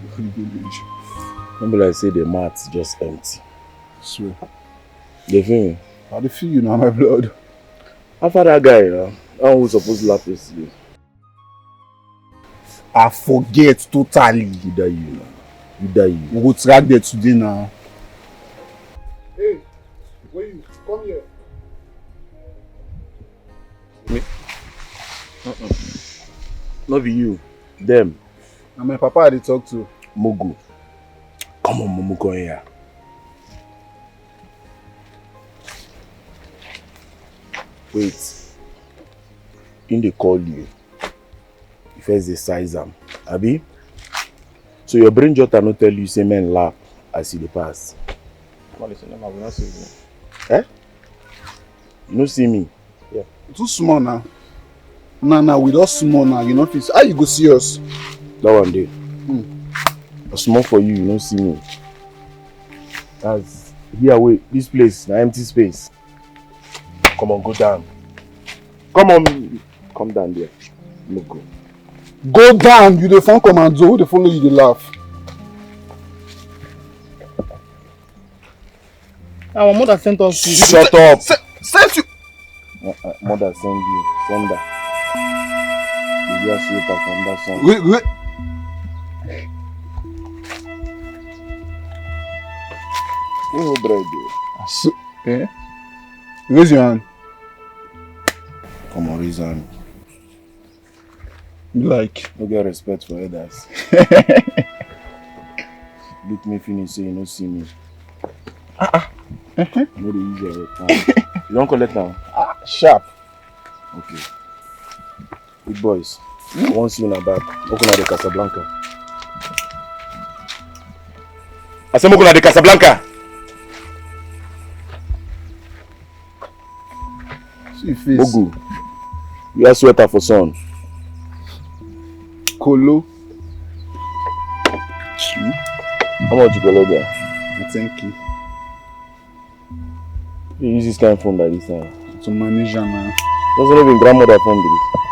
of the village. Remember I say the mat's just empty. I swear. They feel me? How do you feel, you know, my blood? After that guy, you know, I was supposed to laugh yesterday. I forget totally. You die, you know. You die. We go track there today now. Hey, where you? Come here. Me? Not be you. Them. And my papa they talk to. Mogu. Come on, Momu, come here. Wait. In they call you. You first they size them. Abi? So your brain just not tell you say men laugh as you pass. Listen, I will not see you. Eh? You don't see me? Yeah. Too small now. Nah, we don't small now. You know, how you go see us? That one day. Small for you, you don't see me. That's here, wait, this place, an empty space. Come on, go down. Come on, come down there. No go. Go down, you the phone commando, who the follow you, they laugh. Our mother sent us to Shut up! Sent you! Mother send you, send her. You just wait up from that song. Wait. Oh, bread. So, eh? Raise your hand. Come on, raise hand. Like. No get respect for others. Look me finish, say you don't see me. No, they use your hand. You don't collect now? Sharp. Okay. Big boys. I want to see you in a bag. Open at the Casablanca. I said, open at the Casablanca. See your face. Ogu. You are sweater for sun. Colo. How much you go there? Thank you. You use this kind of phone by this time. To manage now. Doesn't even grandmother phone this.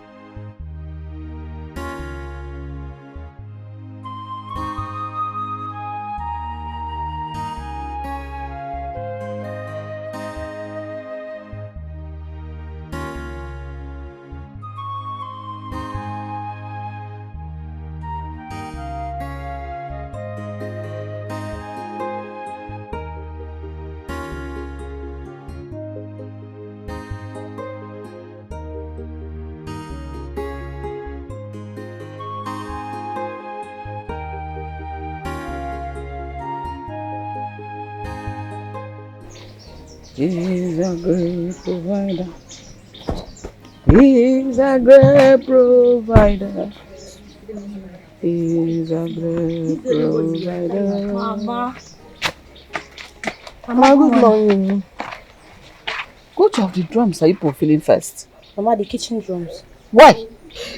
He's a great provider. He's a great provider. He's a great provider. Mama, Good morning. Which of the drums are you fulfilling first? Mama, the kitchen drums. Why?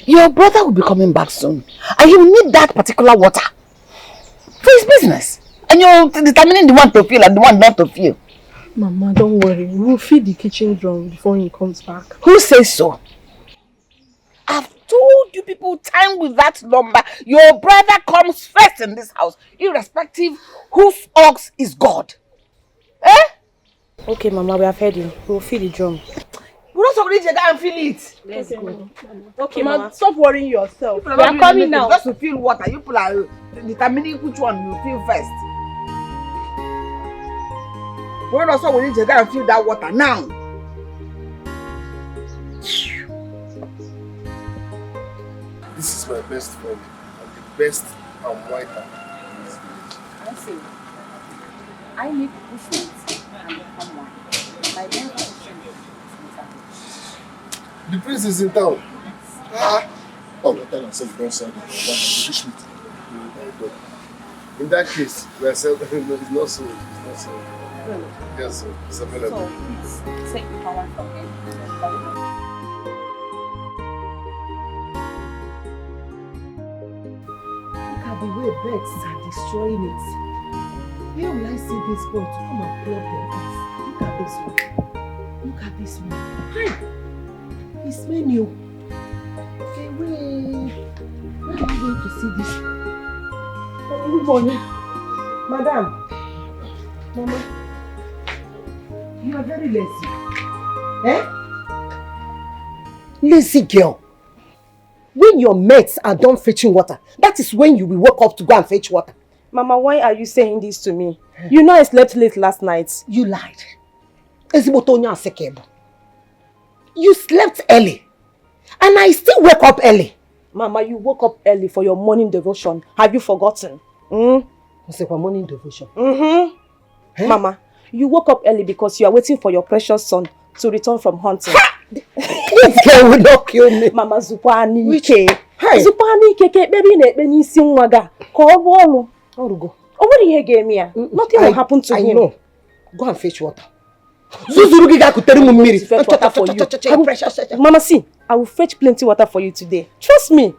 Your brother will be coming back soon, and he will need that particular water for his business. And you're determining the one to fill and the one not to fill. Mama, don't worry. We'll feed the kitchen drum before he comes back. Who says so? I've told you people time with that number. Your brother comes first in this house, irrespective whose ox is God. Eh? Okay, Mama, we have heard you. We'll feed the drum. We don't already go and feel it. Let's go. Okay, Mama, stop worrying yourself. We are coming now. Just to feel water. You people are determining which one you feel first. We also will need to go and feel that water now. This is my best friend, and the best and whiter in this village. I see. I need pushments and become one. My main question is The prince is in town. Oh, my time myself don't sell it. Push me. In that case, we are selling. No, it's not so. It's not so. Yes, sir. It's available. so please take the power from him. Look at the way birds are destroying it. Where will I see this boy to come and plug them off? Look at this one. Look at this one. Hi! His menu. Hey, wait. Where are you going to see this? Good morning. Madam. Mama. You are very lazy. Eh? Lazy girl. When your mates are done fetching water, that is when you will wake up to go and fetch water. Mama, why are you saying this to me? You know I slept late last night. You lied. You slept early. And I still wake up early. Mama, you woke up early for your morning devotion. Have you forgotten? What's your morning devotion? Eh? Mama, you woke up early because you are waiting for your precious son to return from hunting. This girl will not kill me. Mama, Zupani Ike. Hey. Zupani Ike, baby, ne simwaga. Call Orugo. Oh, what did he give me? Nothing will happen to him. I know. Go and fetch water. Mama, see, I will fetch plenty water for you today. Trust me.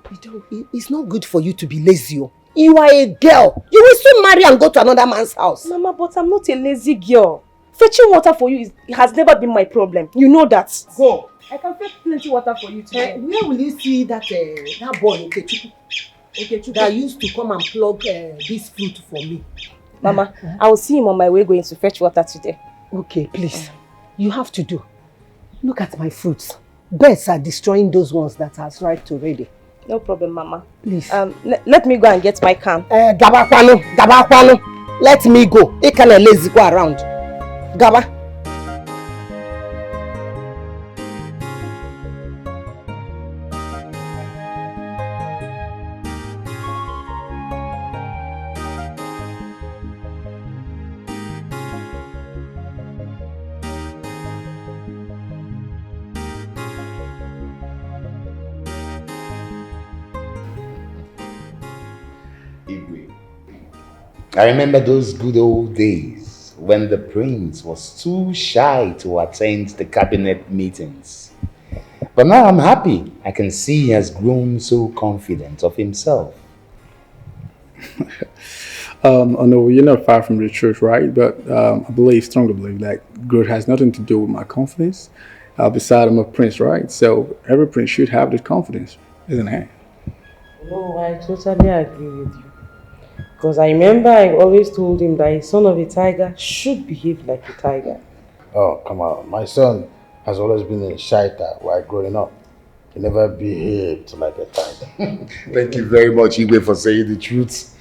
It's not good for you to be lazy. You are a girl. You will soon marry and go to another man's house. Mama, but I'm not a lazy girl. Fetching water for you has never been my problem. You know that. Go. I can fetch plenty water for you today. Where will you see that boy, Okechuku, that used to come and plug this fruit for me? Mama, I will see him on my way going to fetch water today. Okay, please. You have to do. Look at my fruits. Birds are destroying those ones that are ripe already. No problem, Mama. Please. Let me go and get my can. Gabakwano. Let me go. It can lazy go around. Gaba. I remember those good old days when the prince was too shy to attend the cabinet meetings. But now I'm happy. I can see he has grown so confident of himself. I know you're not far from the truth, right? But I strongly believe that growth has nothing to do with my confidence. Besides, I'm a prince, right? So every prince should have this confidence, isn't it? No, I totally agree with you. Because I remember I always told him that a son of a tiger should behave like a tiger. Oh, come on. My son has always been a shy type while growing up. He never behaved like a tiger. Thank you very much, Igwe, for saying the truth.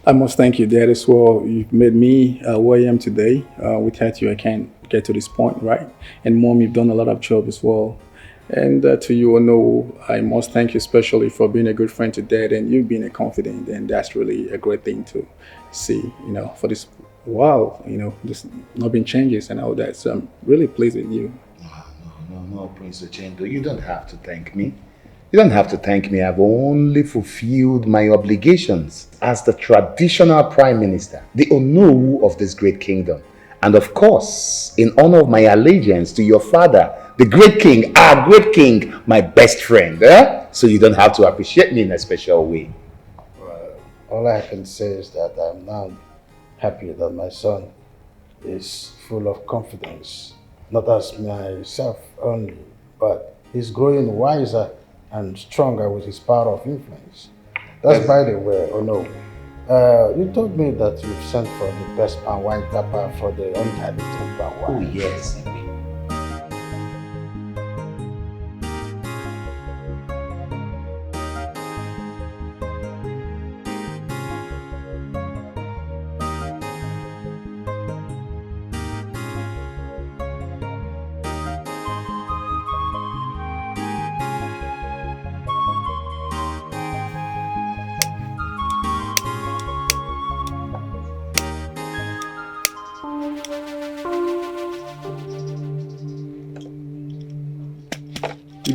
I must thank you, Dad, as well. You've made me where I am today. Without you, I can't get to this point, right? And Mom, you've done a lot of job as well. And to you, Ono, I must thank you especially for being a good friend to Dad and you being a confidant. And that's really a great thing to see, for this while, there's not been changes and all that. So I'm really pleased with you. No, Prince Ochendo, you don't have to thank me. You don't have to thank me. I've only fulfilled my obligations as the traditional prime minister, the Onowu of this great kingdom. And of course, in honor of my allegiance to your father, the great king, our great king, my best friend. So you don't have to appreciate me in a special way. All I can say is that I'm now happy that my son is full of confidence. Not as myself only, but he's growing wiser and stronger with his power of influence. That's by the way, you told me that you've sent for the best palm wine tapper for the undiluted palm wine. Oh yes.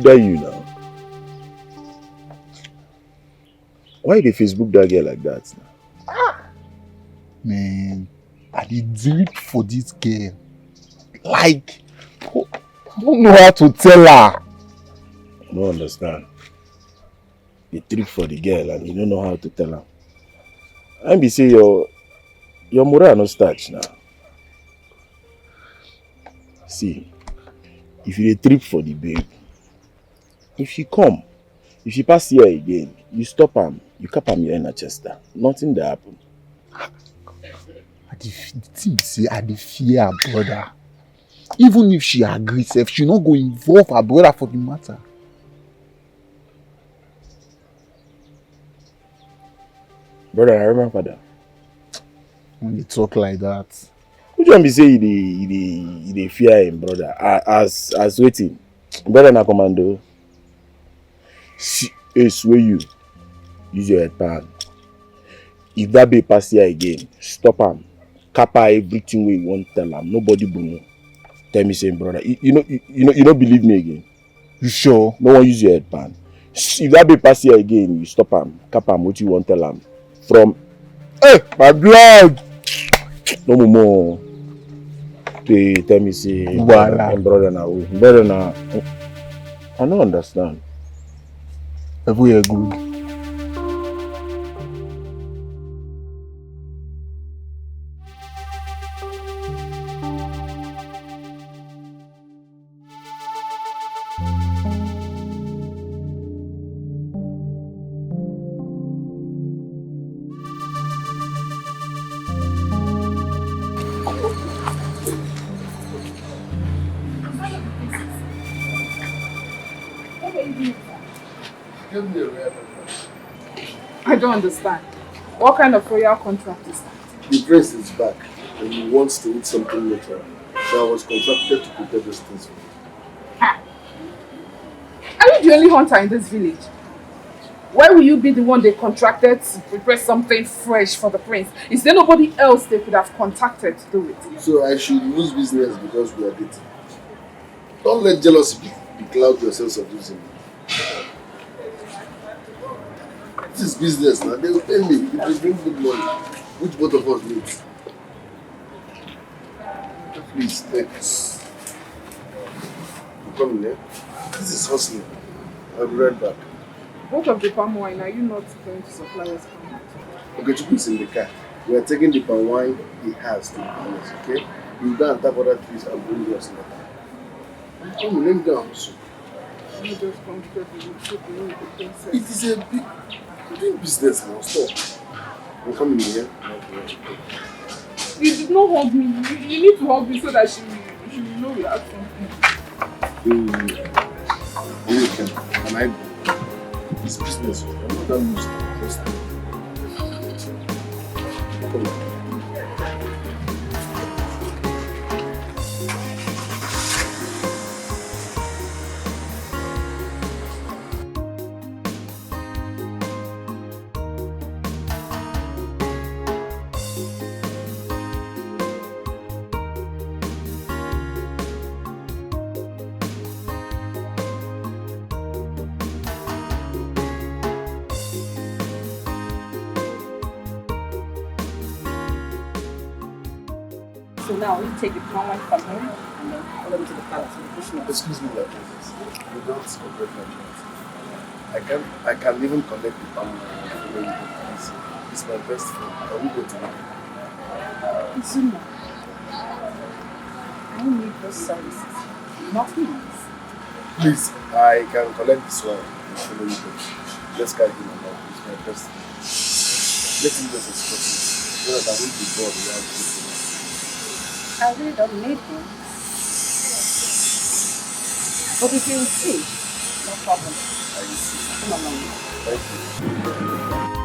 You now. Why did Facebook that girl like that now? Man, I did drip for this girl. Like, I don't know how to tell her. I don't understand. You trip for the girl and you don't know how to tell her. I be say your morale no starch now. See, if you trip for the babe, if she pass here again, you stop her You cap am here in Chester. Nothing dey happen. The thing say I dey fear her brother. Even if she agree, sef, she no go involve her brother for the matter. Brother, I remember father. When you talk like that. Which one be say he dey fear him brother? As waiting. Brother na commando. See, ace wey you use your head pan. If that babe pass here again, stop am. Kappa everything we won't tell am. Nobody will know. Tell me saying brother. You don't believe me again. You sure? No one use your head pan. If that babe pass here again, you stop am. Kappa am what you won't tell am. From hey, my blood! No more. They tell me say brother now. Brother now. I don't understand. Everywhere good. I don't understand. What kind of royal contract is that? The prince is back and he wants to eat something later. So I was contracted to prepare those things for him. Ha! Are you the only hunter in this village? Why will you be the one they contracted to prepare something fresh for the prince? Is there nobody else they could have contacted to do it? So I should lose business because we are dating. Don't let jealousy becloud your sense of losing me. This is business now. They will pay me. It will bring good money, which both of us need. Please, thanks. Come in here. This is hustling. I'll be right back. Both of the palm wine, are you not going to supply us palm wine? Okay, Chukwu is in the car. We are taking the palm wine he has to the palace, okay? You go and tap other trees and bring us later. Come on, let me down. You just come straight to the princess. It is a big... We're doing business now, stop. I'm coming here. You did not hug me. You need to hug me so that she will know we have something. You can I go? It's business. I'm not done with it. Come on. So now we take the palm wine from him and then follow him to the palace. Excuse me, like this. You don't connect my plans. I can even connect the palm wine. It's my best friend. I will go to him. Zuma, I need those services. Nothing else. Please, I can collect this one and follow you guys. Let's carry him along. It's my best friend. Let him just escort me. So that I won't be bored without this. I really don't need him. But if you insist, no problem. I insist. Come along. Thank you.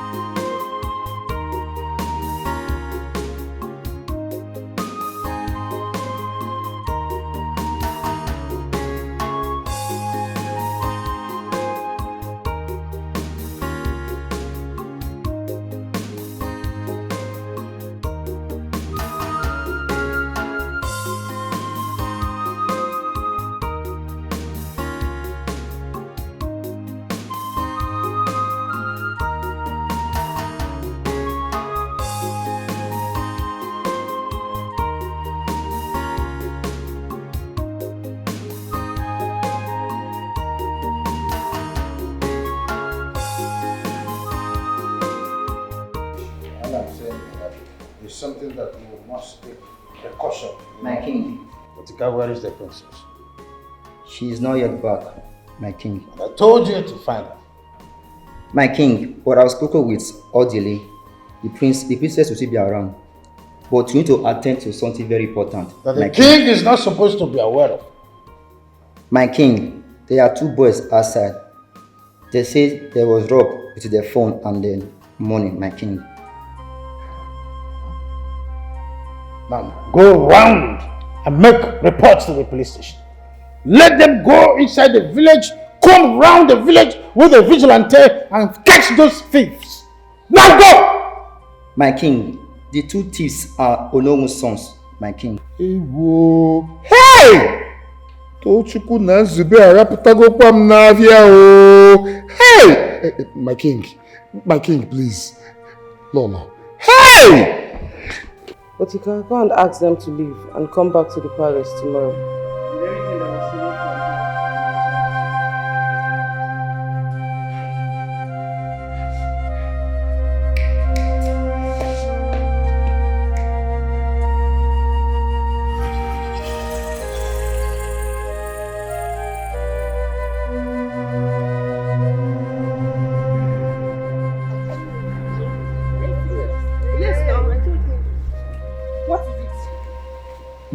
Something that you must take precaution. My king. Watika, where is the princess? She is not yet back, my king. I told you to find her. My king, but I was spoken with all delay. The princess will still be around. But you need to attend to something very important. That the king is not supposed to be aware of. My king, there are 2 boys outside. They say there was rob with their phone and then money, my king. Now go round and make reports to the police station. Let them go inside the village, come round the village with a vigilante and catch those thieves. Now go! My king, the 2 thieves are Onomu's sons, my king. Hey! Tochukwu na Nzube arapụtagokwa m n'afịa o. Hey! My king, please. Lolo. Hey! But you can go and ask them to leave and come back to the palace tomorrow.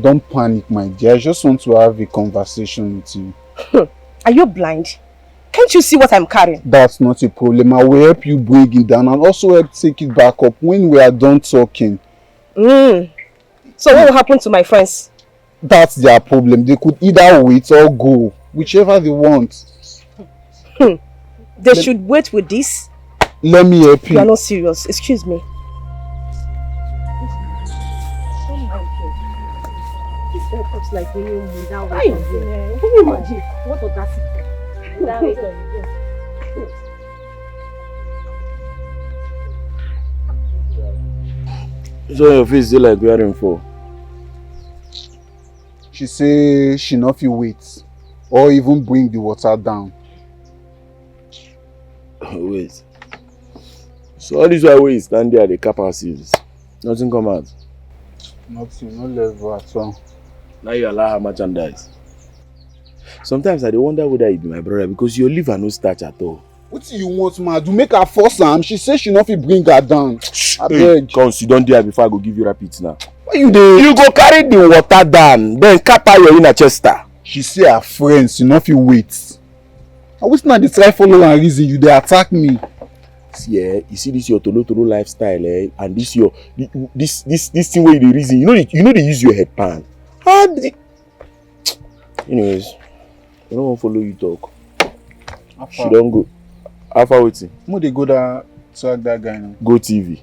Don't panic, my dear. I just want to have a conversation with you. Are you blind? Can't you see what I'm carrying? That's not a problem. I will help you break it down and also help take it back up when we are done talking. So what will happen to my friends? That's their problem. They could either wait or go, whichever they want. They should wait with this? Let me help you. You are not serious. Excuse me. It's like when you move that way. Can you imagine? What was that? So your face is like wearing for? She say she not fit wait or even bring the water down. Wait. So all this while we stand there at the capacity, nothing come out? Nothing, no level at all. Now you allow her merchandise. Sometimes I wonder whether you be my brother because your liver no starch at all. What do you want, man? Do make her force am? She say she not fit bring her down. I beg. Come sit down there before I go give you repeats now. Why you dey? You go carry the water down, then cap her your inner chester. She say her friends, you not fit wait. I wish now they try follow and reason you, they attack me. See, you see this your tolo lifestyle, and this your this thing where you reason. You know they use your head pan. Anyways, I don't want to follow you talk. She don't go. After waiting. Mo dey go that track that guy now. Go TV.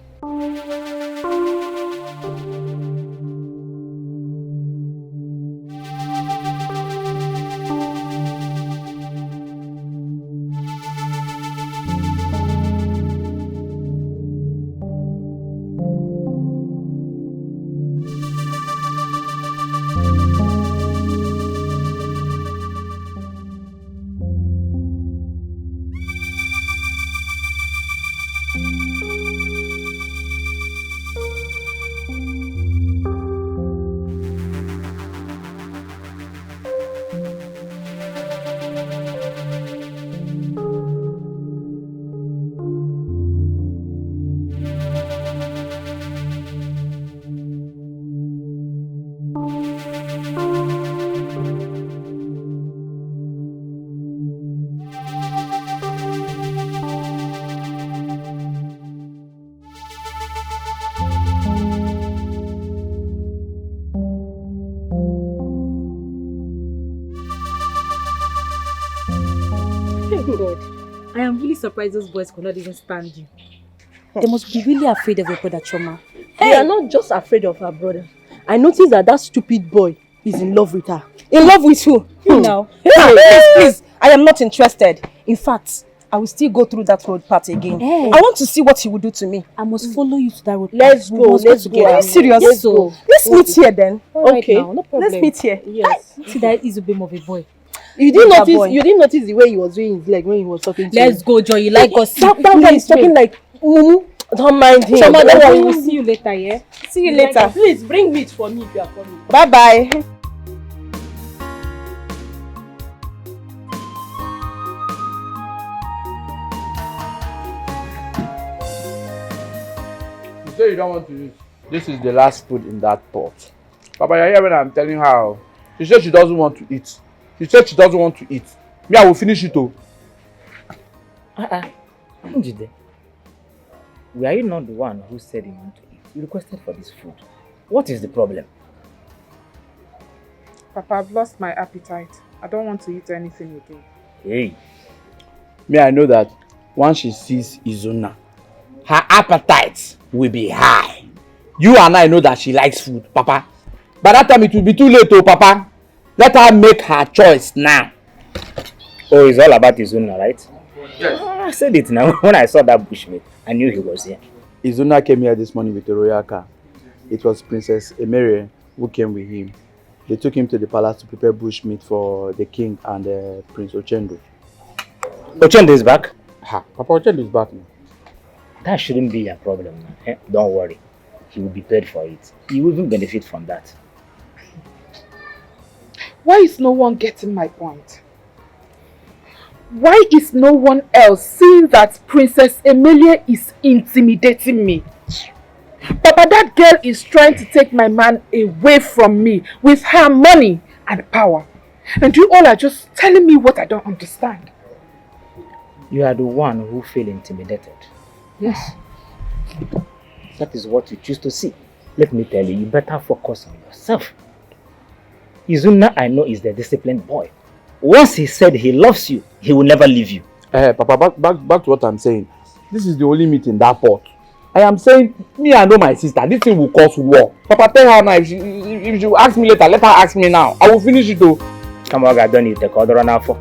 God, I am really surprised those boys could not even stand you. They must be really afraid of your brother Choma. They are not just afraid of her brother. I noticed that stupid boy is in love with her. In love with who? No. Please, I am not interested. In fact, I will still go through that road path again. Hey. I want to see what he will do to me. I must follow you to that road. Let's go. Let's go. Are you serious? Yes, so. Let's meet here then. Okay. Now, no problem. Let's meet here. Yes. See that is a bit of a boy. You didn't notice the way he was doing his leg when he was talking to Let's go, Joy. You like us. That guy is talking like don't mind him. Choma, don't worry. We'll see you later, yeah? See you later. Please bring meat for me if you are coming. Bye bye. say you don't want to eat. This is the last food in that pot. Papa, you hear when I'm telling her? She said she doesn't want to eat. She said she doesn't want to eat. Me, I will finish it too. Njide, were you not the one who said you want to eat? You requested for this food. What is the problem? Papa, I've lost my appetite. I don't want to eat anything again. Hey. Me, I know that once she sees Izuna, her appetite will be high. You and I know that she likes food, Papa. By that time, it will be too late, oh, Papa. Let her make her choice now. Oh, it's all about Izuna, right? Yes. I said it now. When I saw that bushmeat, I knew he was here. Izuna came here this morning with a royal car. It was Princess Emere who came with him. They took him to the palace to prepare bushmeat for the king and Prince Ochendo. Ochendo is back? Ha, Papa Ochendo is back now. That shouldn't be a problem. Eh? Don't worry. He will be paid for it. He will even benefit from that. Why is no one getting my point? Why is no one else seeing that Princess Emilia is intimidating me? Papa, that girl is trying to take my man away from me with her money and power. And you all are just telling me what I don't understand. You are the one who feel intimidated. Yes. That is what you choose to see. Let me tell you, you better focus on yourself. Izuna, I know, is the disciplined boy. Once he said he loves you, he will never leave you. Papa, back to what I'm saying. This is the only meat in that pot. I am saying, me I know my sister, this thing will cause war. Papa, tell her now, if she will ask me later, let her ask me now. I will finish it though. Come on, I don't need to call the runner for.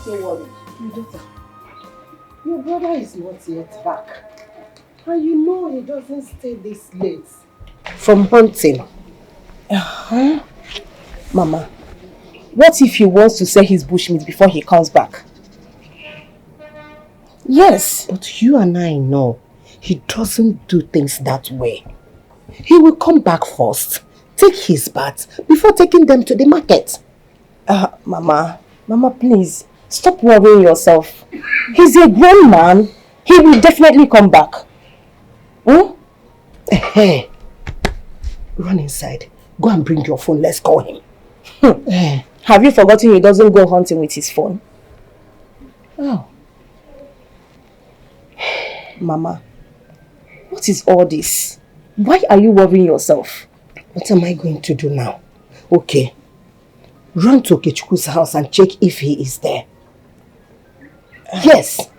So worried. My daughter, your brother is not yet back. And you know he doesn't stay this late. From hunting. Mama, what if he wants to sell his bushmeat before he comes back? Yes, but you and I know he doesn't do things that way. He will come back first, take his bath before taking them to the market. Mama, please. Stop worrying yourself. He's a grown man. He will definitely come back. Hey, run inside. Go and bring your phone. Let's call him. Have you forgotten he doesn't go hunting with his phone? Oh. Mama, what is all this? Why are you worrying yourself? What am I going to do now? Okay. Run to Okechukwu's house and check if he is there. Yes.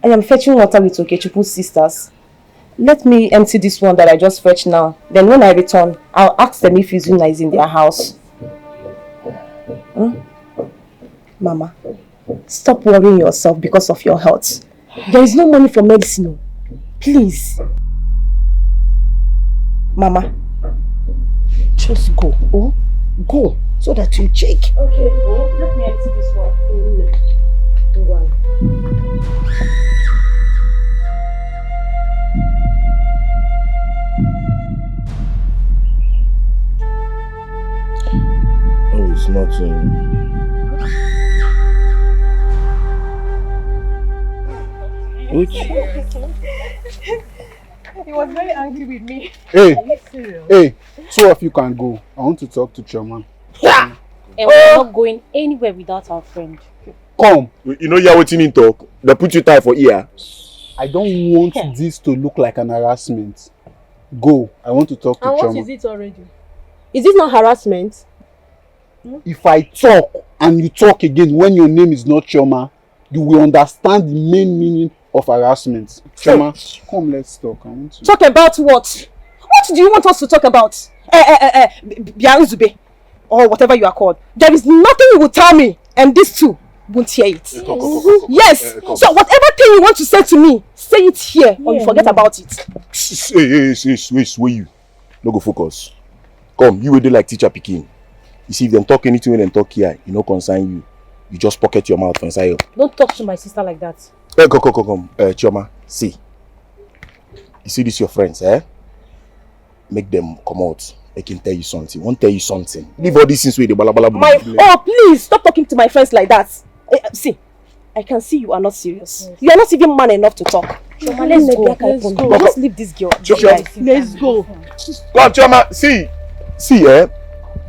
I am fetching water with Okechukwu's sisters. Let me empty this one that I just fetched now. Then when I return, I'll ask them if Izuna is in their house. Mama, stop worrying yourself because of your health. There is no money for medicine. Please. Mama, just go. Go so that you check. Okay, let me empty this one. Oh, it's not. Which? He was very angry with me. Hey, two of you can go. I want to talk to Chairman. Yeah. And we're not going anywhere without our friend. Come. You know you're waiting in talk. They put you tie for ear. I don't want this to look like an harassment. Go. I want to talk to Chairman. And what is it already? Is it not harassment? If I talk and you talk again when your name is not Choma, you will understand the main meaning of harassment. Choma, come, let's talk. I want to talk about what? What do you want us to talk about? Bianzube, or whatever you are called. There is nothing you will tell me, and this too. won't hear it. Come. Yes. So whatever thing you want to say to me, say it here or you forget about it. Wait, you. No go focus. Come, you will do like teacher picking. You see, if them talk anything when them talk here, you no concern you. You just pocket your mouth for inside you. Don't talk to my sister like that. Come. Chioma, see. You see this your friends, eh? Make them come out. They can tell you something. Won't tell you something. Leave all these things with the balabala. Oh, please stop talking to my friends like that. See, I can see you are not serious. Yes. You are not even man enough to talk. Chioma, let's go. Just leave this girl. Let's go. Come, Chioma, see,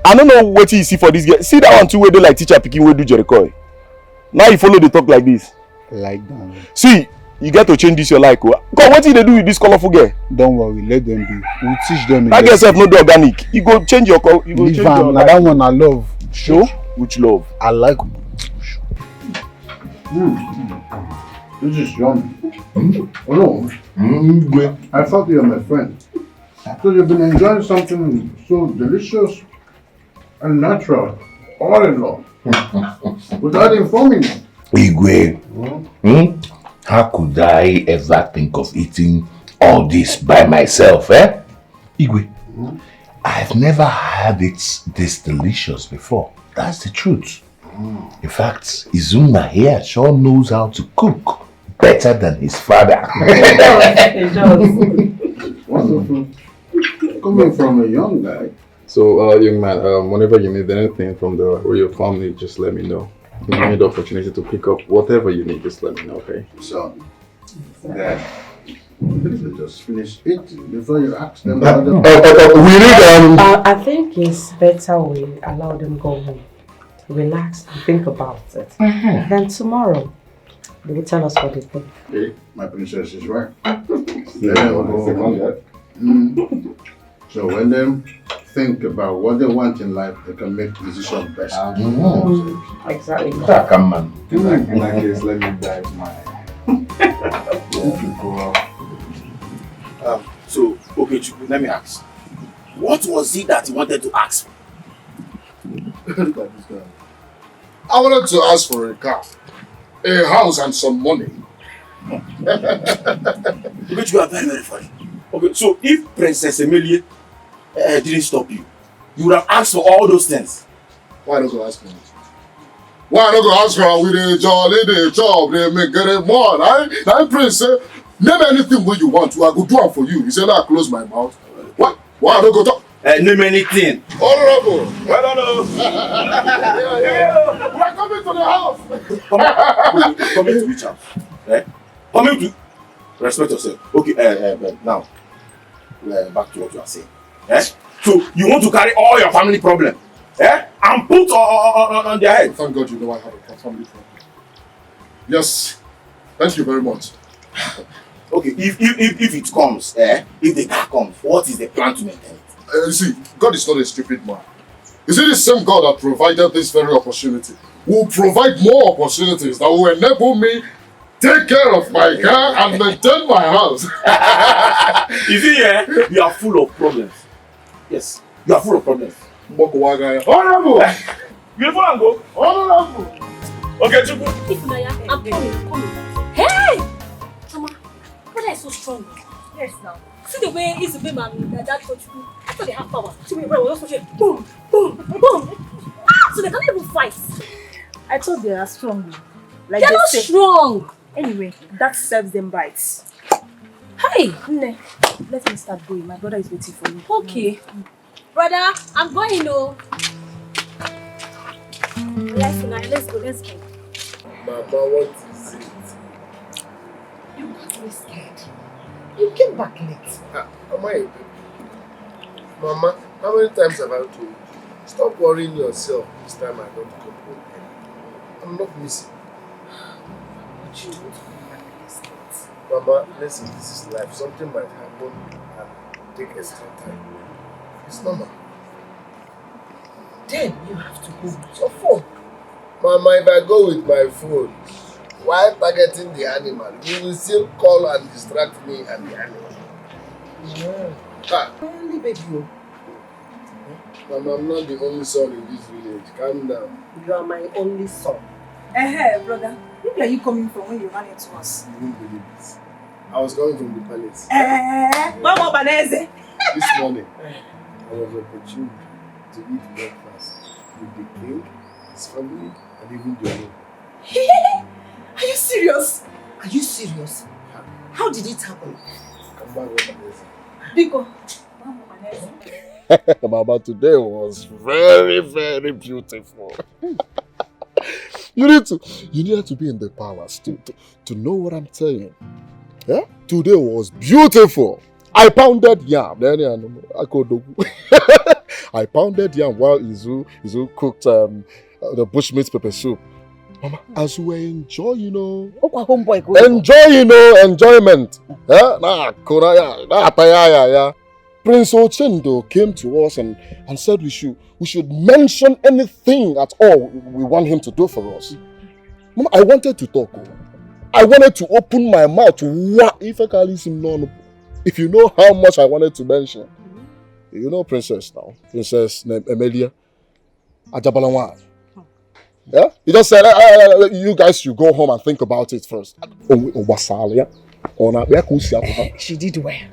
I don't know what you see for this girl. See that one too where they like teacher picking where do Jericho. Now you follow the talk like this. Like that. See, you get to change this your like. Come, what did they do with this colorful girl? Don't worry, let them be. We'll teach them. That girl self no do organic. You go change your color. You go leave change your like that one I love. Show? Which love? I like. This is yummy. Oh no. I thought you were my friend. So you've been enjoying something so delicious and natural, all in all, without informing me. Igwe, how could I ever think of eating all this by myself, eh? Igwe, I've never had it this delicious before. That's the truth. In fact, Izuma here sure knows how to cook better than his father. Wonderful. Coming from a young guy. So, young man, whenever you need anything from the royal family, just let me know. Give me the opportunity to pick up whatever you need, just let me know, okay? So, Dad, just finish eating before you ask them. I think it's better we allow them go home. Relax and think about it. Then tomorrow, they will tell us what they think. Okay, my princess is right. So when they think about what they want in life, they can make decisions best. Exactly. In that case, let me dive my... So, okay, Chukwu, let me ask. What was it that you wanted to ask for? Look at this guy. I wanted to ask for a car, a house, and some money. But you are very, very funny. Okay, so if Princess Emilie didn't stop you, you would have asked for all those things. Why not go ask for it? Why not go ask her with a jolly day job? They make it more. I Prince say, name anything what you want to. I go do it for you. You say, I close my mouth. What? Why not go talk? Name anything. Honorable. Hello. We are coming to the house. Coming to which house? Coming to respect yourself. Okay, now back to what you are saying. So you want to carry all your family problem and put on their head? Thank God you know I have a family problem. Yes. Thank you very much. Okay, if it comes, if the car comes, what is the plan to maintain it? You see, God is not a stupid man. You see, the same God that provided this very opportunity will provide more opportunities that will enable me take care of my car and maintain my house. You see, you are full of problems. Yes, you are full of problems. Honorable! Beautiful and go. Honorable! Okay, Chukwu. I'm coming. Hey! Mama, brother is so strong. Yes, now. See the way he's a big man that coach you. I thought they have power. See me, brother, just boom, boom, boom. So they can't even fight. I thought they are strong. Like they're not strong. Anyway, that serves them right. Hey! Nne, let me start going. My brother is waiting for me. Okay. Brother, I'm going, though. Let's go. Mama, what is it? You got me scared. You came back late. Am I a baby? Mama, how many times have I told you? Stop worrying yourself. This time I don't come home. I'm not missing. But you don't come back late. Mama, listen, this is life. Something might happen and take extra time. It's normal. Then you have to go with your phone. Mama, if I go with my phone, while targeting the animal, you will still call and distract me and the animal. Only baby. Mama, I'm not the only son in this village. Calm down. You are my only son. brother, where are you coming from when you ran into us? You won't believe it. I was coming from the palace. Mama Banese. This morning, I was opportune to eat breakfast with the king, his family, and even the king. Are you serious? Are you serious? How did it happen? Come back with Banese. Biko. Mama, today was very, very beautiful. You needed to be in the palace to know what I'm saying. Yeah? Today was beautiful. I pounded yam. I pounded yam while Izu cooked the bushmeat pepper soup. Mama, as we were enjoying, enjoyment. Yeah? Prince Ochendo came to us and said we should mention anything at all we want him to do for us. Mama, I wanted to talk. I wanted to open my mouth. If you know how much I wanted to mention. You know Princess now. Princess Emilia. Ajabalawan. Yeah? He just said, you guys should go home and think about it first. She did well.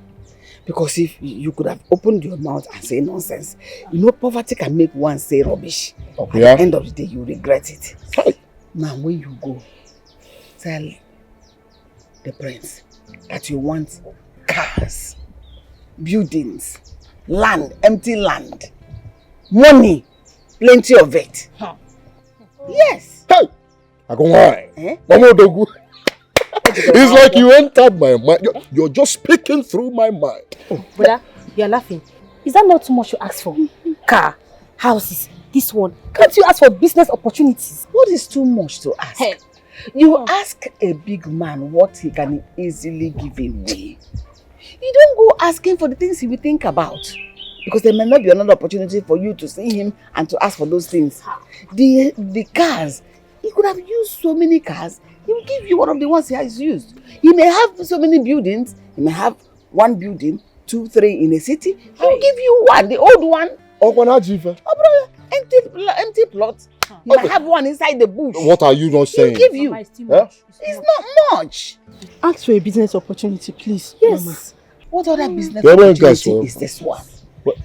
Because if you could have opened your mouth and say nonsense, poverty can make one say rubbish. At the end of the day, you regret it. Now, when you go, tell the prince that you want cars, buildings, land, empty land, money, plenty of it. Yes. Hey! I go why? It's like you entered my mind. You're just speaking through my mind. Brother, you're laughing. Is that not too much to ask for? Car, houses, this one. Can't you ask for business opportunities? What is too much to ask? Hey. You ask a big man what he can easily give away. You don't go asking for the things he will think about. Because there may not be another opportunity for you to see him and to ask for those things. The cars, he could have used so many cars. He will give you one of the ones he has used. He may have so many buildings. He may have one building, 2, 3 in a city. He will give you one, the old one. Oh, brother, empty plot. You may have one inside the bush. What are you not saying? He'll give you. It's not much. Ask for a business opportunity, please. Yes. Mama. What other business opportunity is this one? What?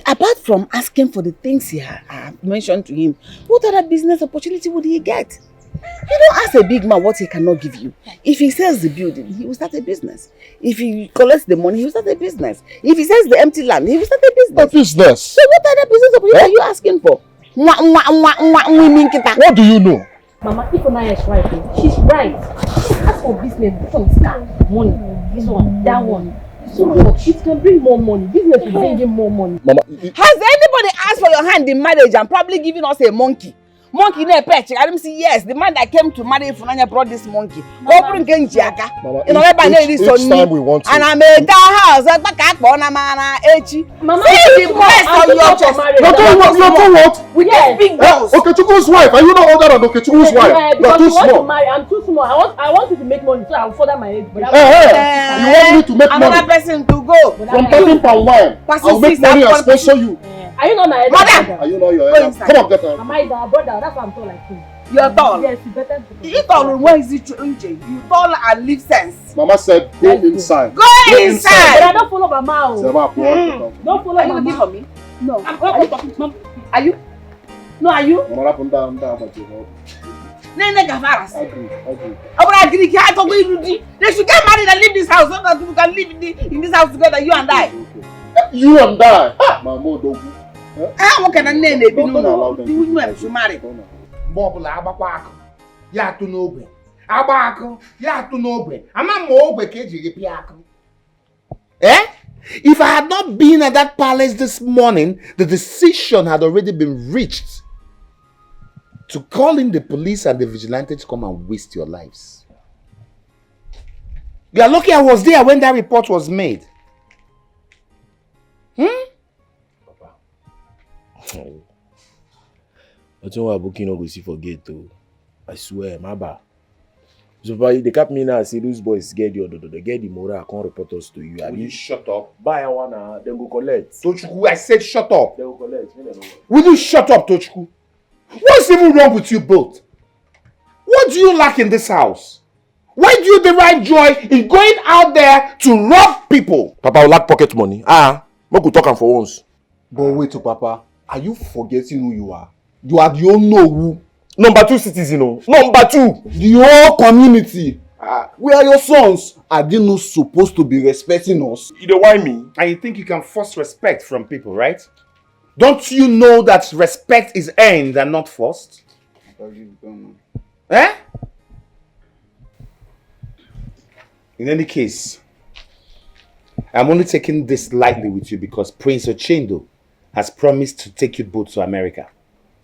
Apart from asking for the things he have mentioned to him, what other business opportunity would he get? You don't ask a big man what he cannot give you. If he sells the building, he will start a business. If he collects the money, he will start a business. If he sells the empty land, he will start a business. A business? So what other business opportunity are you asking for? What do you know? Mama, if Onaya is right, she's right. Ask for business, this one is car, money, this one, that one. So much. It can bring more money. Business will bring in more money. Mama, has anybody asked for your hand in marriage and probably given us a monkey? Monkey no pet. I don't see. Yes, the man that came to marry Funanya brought this monkey. Mama, each time we want to. And I made that house. Mama, see the breast of your chest. What? We get big balls. Okay, Chukwu's wife. Are you not older than okay, Chukwu's wife? You are too small. I'm too small. I want you to make money so I'll further my age. You want me to make money? Another person to go. From talking per line. I'll make money and sponsor you. Are you not my brother? Are you not your elder? Come on, get out. Am I our brother? That's why I'm tall like him. You're tall? Yes, you better. You tall, where is it? You tall and live sense. Mama said go inside. Go inside! But I don't follow Mama. Don't follow Are you Mama. looking for me? No. I'm talking. Are you? No, are you? Mama, up and down, but you know. Nene Gavaras. Agree. They should get married and leave this house so that we can live in this house together, you and I. You and I? Mama, don't. How can a name be known? The women should marry. Bobble, Abaquaco. Yatu Nobe. Abaco, Yatu Nobe. I'm a Mobe Keji Piaco. Eh? If I had not been at that palace this morning, the decision had already been reached to call in the police and the vigilantes to come and waste your lives. You are lucky I was there when that report was made. I don't want booking no go see forget though. I swear, my bad. So they cap me now say those boys get the moral, I can't report us to you. Will you shut up? Buy one, then go collect. Tochukwu, I said shut up. They go collect. Will you shut up, Tochukwu? What's even wrong with you both? What What do you lack in this house? Why do you derive joy in going out there to rob people? Papa, I lack pocket money. We could talk am for once. But wait, Papa. Are you forgetting who you are? You are the who. Number 2 citizen, Number 2. The whole community. We are your sons. Are they not supposed to be respecting us? You don't want me? And you think you can force respect from people, right? Don't you know that respect is earned and not forced? Eh? In any case, I'm only taking this lightly with you because Prince Ochendo has promised to take you both to America.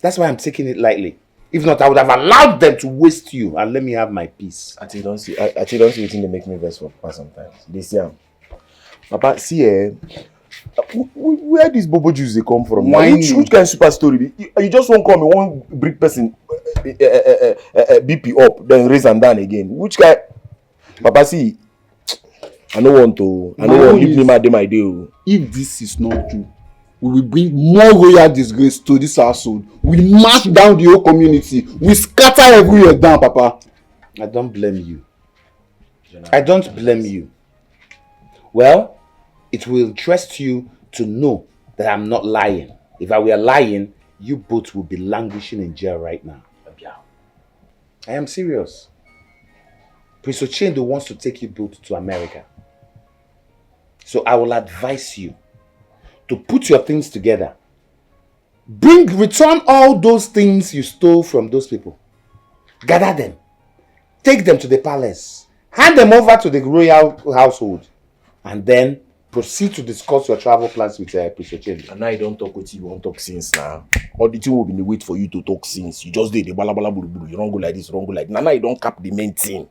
That's why I'm taking it lightly. If not, I would have allowed them to waste you and let me have my peace. Actually, don't see anything they make me vex for Papa sometimes. They see Papa, see where these bobo Jews they come from? Which kind of super story? You just won't come, you won't bring person BP up, then raise and down again. Which guy? Papa, see, I don't want to leave me my day. If this is not true, we will bring more royal disgrace to this household. We march down the whole community. We scatter everywhere down, Papa. I don't blame you. I don't blame you. Well, it will interest you to know that I'm not lying. If I were lying, you both would be languishing in jail right now. I am serious. Prince Ochendo wants to take you both to America. So I will advise you to put your things together. Return all those things you stole from those people. Gather them. Take them to the palace. Hand them over to the royal household. And then proceed to discuss your travel plans with Prince Ochendo. And now you don't talk with you won't talk since now. All the thing will be in the wait for you to talk since. You just did the bala bala buru buru. You don't go like this, you don't go like that. Now you don't cap the main thing.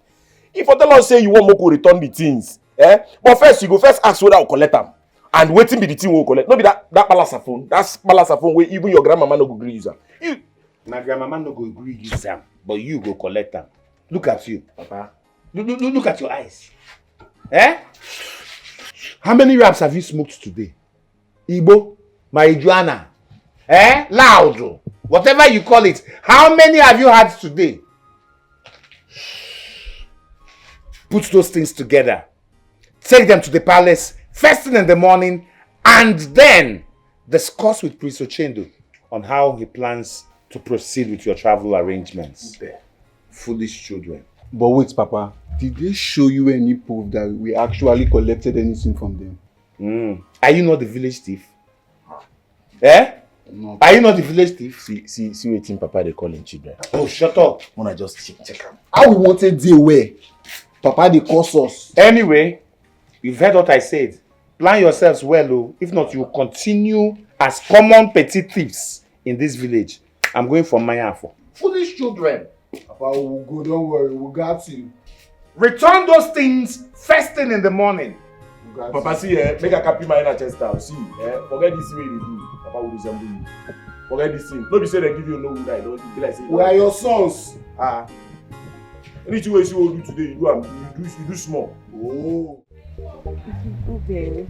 If you tell us say you want Moko return the things, but first you go first ask whether I'll collect them. And waiting be the thing will collect. No be that balasa phone. That's balasa phone where even your grandmama no go agree use them. My grandmama no go agree use them, but you go collect them. Look at you, Papa. Look at your eyes. How many raps have you smoked today? Igbo, marijuana, loud, whatever you call it. How many have you had today? Put those things together. Take them to the palace first thing in the morning and then discuss with Prince Ochendo on how he plans to proceed with your travel arrangements. Foolish children. But wait, Papa. Did they show you any proof that we actually collected anything from them? Are you not the village thief? No. Are you not the village thief? See waiting Papa they call in children. Oh, shut up. Wanna just check them. How we wanted they were? Papa they curse us. Anyway, you've heard what I said. Plan yourselves well, oh. If not, you will continue as common petty thieves in this village. I'm going for Mayafo. Foolish children. Papa, we'll go, don't worry, we got you. Return those things first thing in the morning. Papa, see, make a copy my inner chest out. See, forget this way they do. Papa will resemble you. Forget this thing. Nobody say they give you no good I don't be like say. We are your sons. Anything you will do today, you do small. Oh. Okay.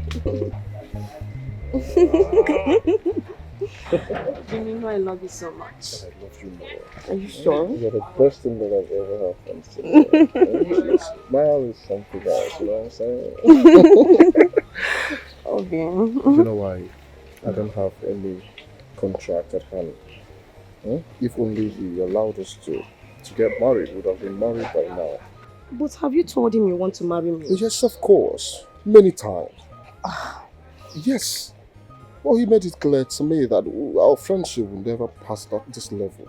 You know I love you so much. I love you more. Are you sure? You're the best thing that I've ever had from you. Smile is something else, you know what I'm saying? Okay. You know why? I don't have any contract at hand. If only he allowed us to get married, we would have been married by now. But have you told him you want to marry me? Yes, of course. Many times. Yes. Well, he made it clear to me that our friendship will never pass this level.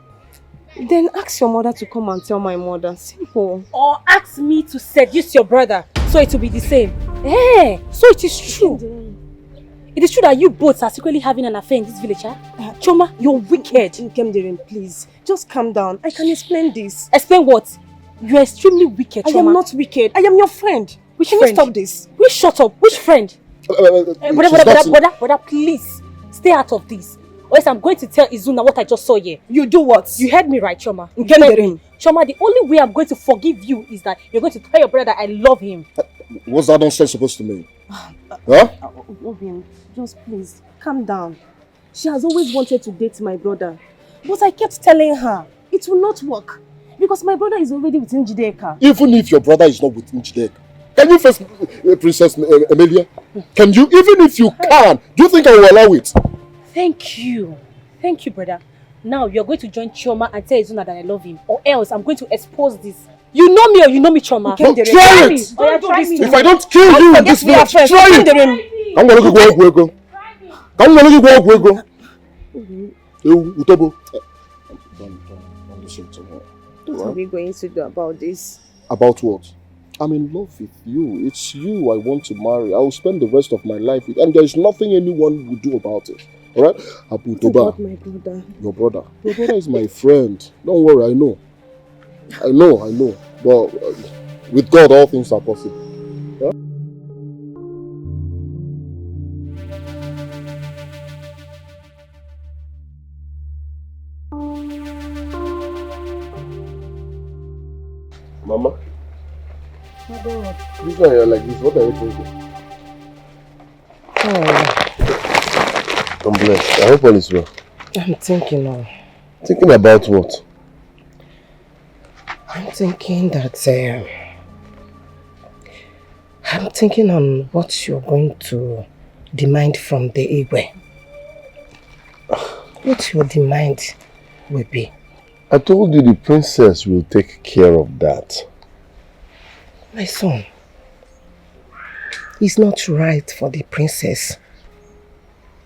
Then ask your mother to come and tell my mother. Simple. Or ask me to seduce your brother, so it will be the same. So it is true. It is true that you both are secretly having an affair in this village, huh? Choma, you're wicked. Kemderen, please. Just calm down. I can explain this. Explain what? You're extremely wicked, Choma. I am not wicked. I am your friend. Which Can friend? you stop this? Will shut up? Which friend? Brother, please. Stay out of this. Or else I'm going to tell Izuna what I just saw here. You do what? You heard me right, Choma. Choma, the only way I'm going to forgive you is that you're going to tell your brother that I love him. What's that nonsense supposed to mean? Obin, just please, calm down. She has always wanted to date my brother. But I kept telling her, it will not work. Because my brother is already with Njideka. Even if your brother is not with Njideka, can you face Princess Emilia? Can you? Even if you can, do you think I will allow it? Thank you. Thank you, brother. Now you're going to join Chioma and tell Izuna that I love him. Or else I'm going to expose this. You know me or you know me, Chioma. Don't try it! If I don't kill you in this village, try it! I'm going to go. I'm going to go. Utobo. What are we going to do about this? About what? I'm in love with you. It's you I want to marry. I will spend the rest of my life with, and there's nothing anyone will do about it. Alright? Abu What Toba. about my brother? Your brother. Your brother is my friend. Don't worry, I know. But with God, all things are possible. Yeah? Mama? This one you're like this, what are you thinking? Oh, I'm blessed. I hope all is well. I'm thinking of... Thinking about what? I'm thinking that... I'm thinking on what you're going to demand from the Igwe. What your demand will be. I told you the princess will take care of that. My son, it's not right for the princess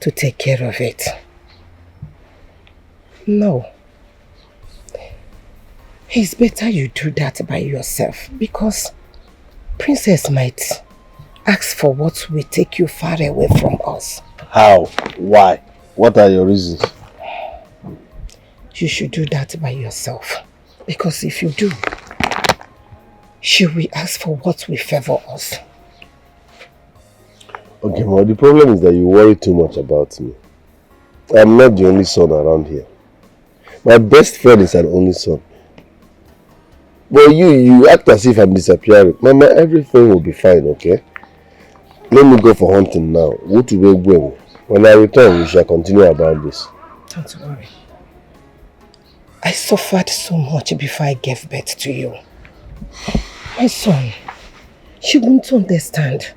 to take care of it. No. It's better you do that by yourself because princess might ask for what will take you far away from us. How? Why? What are your reasons? You should do that by yourself because if you do, she will ask for what will favor us. Okay, well, the problem is that you worry too much about me. I'm not the only son around here. My best friend is an only son. But you act as if I'm disappearing. Mama, everything will be fine, okay? Let me go for hunting now. When I return, we shall continue about this. Don't worry. I suffered so much before I gave birth to you. My son, you won't understand.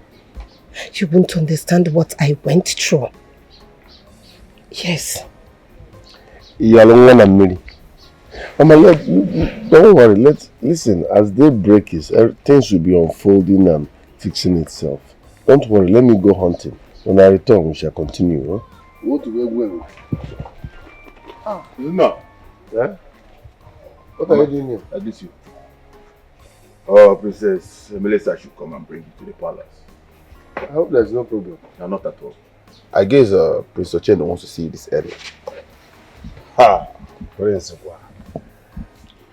You won't understand what I went through. Yes. Mama, don't worry. Listen, as day breaks, things will be unfolding and fixing itself. Don't worry, let me go hunting. When I return, we shall continue. Huh? What do we do? Oh. No. Yeah? What are you doing here? I miss you. Oh, Princess Melissa should come and bring you to the palace. I hope there's no problem. No, not at all. I guess Prince Ochendo wants to see this area. Ha! Prince,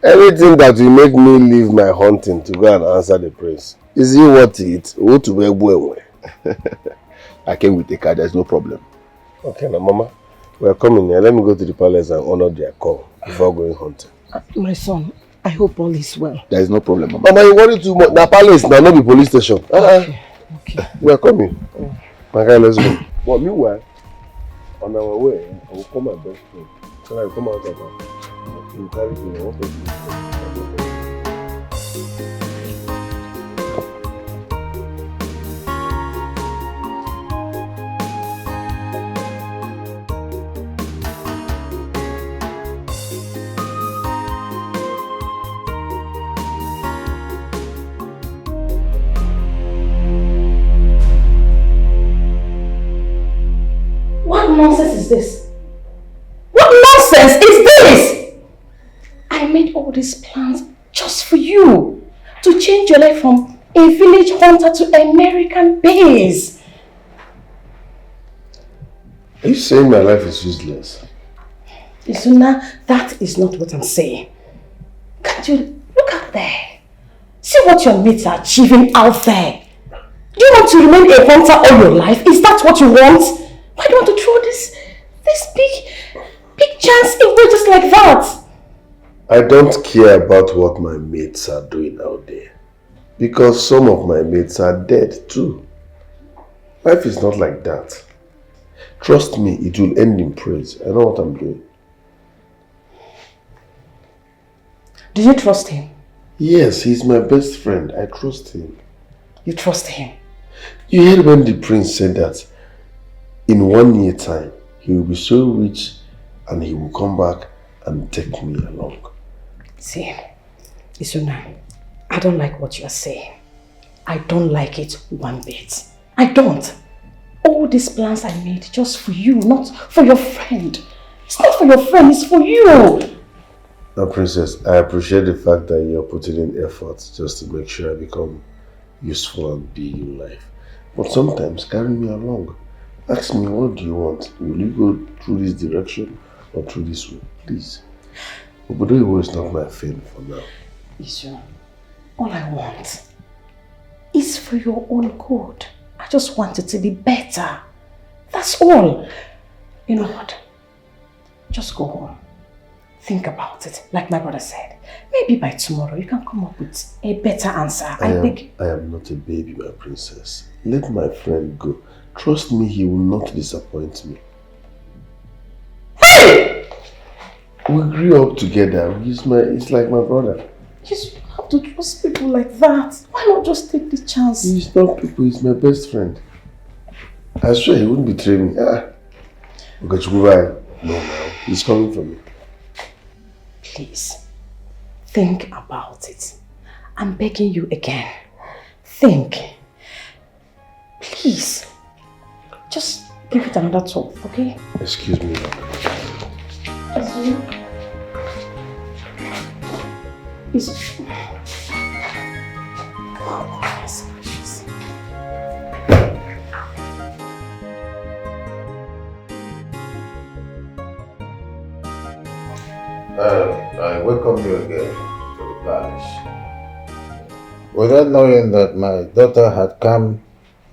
everything that will make me leave my hunting to go and answer the prince. Is he worth it? I came with the car, there's no problem. Okay, now Mama, we're coming here. Let me go to the palace and honor their call before going hunting. My son, I hope all is well. There is no problem, Mama. Mama, you worry too much. The palace now, not the police station. Okay. We're coming. Okay, let's go. But meanwhile, on our way, I will call my best friend. Can I come out of her? You carry me. What nonsense is this? What nonsense is this? I made all these plans just for you. To change your life from a village hunter to American base. Are you saying my life is useless? Izuna, that is not what I'm saying. Can't you look out there? See what your mates are achieving out there. Do you want to remain a hunter all your life? Is that what you want? Why do you want to throw this big chance away just like that? I don't care about what my mates are doing out there. Because some of my mates are dead too. Life is not like that. Trust me, it will end in praise. I know what I'm doing. Do you trust him? Yes, he's my best friend. I trust him. You trust him? You heard when the prince said that in 1 year time, he will be so rich and he will come back and take me along. See, Isuna, I don't like what you are saying. I don't like it one bit. I don't. All these plans I made just for you, not for your friend. It's not for your friend, it's for you. Now, Princess, I appreciate the fact that you're putting in effort just to make sure I become useful and big in life. But sometimes carry me along. Ask me, what do you want? Will you go through this direction or through this way? Please. Obodo is not my thing for now. Isu, all I want is for your own good. I just want it to be better. That's all. You know what? Just go home. Think about it, like my brother said. Maybe by tomorrow you can come up with a better answer. I am not a baby, my princess. Let my friend go. Trust me, he will not disappoint me. Hey! We grew up together. It's like my brother. You have to trust people like that. Why not just take the chance? He's not people, he's my best friend. I swear he wouldn't betray me. Okay, no, he's coming for me. Please, think about it. I'm begging you again. Think. Please. Just give it another thought, okay? Excuse me. I welcome you again to the palace. Without knowing that my daughter had come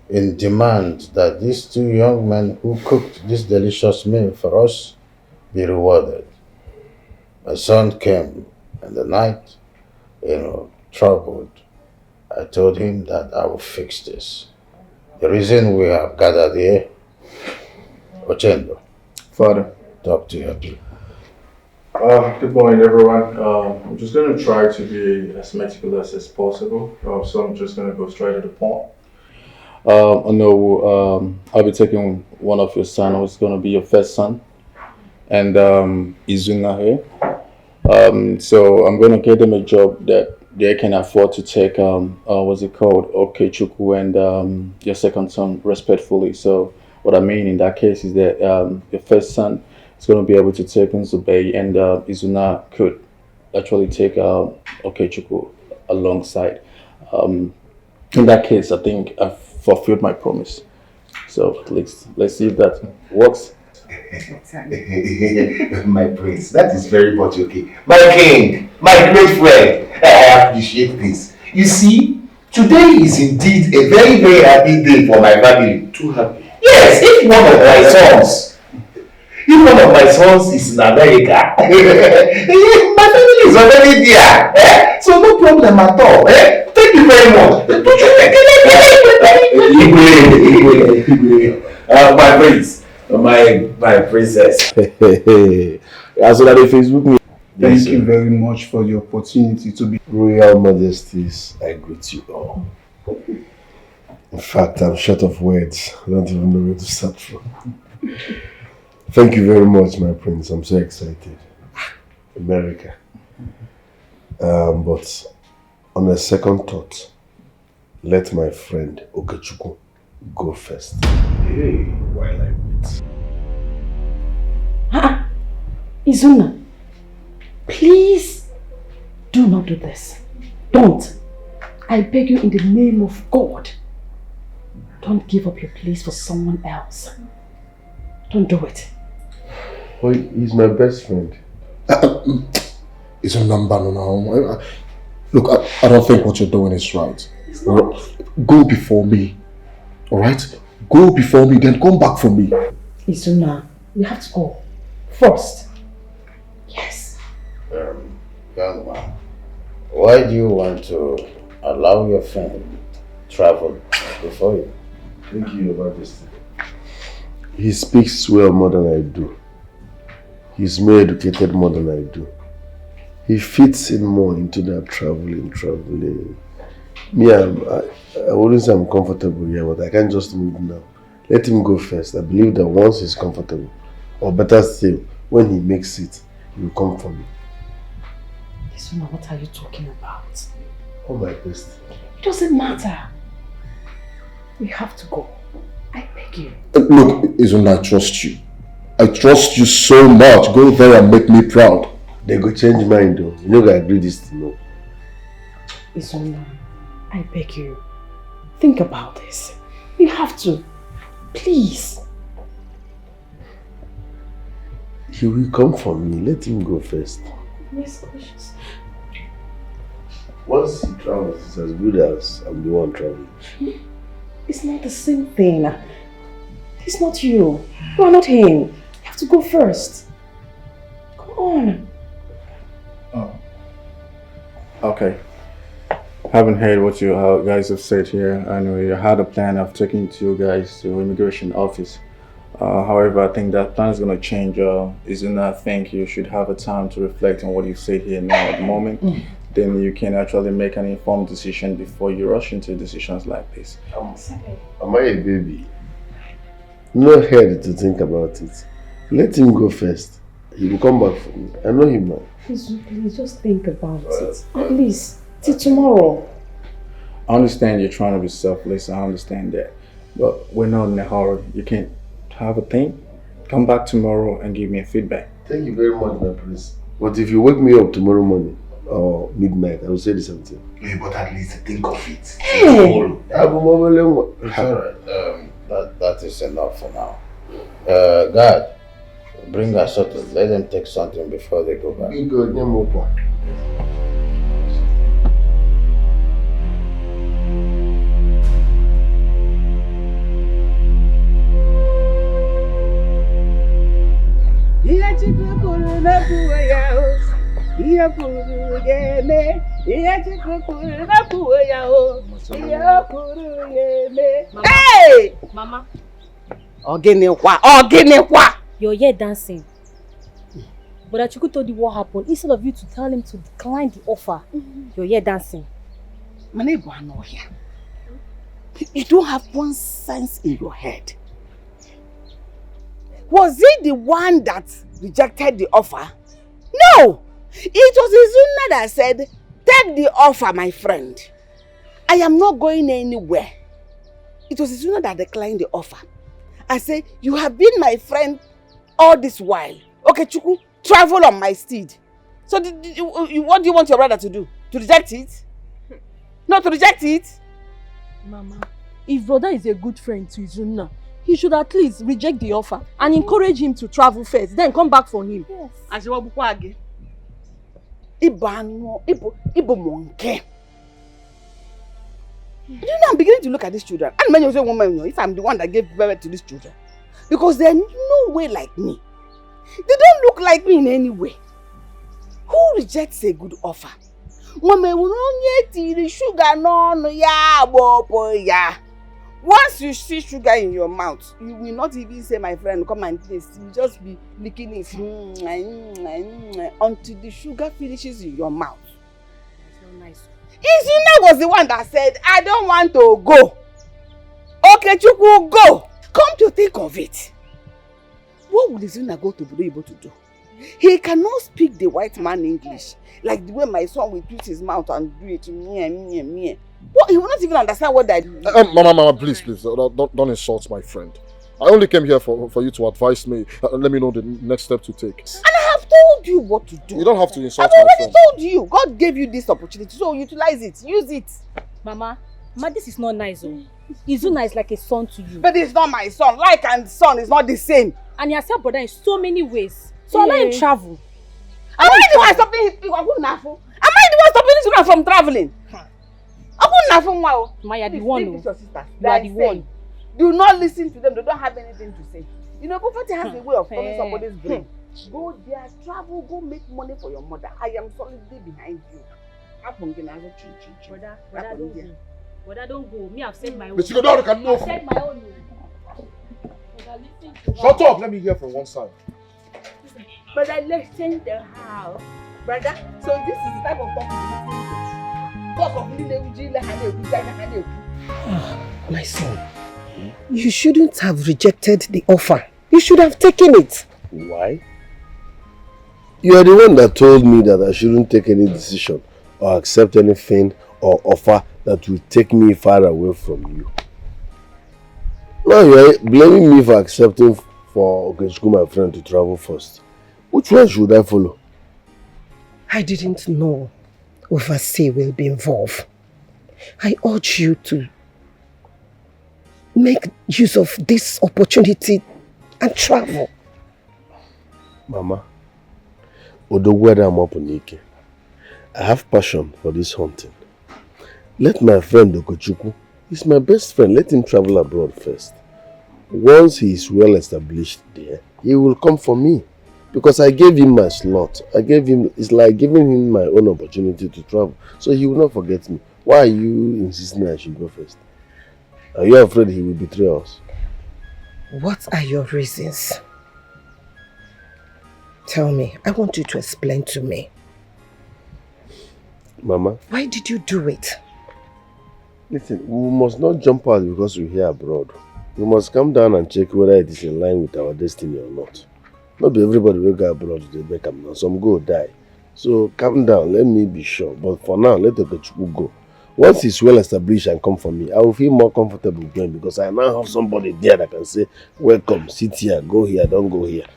in demand that these two young men who cooked this delicious meal for us be rewarded. My son came in the night, troubled. I told him that I will fix this. The reason we have gathered here, Ochendo. Father. Talk to your people. Good morning, everyone. I'm just going to try to be as meticulous as possible, so I'm just going to go straight to the point. I know I'll be taking one of your sons, who's going to be your first son, and Izuna here. So I'm going to get them a job that they can afford to take, Okechukwu and your second son respectfully. So what I mean in that case is that your first son is going to be able to take Nzube, and Izuna could actually take Okechukwu alongside. In that case, I think I've fulfilled my promise. So let's see if that works. My prince, that is very much okay. My king, my great friend, I appreciate this. You see, today is indeed a very, very happy day for my family. Too happy? Yes, if one of my sons is in America, my family is already there. So no problem at all. Thank you very much. My prince, my princess. That's what they Facebook me. Thank you very much for the opportunity to be Royal Majesties. I greet you all. In fact, I'm short of words. I don't even know where to start from. Thank you very much, my prince. I'm so excited. America. But on a second thought, let my friend Okechukwu go first. Hey, while I wait. Izuna, please do not do this. Don't. I beg you in the name of God. Don't give up your place for someone else. Don't do it. Oh, he's my best friend. It's a number now. Look, I don't think what you're doing is right. Go before me. Alright? Go before me, then come back for me. Izuna, you have to go first. Yes. Young man, why do you want to allow your friend travel before you? Thank you, Your Majesty. He speaks well more than I do. He's more educated more than I do. he fits in more into that traveling. Me, I wouldn't say I'm comfortable here, but I can't just move now. Let him go first. I believe that once he's comfortable, or better still, when he makes it, he will come for me. Isuna, what are you talking about? Oh my best. It doesn't matter. We have to go. I beg you. Look, Izuna, I trust you. I trust you so much. Go there and make me proud. They go change mind though. You know I agree this thing, no? Izuna, I beg you. Think about this. You have to. Please. He will come for me. Let him go first. Yes, gracious. Once he travels, it's as good as I'm the one traveling. It's not the same thing. He's not you. You are not him. You have to go first. Come on. Oh. Okay. Haven't heard what you guys have said here. I know you had a plan of taking you guys to immigration office. However, I think that plan is going to change. I think you should have a time to reflect on what you said here now at the moment. Then you can actually make an informed decision before you rush into decisions like this. Am I a baby? No head to think about it. Let him go first. He will come back for me. I know him now. Please just think about it. At least till tomorrow. I understand you're trying to be selfless. I understand that. But we're not in a hurry. You can't have a thing. Come back tomorrow and give me a feedback. Thank you very much, my prince. But if you wake me up tomorrow morning or midnight, I will say the same thing. Yeah, but at least think of it. Hey. It's alright. That is enough for now. God, bring us something. Let them take something before they go back. Be good, Hey! Mama. Oginekwa! You're here dancing. But Achuku told you what happened. Instead of you to tell him to decline the offer, you're here dancing. My neighbor, I know here. You don't have one sense in your head. Was he the one that rejected the offer? No! It was Izuna that said, take the offer, my friend. I am not going anywhere. It was Izuna that declined the offer. I said, you have been my friend all this while. Okay, Chuku, travel on my steed. So what do you want your brother to do? To reject it? Not to reject it? Mama, if brother is a good friend to Izuna, he should at least reject the offer and encourage him to travel first, then come back for him. Yes. Ibo monkey. You know, I'm beginning to look at these children. And when you say woman, if I'm the one that gave birth to these children, because they're no way like me. They don't look like me in any way. Who rejects a good offer? Once you see sugar in your mouth, you will not even say, my friend, come and taste. You will just be licking it until the sugar finishes in your mouth. It's not nice. Izuna was the one that said, I don't want to go. Okay, Chukwu, go. Come to think of it. What would Izuna go to be able to do? He cannot speak the white man English. Like the way my son will twist his mouth and do it. Meh. What? He will not even understand what I do. Mama, please, don't insult my friend. I only came here for you to advise me. Let me know the next step to take. And I have told you what to do. You don't have to insult my friend. I've friend. already told you. God gave you this opportunity, so utilize it. Use it. Mama, this is not nice. Izuna is like a son to you. But it's not my son. Like and son is not the same. And he has helped brother in so many ways. So allow him travel. Am I the one stopping Izuna from traveling? Ma, you are the one. You are the one. Do not listen to them. They don't have anything to say. You know, Confronting has a way of calling somebody's brain. Go there, travel, go make money for your mother. I am solidly behind you. Brother, don't go. Me, I've said my own. Let's go down. I've said my own. Shut up. Let me hear from one side. But I left in the house. Brother, so this is the type of talk you need. My son, you shouldn't have rejected the offer. You should have taken it. Why? You are the one that told me that I shouldn't take any decision or accept anything or offer that will take me far away from you. Now you are blaming me for accepting for Okechukwu, my friend, to travel first. Which one should I follow? I didn't know overseas will be involved. I urge you to make use of this opportunity and travel. Mama, I have passion for this hunting. Let my friend Okechukwu, he's my best friend, let him travel abroad first. Once he is well established there, he will come for me. Because I gave him my slot. It's like giving him my own opportunity to travel. So he will not forget me. Why are you insisting I should go first? Are you afraid he will betray us? What are your reasons? Tell me. I want you to explain to me. Mama? Why did you do it? Listen, we must not jump out because we're here abroad. We must come down and check whether it is in line with our destiny or not. Not everybody will go abroad to make them now. Some go die. So calm down, let me be sure. But for now, let Okechukwu go. Once he's well established and come for me, I will feel more comfortable with him because I now have somebody there that can say, welcome, sit here, go here, don't go here.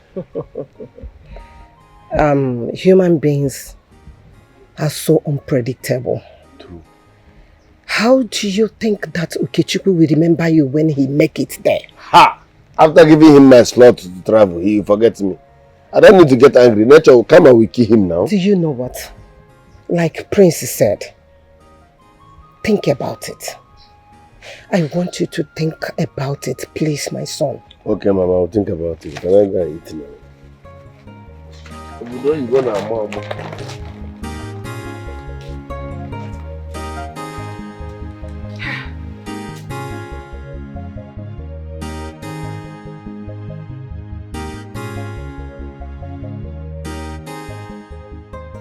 Human beings are so unpredictable. True. How do you think that Okechukwu will remember you when he make it there? Ha! After giving him my slot to travel, he forgets me. I don't need to get angry. Nature will come and will kill him now. Do you know what? Like Prince said, think about it. I want you to think about it, please, my son. Okay, Mama, I'll think about it. Can I go and eat now? You go now, Mama.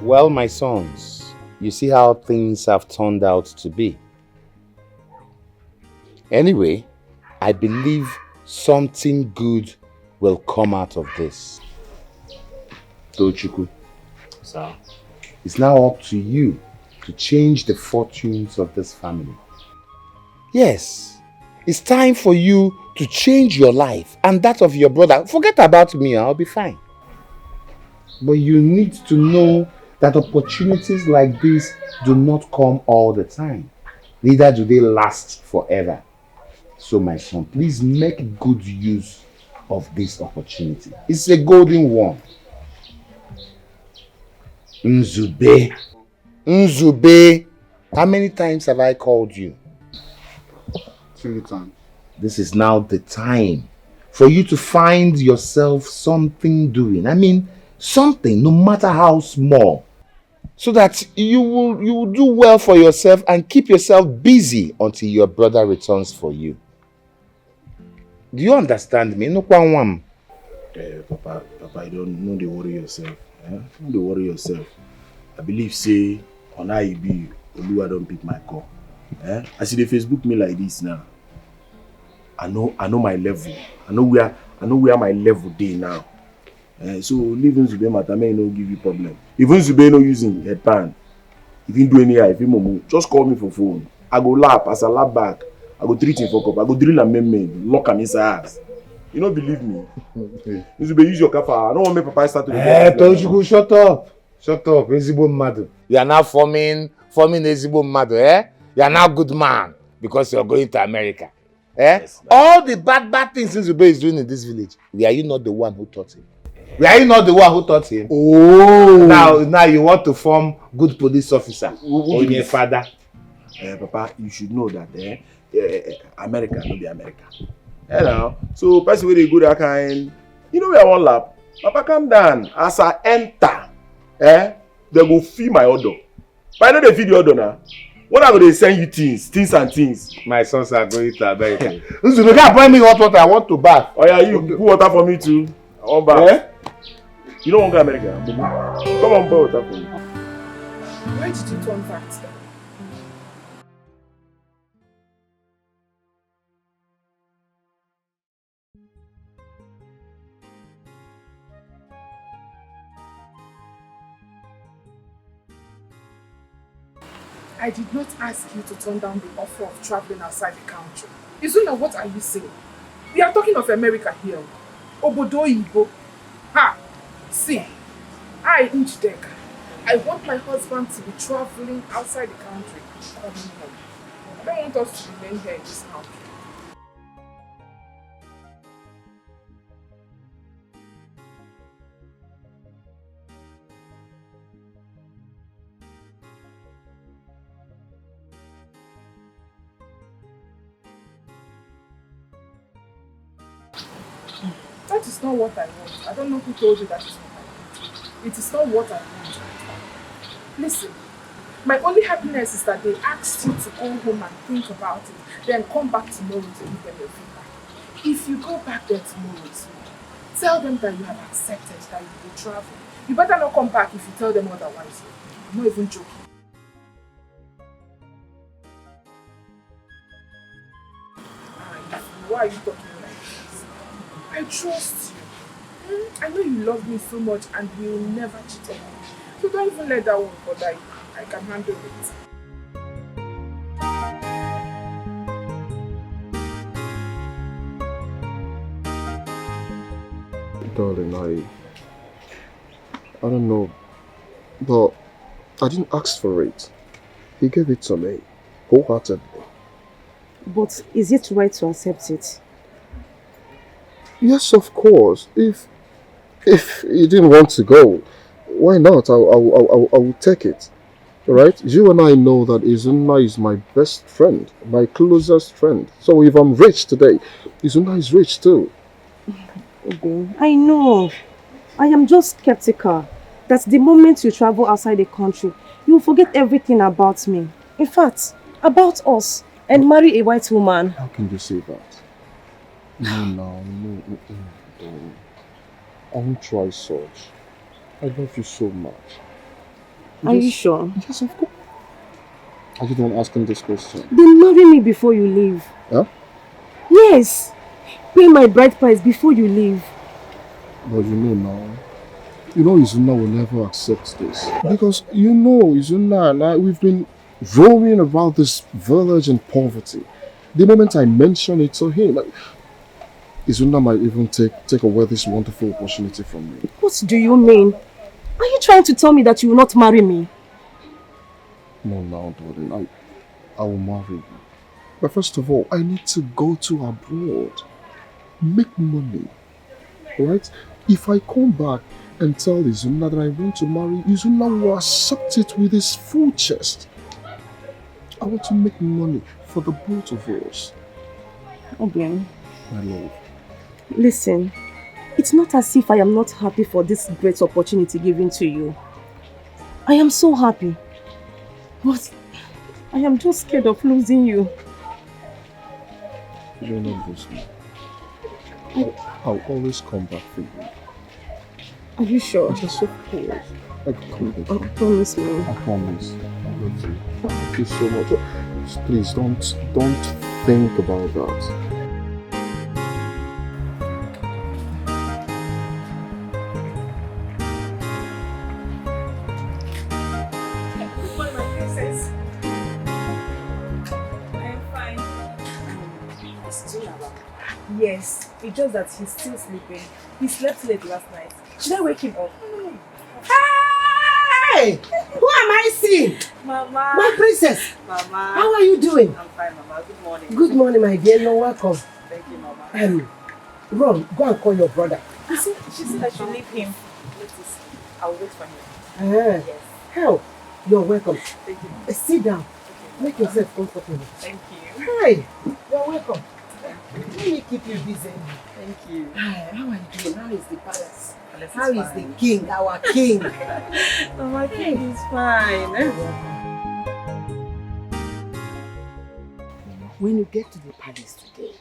Well, my sons, you see how things have turned out to be. Anyway, I believe something good will come out of this. Tochukwu, sir, it's now up to you to change the fortunes of this family. Yes, it's time for you to change your life and that of your brother. Forget about me, I'll be fine. But you need to know that opportunities like this do not come all the time. Neither do they last forever. So my son, please make good use of this opportunity. It's a golden one. Nzube. Nzube. How many times have I called you? 3 times. This is now the time for you to find yourself something doing. I mean, something, no matter how small. So that you will do well for yourself and keep yourself busy until your brother returns for you. Do you understand me? No one. Papa, you don't worry yourself. Don't worry yourself. I believe say on IB, Oluwa don't pick my call. I see the Facebook me like this now. I know my level. I know where my level day now. So leaving Zube matter may no give you problem. Even Zube no using headband. If you do any if you move, just call me for phone. I go lap as I lap back. I go treat him for cup. I go drill and men, lock him inside house. You don't believe me? Zube use your kafa. I don't want my papa start to. Tochukwu, shut up. Shut up, Ezigbo Mmadụ. You are now forming Ezigbo Mmadụ, eh? You are now good man because you are going to America. Eh? Yes, all the bad things Zube is doing in this village. Were you not the one who taught him? Were you not the one who taught him? Oh! Now you want to form good police officer. Or your father. Papa, you should know that America no be America. Now, so person wey dey go that kind, you know where I wan lap. Papa, calm down. As I enter, they go feed my order. But I know they feed the order now. When I go dey send you things. My sons are going to America. Listen, you can't buy me hot water. I want to bath. Oh yeah, you put water for me too. I want bath. You don't want to go to America? Come on, pour water for me. Why did you turn back then? I did not ask you to turn down the offer of traveling outside the country. Izuna, what are you saying? We are talking of America here. Obodo Igbo. Ha! See, I, Njideka, I want my husband to be traveling outside the country, coming home. I don't want us to remain here in this country. That is not what I want. I don't know who told you that is what I want. It is not what I want. Listen, my only happiness is that they asked you to go home and think about it, then come back tomorrow to give them your feedback. If you go back there tomorrow, tell them that you have accepted that you will travel. You better not come back if you tell them otherwise. I'm not even joking. Why are you talking like this? I trust you. I know you love me so much and you will never cheat on me. So don't even let that one bother you. I can handle it. Darling, I don't know, but I didn't ask for it. He gave it to me, wholeheartedly. But is it right to accept it? Yes, of course. If he didn't want to go, why not? I will take it. Right? You and I know that Izuna is my best friend, my closest friend. So if I'm rich today, Izuna is rich too. Okay. I know. I am just skeptical that the moment you travel outside the country, you will forget everything about me. In fact, about us, and marry a white woman. How can you say that? No. I won't try such. I love you so much. Are you sure? Yes, of course. I just don't asking this question. Then marry me before you leave. Huh? Yes. Pay my bride price before you leave. But you know now. You know Izuna will never accept this. Because you know Izuna and I, we've been roaming about this village in poverty. The moment I mention it to him, Izuna might even take away this wonderful opportunity from me. What do you mean? Are you trying to tell me that you will not marry me? No, darling. I will marry you. But first of all, I need to go to abroad. Make money. Right? If I come back and tell Izuna that I want to marry, Izuna will accept it with his full chest. I want to make money for the both of us. Okay. My love. Listen, it's not as if I am not happy for this great opportunity given to you. I am so happy. But I am just scared of losing you. You're not lose me. I'll always come back for you. Are you sure? Yes, of course. I promise me. I promise. I love you. Thank you so much. Please don't think about that. Yes, it's just that he's still sleeping. He slept late last night. Should I wake him up? Hey! Who am I seeing? Mama. My princess. Mama. How are you doing? I'm fine, Mama. Good morning. Good morning, my dear. You're welcome. Thank you, Mama. Ron, go and call your brother. She said I should leave him. Notice. I'll wait for him. Yes. Hell, you're welcome. Thank you. Sit down. Okay, make yourself comfortable. Thank you. Hi. You're welcome. Let me keep you busy. Thank you. How are you doing? How is the palace? Palace How is fine. the king, our king? Our king is fine. When you get to the palace today,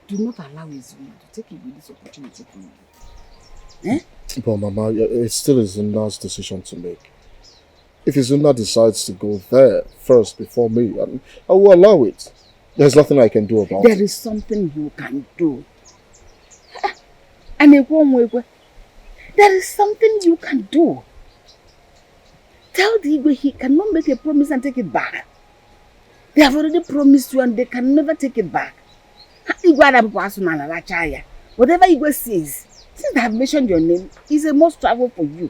do not allow Izuna to take away this opportunity from you. But Mama, it still is Ina's decision to make. If Izuna decides to go there first before me, I will allow it. There's nothing I can do about it. There is something you can do. And there is something you can do. Tell the Igwe he cannot make a promise and take it back. They have already promised you and they can never take it back. Whatever Igwe says, since I have mentioned your name, it's a must travel for you.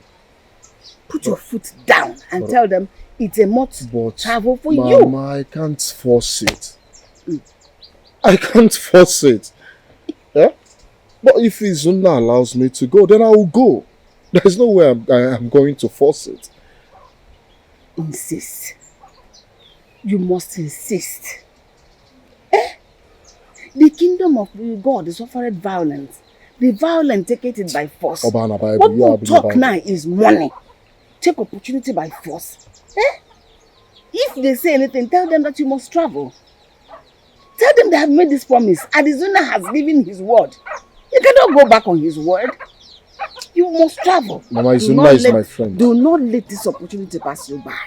Put your foot down and tell them it's a must travel for you. Mama, I can't force it. I can't force it. Yeah? But if Izuna allows me to go, then I will go. There's no way I'm going to force it. Insist. You must insist. Eh? The kingdom of God is offered violence. The violent take it by force. What you talk now is money. Take opportunity by force. Eh? If they say anything, tell them that you must travel. Tell them they have made this promise. Arizona has given his word. You cannot go back on his word. You must travel. Mama, Izuna is my friend. Do not let this opportunity pass you by.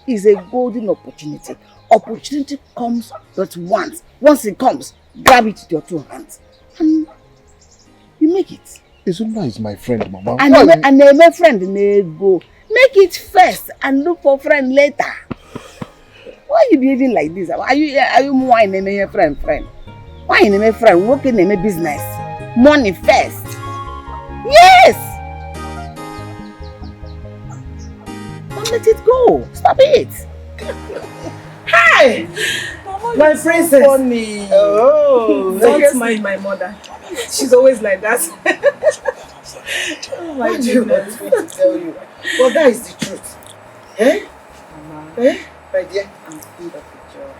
It's a golden opportunity. Opportunity comes but once. Once it comes, grab it with your 2 hands. And you make it. Izuna is my friend, Mama. And my friend may go. Make it first and look for friend later. Why are you behaving like this? Are you more in a friend? Why in a friend? Working in a business? Money first. Yes! Don't let it go. Stop it. Hi! Mama, my princess. So funny. Oh, don't mind my mother. She's always like that. Oh my goodness. I want to tell you. But that is the truth. Eh? Mama. Eh? My dear, I'm full of joy.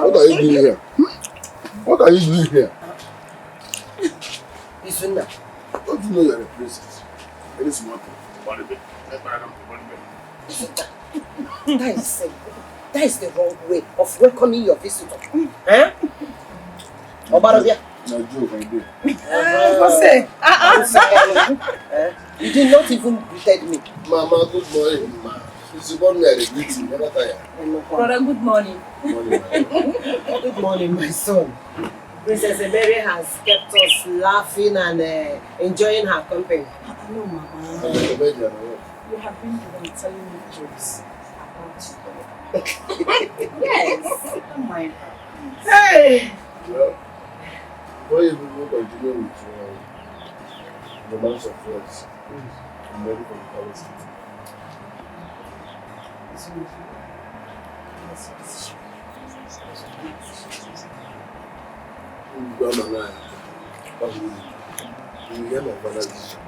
What are you doing here? What are you doing here? Izuna. Don't you know you're a princess? That is one thing. That is the wrong way of welcoming your visitor. Huh? Obarobia. No joke, I do. You did not even greet me. Mama, good morning, ma. It's about me at the greeting, never tired. Brother, good morning. Good morning, my son. Princess Mary has kept us laughing and enjoying her company. No, Mama. You have been the one telling me jokes about you. Yes. Don't mind her. Hey! Well, before you will continue with the romance of words, I'm ready for the palace. You hear my father's decision.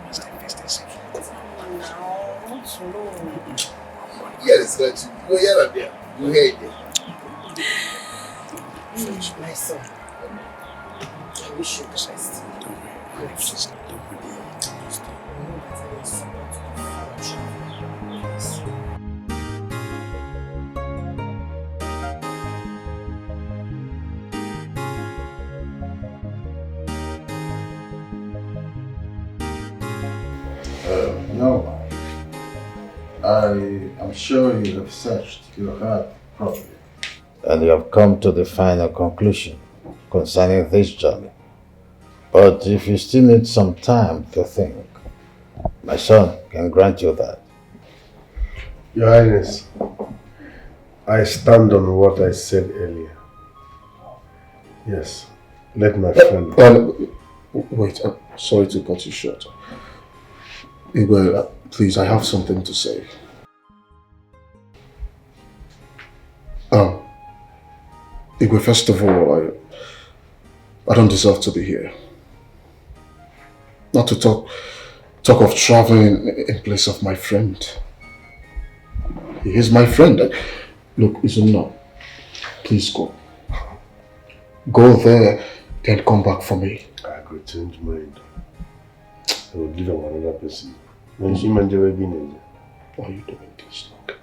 Yes, that's you hear it there. You hear it there. My son, I wish you the best. No. I am sure you have searched your heart properly. And you have come to the final conclusion concerning this journey. But if you still need some time to think, my son can grant you that. Your Highness, I stand on what I said earlier. Yes, let my friend... Wait, I'm sorry to cut you short. Igwe, please, I have something to say. Igwe, first of all, I don't deserve to be here. Not to talk of traveling in place of my friend. He is my friend. Look, Izuna, please go. Go there, then come back for me. I could change mind. I will give him another person. When she meant to be in. Why are you doing this? Okay.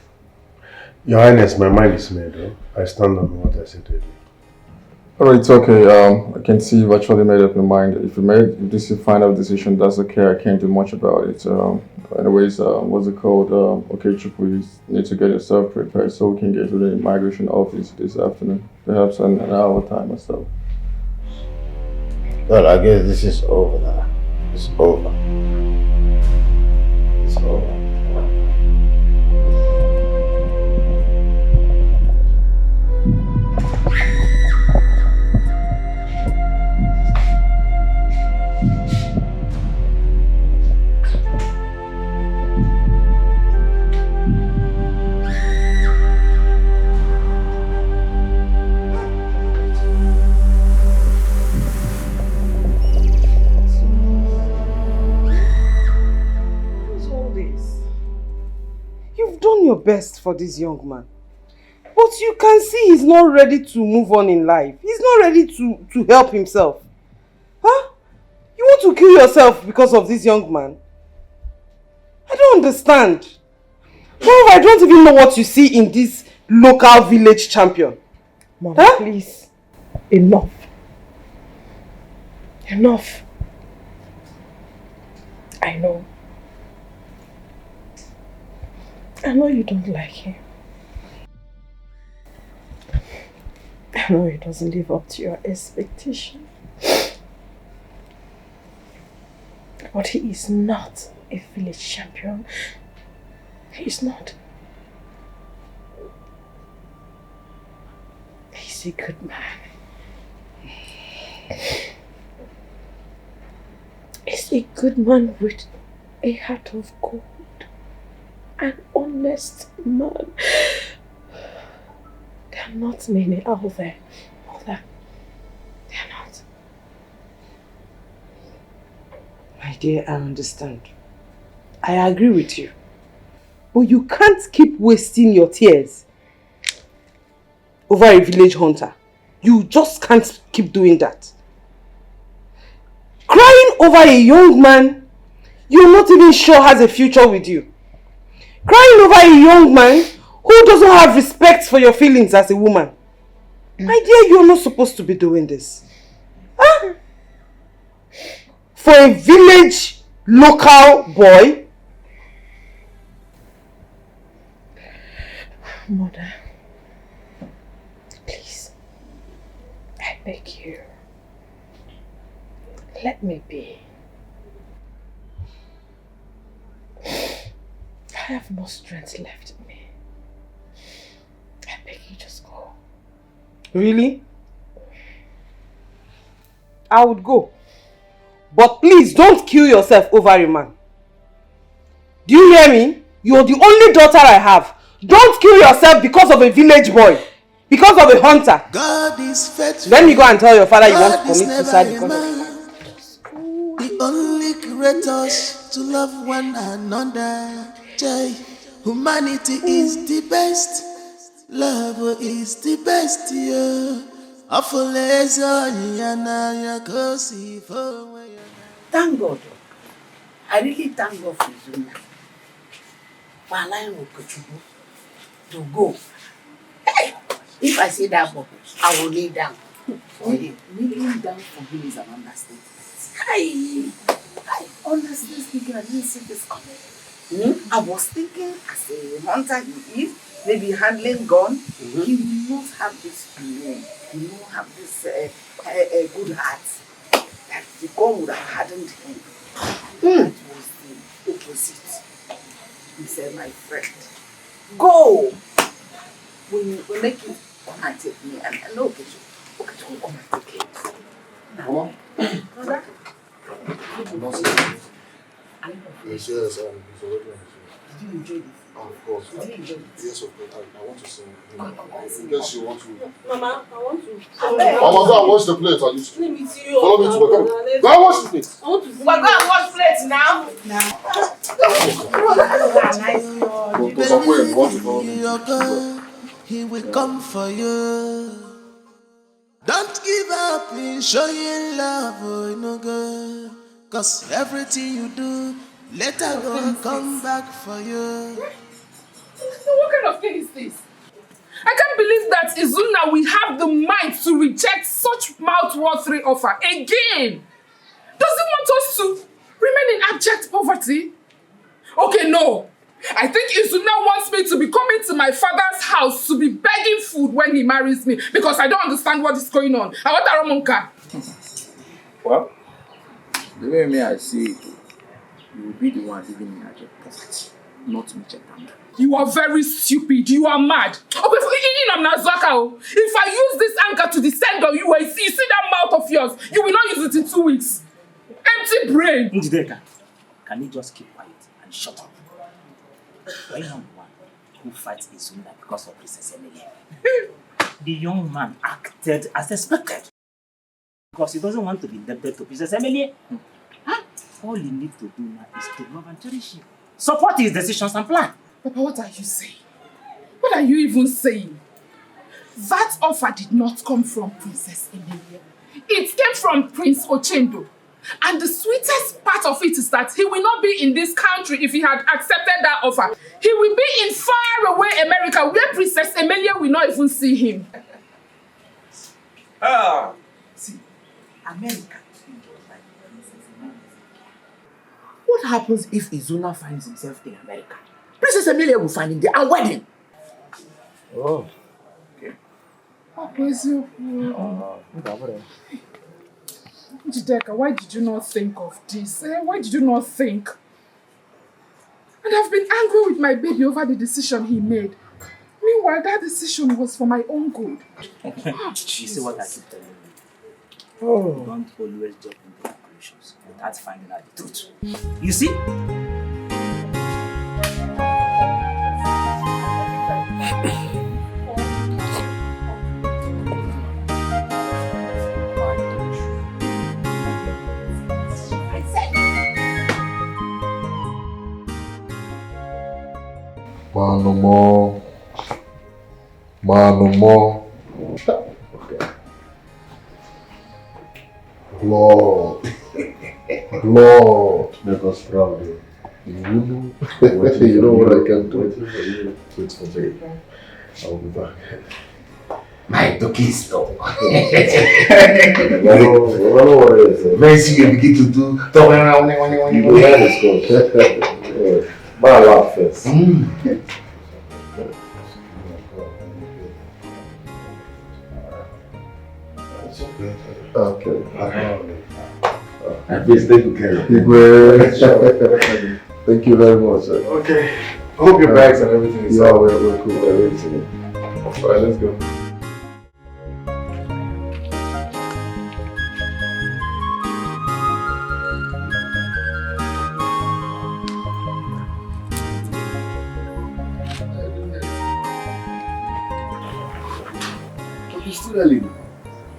Your Highness, my mind is made. I stand on what I said earlier. Alright, it's okay. I can see you've actually made up your mind. If this is your final decision, that's okay. I can't do much about it. Anyways, what's it called? Okay, you need to get yourself prepared so we can get to the immigration office this afternoon. Perhaps in an hour time or so. Well, I guess this is over now. It's over. It's over. You've done your best for this young man. But you can see he's not ready to move on in life. He's not ready to help himself. Huh? You want to kill yourself because of this young man? I don't understand. Moreover, I don't even know what you see in this local village champion. Mom, huh? Please. Enough. Enough. I know. I know you don't like him. I know he doesn't live up to your expectation. But he is not a village champion. He's not. He's a good man. He's a good man with a heart of gold. An honest man. There are not many out there. Mother. They are not. My dear, I understand. I agree with you. But you can't keep wasting your tears over a village hunter. You just can't keep doing that. Crying over a young man you're not even sure has a future with you. Crying over a young man who doesn't have respect for your feelings as a woman. My dear, you're not supposed to be doing this. Huh? For a village local boy. Mother, please, I beg you, let me be. I have no strength left in me. I beg you, just go. Really? I would go. But please don't kill yourself over a man. Do you hear me? You're the only daughter I have. Don't kill yourself because of a village boy. Because of a hunter. God is faithful. Let me go and tell your father you want to commit suicide because of a man. He only created us to love one another. Jay, humanity is the best. Love is the best. Yeah. Thank God. I really thank God for Zuna. For allowing Okuchukwu to go. Hey, if I say that book, I will lay down for him. Kneeling down for him is an understatement. I honestly speaking, I didn't see this coming. I was thinking as a hunter he is, maybe handling gun, he will not have this feeling. He will not have this good heart. That the gun would have hardened him. That was the opposite. He said, my friend, go! We'll make you come and take me. And no, okay, come and take it. Mama? Brother? Yes, it's already on the show. Did you enjoy this? Of course. Did you enjoy it? Yes, of course. I want to sing. I guess you want to. Mama, I want to. Mama, go and wash the plate. Let me see you. Follow me to work. Go and wash the plate. I want to see Go and wash plates now. Because I'm waiting. Want to follow me? He will come for you. Don't give up in showing love, oh, no good. Cause everything you do, later will come back for you. What kind of thing is this? I can't believe that Izuna will have the mind to reject such such mouth-watering offer again? Does he want us to remain in abject poverty? Okay, no. I think Izuna wants me to be coming to my father's house to be begging food when he marries me because I don't understand what is going on. I want a Ramonka. Well, the way me I see it, you will be the one living in abject poverty, not me, Chetan. You are very stupid. You are mad. If I use this anchor to descend on you, you see that mouth of yours, you will not use it in 2 weeks. Empty brain. Njideka, can you just keep quiet and shut up? Why not the one who fights Izuna because of Princess Emily? The young man acted as expected because he doesn't want to be indebted to Princess Emily. Huh? All you need to do now is to love and cherish him. Support his decisions and plan. Papa, what are you saying? What are you even saying? That offer did not come from Princess Emilia. It came from Prince Ochendo. And the sweetest part of it is that he will not be in this country if he had accepted that offer. He will be in far away America where Princess Emilia will not even see him. See, America. What happens if Izuna finds himself in America? Princess Emilia will find him there and wed him. Oh. Okay. Jideka, why did you not think of this? Why did you not think? And I've been angry with my baby over the decision he made. Meanwhile, that decision was for my own good. You see what I keep telling you? Oh. Don't always jump into conclusions without finding out the truth. You see? No more. Lord, make us proud. You know what I can do. Wait for me. I'll be back. My cookies, though. No worries. Mercy, you begin to do. You will hear this coach. But I laugh first. Okay. At least take care of it. Thank you very much. Sir. Okay. I hope your bags and everything is yeah, we're cool. Everything. Alright, let's go. But it's still early now.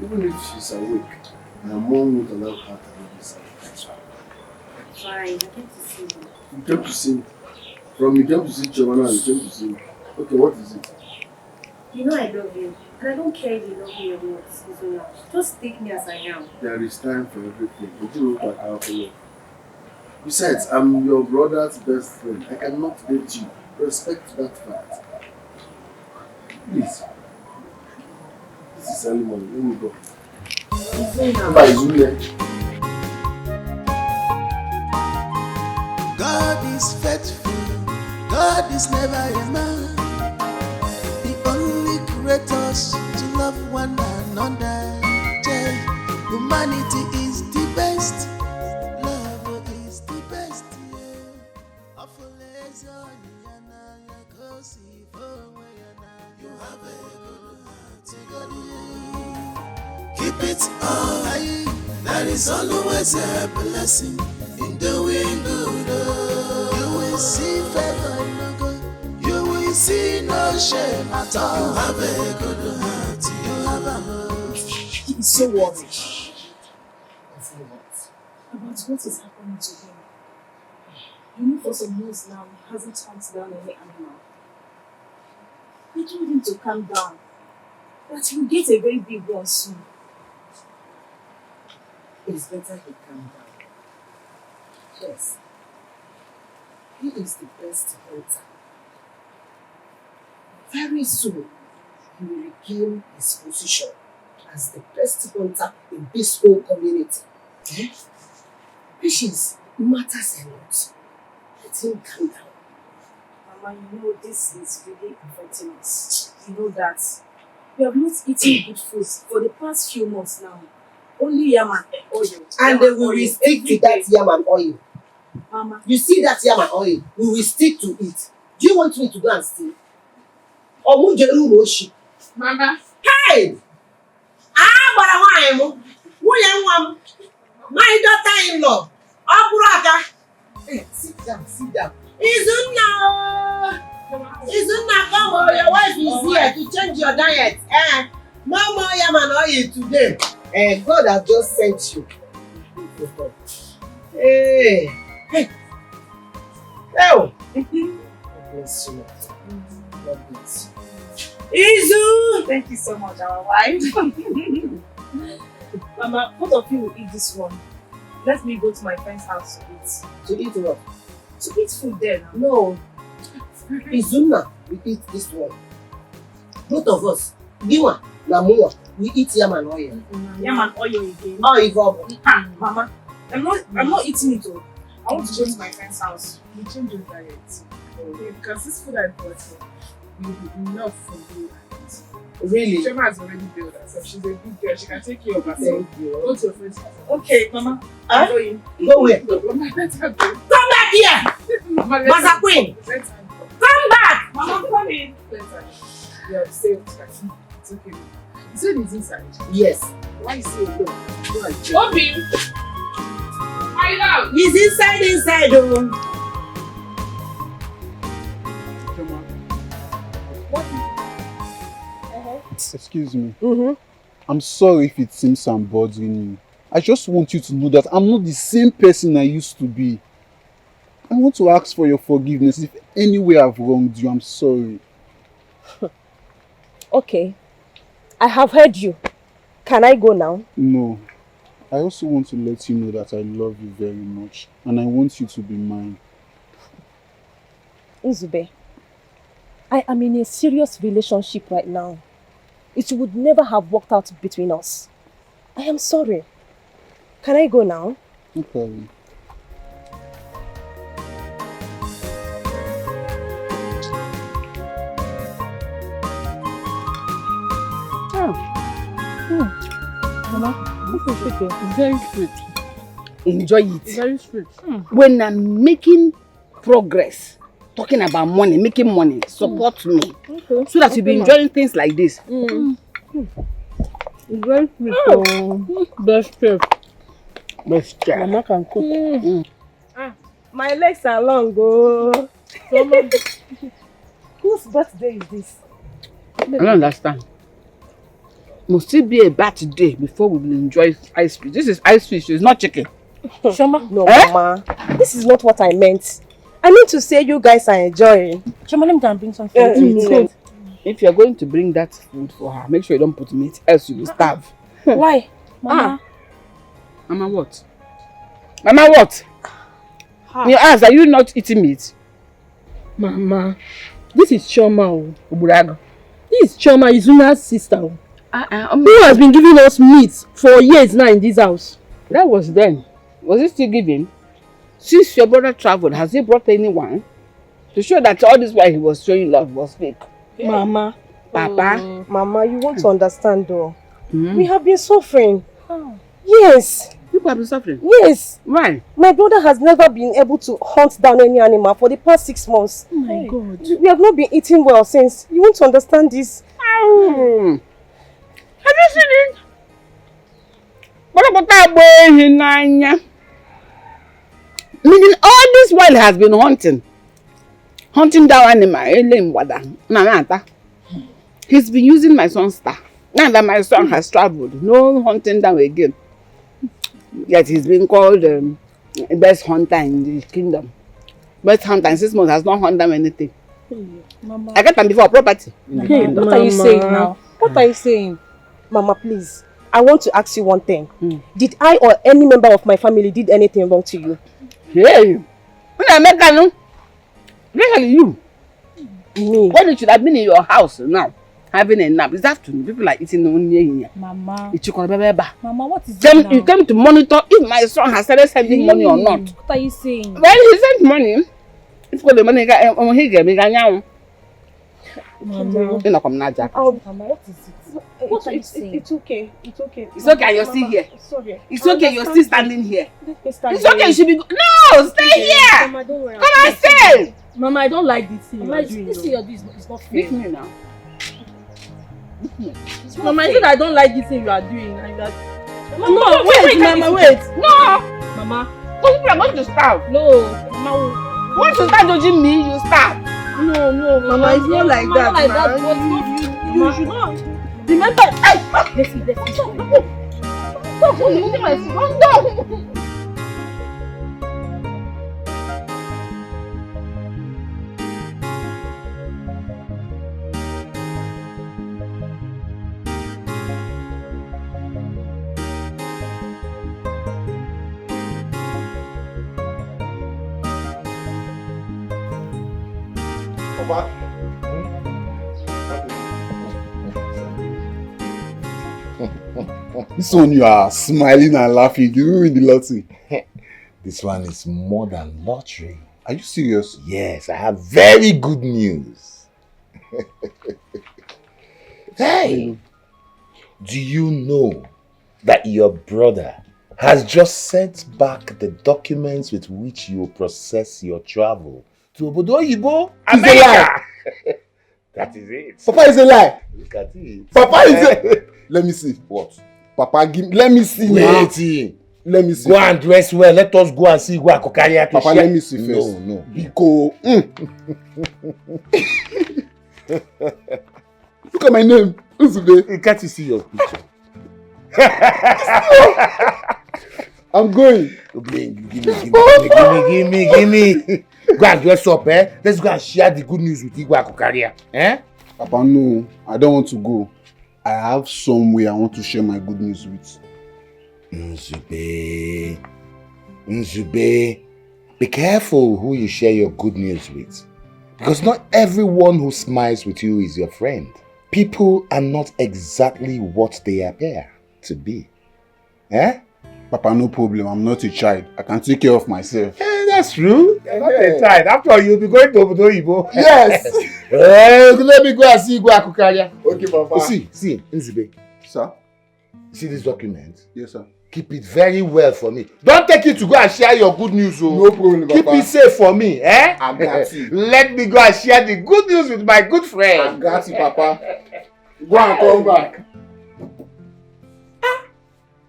Even if she's awake, my mom won't allow her to do this. Fine, I came to see you. You came to see me. From you came to see Giovanna, you came to see me. Okay, what is it? You know I love you. And I don't care if you love me or not, Izuna. Just take me as I am. There is time for everything. But you look like how for love. Besides, I'm your brother's best friend. I cannot date you. Respect that fact. Please. This is early morning. Let me go. Bye, Zulia. God is faithful, God is never a man. He only created us to love one another. Humanity is the best, love is the best. You have a good heart, keep it high. There is always a blessing in doing good. You will see favor, you will see no shame at all. You have a good heart, you have a love. He's so worried. About what is happening to him. You know, for some months now, he hasn't hunted down any animal. I told him to calm down, that he will get a very big one soon. It's better he calm down. Yes. He is the best hunter. Very soon, he will regain his position as the best contact in this whole community. Patience matters a lot. Let him calm down. Mama, you know this is really affecting us. You know that. We have not eaten good food for the past few months now. Only yam and oil. And we will stick to that yam and oil. Mama. You see that yam and oil? We will stick to it. Do you want me to go and steal? Or Mujeru Mama. Hey! My daughter-in-law. Hey, sit down, sit down. Izunna, come on, your wife is here to change your diet. No more yam and oil today. God has just sent you. Hey. Oh. Bless you. God bless you. Izu! Thank you so much, our wife. Mama, both of you will eat this one. Let me go to my friend's house to eat. To eat what? To eat food there now. No. Izuna, we eat this one. Both of us. Giwa, Namua, we eat yam and oil. Yam and oil again. Oh, Ivo. Mama, I'm not eating it all. I want to go to my friend's house. You change your diet. Okay, because this food I bought will be enough for you. Really? Shema has already built herself. She's a big girl. She can take care of herself. Thank you. Go to your friend's house. Okay, Mama. I'm going. Go where? Mama, let her go. Come back here! Mama, Mother Queen! Let her go. Come back! Mama, come in. Let her go. You have saved her. It's okay. You said he's inside. Yes. Why you say no? Go and check. Obi! Find out! He's inside, oh. Excuse me. I'm sorry if it seems I'm bothering you. I just want you to know that I'm not the same person I used to be. I want to ask for your forgiveness. If any way I've wronged you, I'm sorry. Okay. I have heard you. Can I go now? No. I also want to let you know that I love you very much. And I want you to be mine. Izube, I am in a serious relationship right now. It would never have worked out between us. I am sorry. Can I go now? No problem. Mama, this is sweet. It's very sweet. Enjoy it. It's very sweet. When I'm making progress, talking about money, making money, support me. Okay. So that you'll be enjoying things like this. It's very sweet. Best chef. Best chef. Mama can cook. My legs are long, oh. Whose birthday is this? I don't understand. Must still be a birthday before we will enjoy ice fish. This is ice fish, it's not chicken. Shoma? No, Mama. This is not what I meant. I mean to say you guys are enjoying. Shoma, let me go and bring some food to eat. If you're going to bring that food for her, make sure you don't put meat, else you will starve. Why? Mama? Mama what? Mama what? You ask, are you not eating meat? Mama, this is Choma. Uburago. This is Choma, Izuna's sister. Who has been giving us meat for years now in this house. That was then. Was it still giving? Since your brother traveled, has he brought anyone? To show that all this while he was showing love was fake. Mama. Papa. Mama, you want to understand though. We have been suffering. Yes. People have been suffering? Yes. Why? My brother has never been able to hunt down any animal for the past 6 months. Oh my God. We have not been eating well since. You want to understand this? Have you seen it? Meaning all this while he has been hunting down animal. He's been using my son's star. Now that my son has traveled, no hunting down again. Yet he's been called best hunter in the kingdom. Best hunter in 6 months has not hunted down anything. Mama. I got them before property. What are you saying now? What are you saying? Mama, please. I want to ask you one thing. Did I or any member of my family did anything wrong to you? Hey, when I make a no, especially you. Me. When it should have been in your house now. having a nap. It's afternoon. People are eating only here. Mama. Mama, what is it now? You came to monitor if my son has started sending money or not. What are you saying? Well, he sent money. It's for the money he gave me. Mama. You're not coming now, Jack. Mama, what is it? What are you saying? It's okay. It's okay. It's okay, you're still here. Sorry. It's okay, you're still standing here. It's okay, you should be. No, stay here. Mama, don't worry. Come on, stay. Mama, I don't like this thing. Mama, this thing you're doing is not fair. Leave me now. Mama, I said I don't like this thing you are doing. Mama, No, wait, Mama, wait. No. Mama. Those people are going to starve. No. Mama. Once you start judging me, you starve. No, Mama, it's not like that. Not like that. You should not. Remember. Let's see. Stop. Don't my phone. Don't. Papa. This one you are smiling and laughing. You win the lottery. This one is more than lottery. Are you serious? Yes, I have very good news. Hey, do you know that your brother has just sent back the documents with which you process your travel to Obodo Oyibo, America? That is it. Papa is a lie. Look at it. Papa is a... Let me see. What? Papa, let me see. Wait. Let me see. Go and dress well. Let us go and see Guacocaria. Papa, let me see first. No. Because... Look at my name. Can't you see your picture? I'm going. Give me. Go and dress up, eh? Let's go and share the good news with Igwe Akokaria. Eh? Papa, no. I don't want to go. I have somewhere I want to share my good news with. Nzube. Be careful who you share your good news with. Because not everyone who smiles with you is your friend. People are not exactly what they appear to be. Eh? Papa, no problem. I'm not a child. I can take care of myself. That's true. You're not a child. After all, you'll be going to Obodo Oyibo. Yes. Let me go and see Igwe Akokaria. Okay, Papa. See, Nzube. Sir? See this document? Yes, sir. Keep it very well for me. Don't take it to go and share your good news. Oh. No problem, Papa. Keep it safe for me. Eh? I got you. Let me go and share the good news with my good friend. I got you, Papa. Go and come back.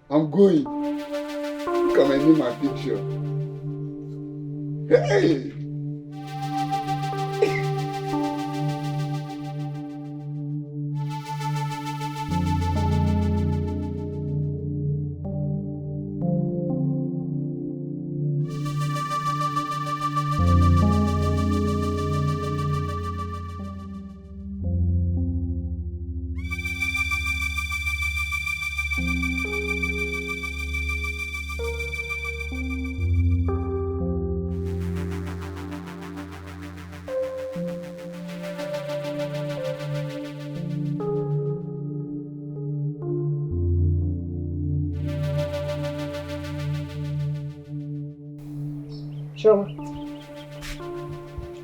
I'm going. Look at my name and picture. Hey!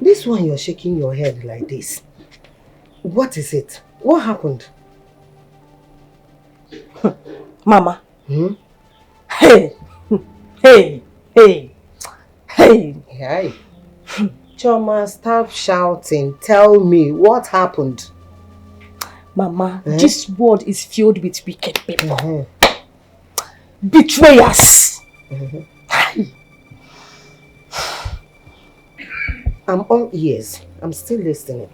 This one you're shaking your head like this. What is it? What happened? Mama. Hey! Hey! Hey! Choma, stop shouting. Tell me what happened. Mama, this world is filled with wicked people. Betrayers. I'm all ears. I'm still listening.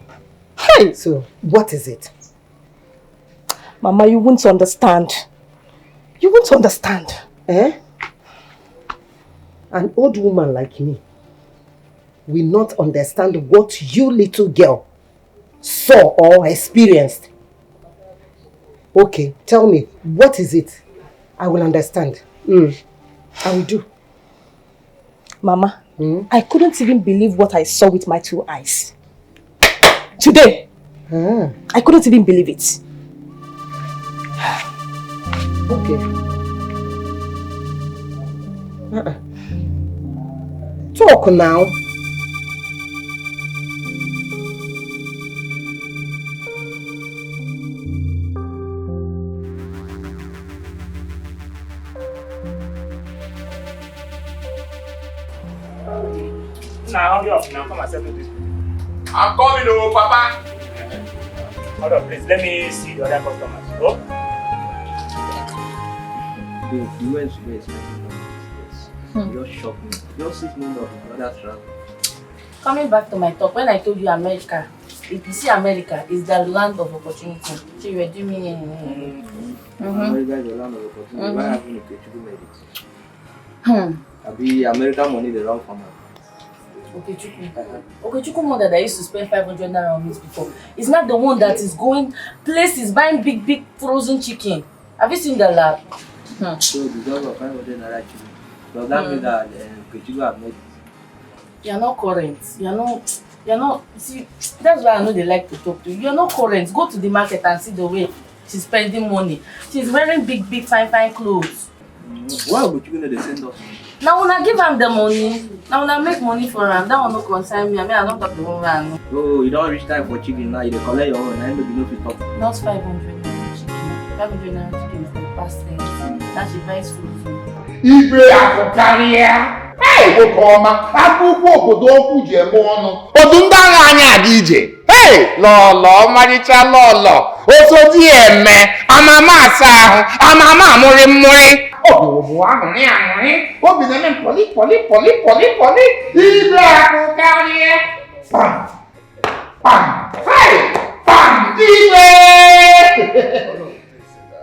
Hey! So, what is it? Mama, you won't understand. You won't understand. Eh? An old woman like me will not understand what you little girl saw or experienced. Okay, tell me, what is it? I will understand. I will do. Mama, I couldn't even believe what I saw with my two eyes. Today, I couldn't even believe it. Okay. Talk now. Now, hurry up now. Come and settle this. I'm coming, oh, Papa. Hold on, please. Let me see the other customers. Oh? Babe, you went to be expecting this. You're shocking. You're 6 months of brother's travel. Coming back to my talk, when I told you America, if you see America, is the land of opportunity. So you were doing me. America is the land of opportunity. Why haven't you made it? American money the wrong farmer. Okechukwu one that I used to spend 500 naira on this before. It's not the one that is going places buying big frozen chicken. Have you seen the lab? So because of 500 naira chicken, does that mean that Okechukwu have made it? You're not current. You're not. See, that's why I know they like to talk to you. You're not current. Go to the market and see the way she's spending money. She's wearing big fine clothes. Why would you know they send us? Now when I give them the money, now when I make money for them, that will not concern me. I don't talk to woman. Oh, you don't reach time for chicken now. You collect your own. I know you know if you talk. Not 500 naira chicken. 500 naira chicken is the past tense. Now she buys food. Ibe akụkarịa. Hey, Okoma, akwụkwọ obodo okwu ji eme ọnụ. Odu ndị agha anyị aga ije. Hey, lọlọ, ọmarịcha lọlọ. Osodi eme, amama asa ahụ, amama amụrị mmụrị. Obi bụ aṅụrị. Obi na-eme poli. Ibe akụkarịa. Pam. Hey, pam, ibe.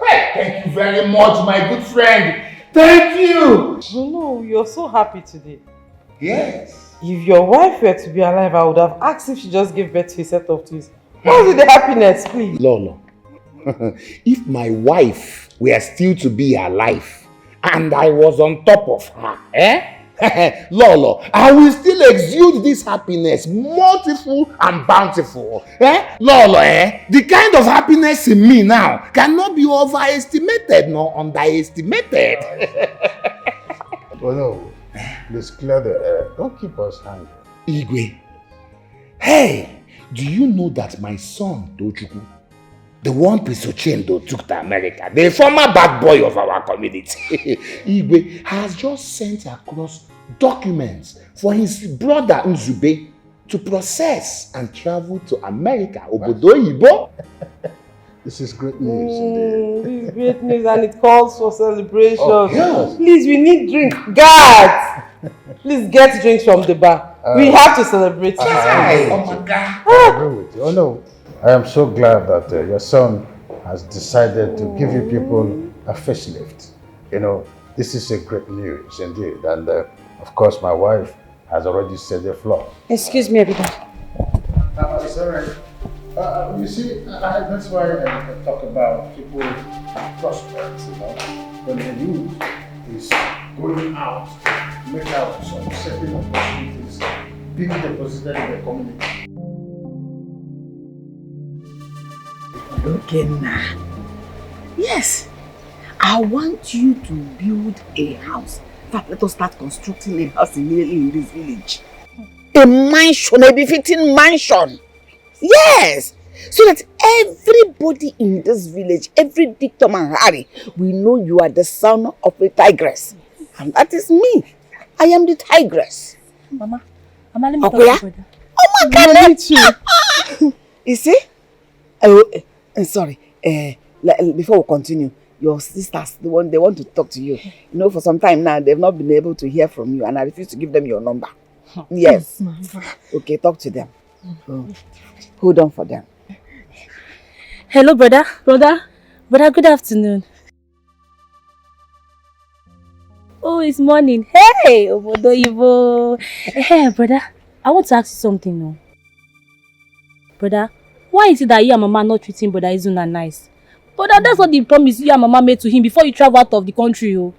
Hey, thank you very much, my good friend. Thank you! No, you're so happy today. Yes. If your wife were to be alive, I would have asked if she just gave birth to a set of twins. What's with the happiness, please? Lolo, if my wife were still to be alive and I was on top of her, Lolo, I will still exude this happiness, multiple and bountiful. Lolo, the kind of happiness in me now cannot be overestimated nor underestimated. Well, no, please clear the air. Don't keep us hungry. Igwe, hey, do you know that my son, Tochukwu, the one Pisochendo took to America, the former bad boy of our community, Igwe, has just sent across documents for his brother Nzube to process and travel to America. Obodo Yibo. This is great news. This is great news and it calls for celebration. Oh, yes. Please, we need drink. God! Please get drinks from the bar. We have to celebrate this. Oh my God. I agree with you. Oh no, I am so glad that your son has decided to give you people a facelift. You know, this is a great news indeed. And of course, my wife has already set the floor. Excuse me, everybody. It's all right. You see, that's why I talk about people prospects, you know. When the youth is going out, make out some certain opportunities being deposited in the community. Okay, now. Yes, I want you to build a house. In fact, let us start constructing a house immediately in this village. A mansion, a befitting mansion. Yes, so that everybody in this village, every Dick, Tom and Harry, will know you are the son of a tigress. And that is me. I am the tigress. Mama, let me talk to you. Oh my God, you see? Sorry, before we continue, your sisters, they want to talk to you. You know, for some time now, they've not been able to hear from you and I refuse to give them your number. Yes. Okay, talk to them. Hold on for them. Hello, brother. Brother, good afternoon. Oh, it's morning. Hey, Obodo Ibo. Hey, brother, I want to ask you something now. Brother, why is it that you and Mama not treating Brother Izuna nice? Brother, that's what the promise you and Mama made to him before you travel out of the country. Oh.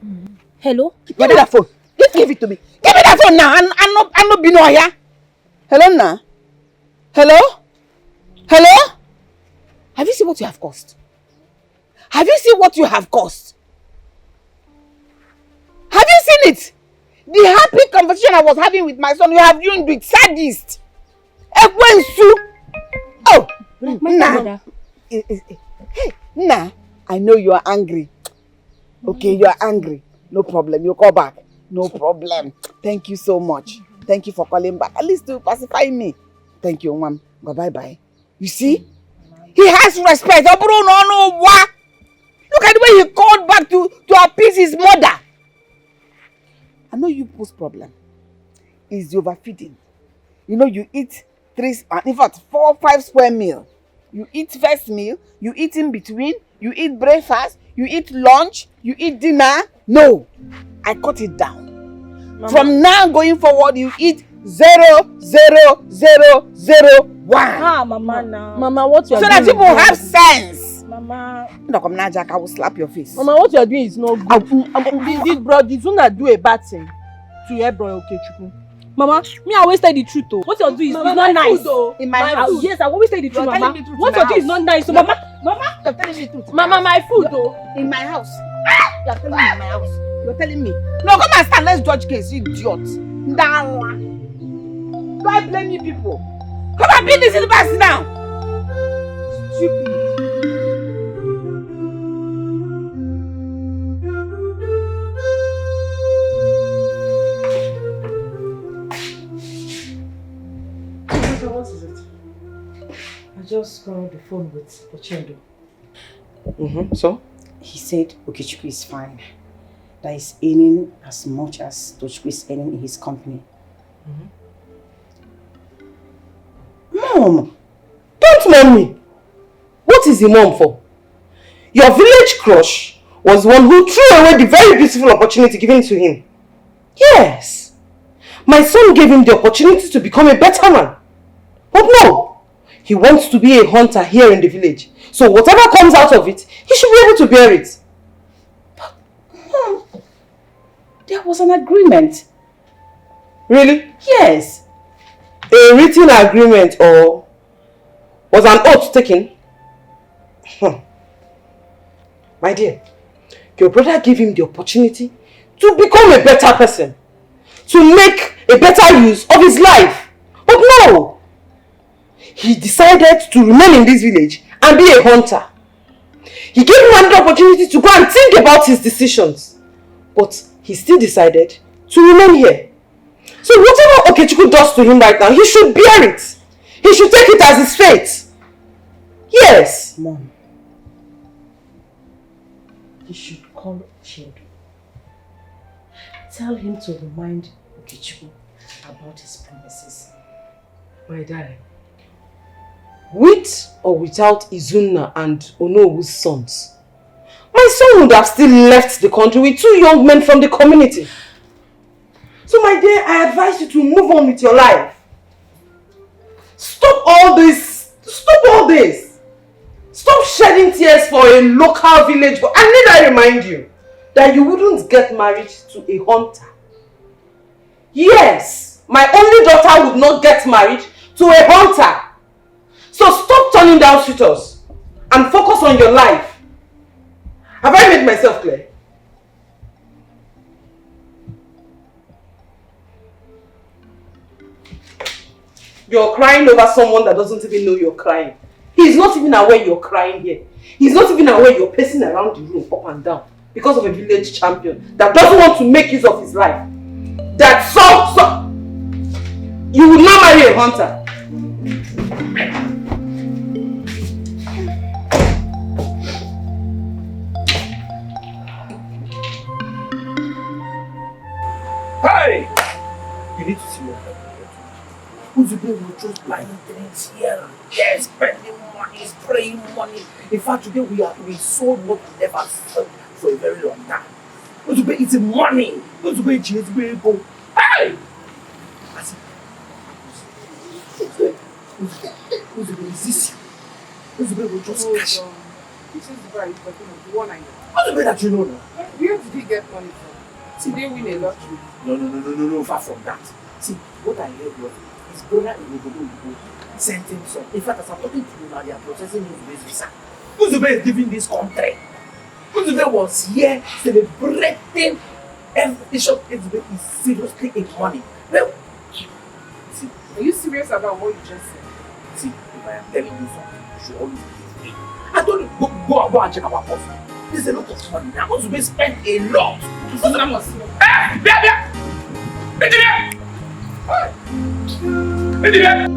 Hello? Give me that phone. Just give it to me. Give me that phone now. I'm not being here. Hello, now. Hello? Hello? Have you seen what you have caused? Have you seen what you have caused? Have you seen it? The happy conversation I was having with my son, you have ruined with sadist. Ekwensu. Oh, nah. Hey, nah. I know you are angry. Okay, you are angry. No problem. You call back. No problem. Thank you so much. Thank you for calling back. At least to pacify me. Thank you, ma'am. Bye-bye. You see? He has respect. Look at the way he called back to appease his mother. I know you post problem. It's the overfeeding. You know, you eat 4 5 square meal. You eat first meal, you eat in between, you eat breakfast, you eat lunch, you eat dinner. No, I cut it down. Mama. From now going forward, you eat 0, 0, 0, 0, 1. Ah, Mama, now. Mama, what you are so doing? So that people have sense. Mama. No, come now, Jack, I will slap your face. Mama, what you are doing is not good. This bro, did Zuna do a bad thing to your bro, okay, Chuku? Mama, me I always tell the truth though. What you do is not nice. Food, in my house. Yes, I always tell the truth, Mama. What you do is not nice. So Mama, you're telling me the truth. Mama, my food though. In my house. You're telling me in my house. You're telling me. No, come and stand. Let's judge case, you idiot. Ndala. Do I blame you people? Come and beat this in the bus now. Stupid. What is it? I just got on the phone with Ochendo. So? He said Okechukwu is fine. That he's earning as much as Tochukwu is earning in his company. Mom! Don't mom me! What is the mom for? Your village crush was the one who threw away the very beautiful opportunity given to him. Yes! My son gave him the opportunity to become a better man. But no! He wants to be a hunter here in the village. So whatever comes out of it, he should be able to bear it. But, Mom, there was an agreement. Really? Yes. A written agreement or was an oath taken? My dear, your brother gave him the opportunity to become a better person, to make a better use of his life. But no! He decided to remain in this village and be a hunter. He gave him another opportunity to go and think about his decisions. But he still decided to remain here. So whatever Okechukwu does to him right now, he should bear it. He should take it as his fate. Yes. Mom, you should call Chindo. Tell him to remind Okechukwu about his promises. My darling, with or without Izunna and Onowu's sons, my son would have still left the country with 2 young men from the community. So my dear, I advise you to move on with your life. Stop all this. Stop all this. Stop shedding tears for a local village boy. And need I remind you that you wouldn't get married to a hunter. Yes, my only daughter would not get married to a hunter. So stop turning down suitors and focus on your life. Have I made myself clear? You're crying over someone that doesn't even know you're crying. He's not even aware you're crying here. He's not even aware you're pacing around the room up and down because of a village champion that doesn't want to make use of his life. That so you will not marry a hunter. Hey! You need to see what happened. Uzube will just buying things here. They're spending money, spraying money. In fact, today we sold what we never sold for a very long time. Uzube, it's money. Uzube, Uzube, go. Hey! I said, Uzube, is this you? Uzube will just cash. This is the one I know. Uzube that you know now. Where did he get money from? Did they win a lottery? No, far from that. See, what I heard was his brother in Obodo sent him some. In fact, as I'm talking to you now, they are processing Uzube's visa. Uzube is giving this country. Uzube was here celebrating every Bishop Uzube is seriously in money. Well, see, Are you serious about what you just said? see, if I am telling you something, you should always believe me. I told you, go and check our boss. There's a lot of money. Now Uzube spent a lot. Uzube must see. Hey, Bia!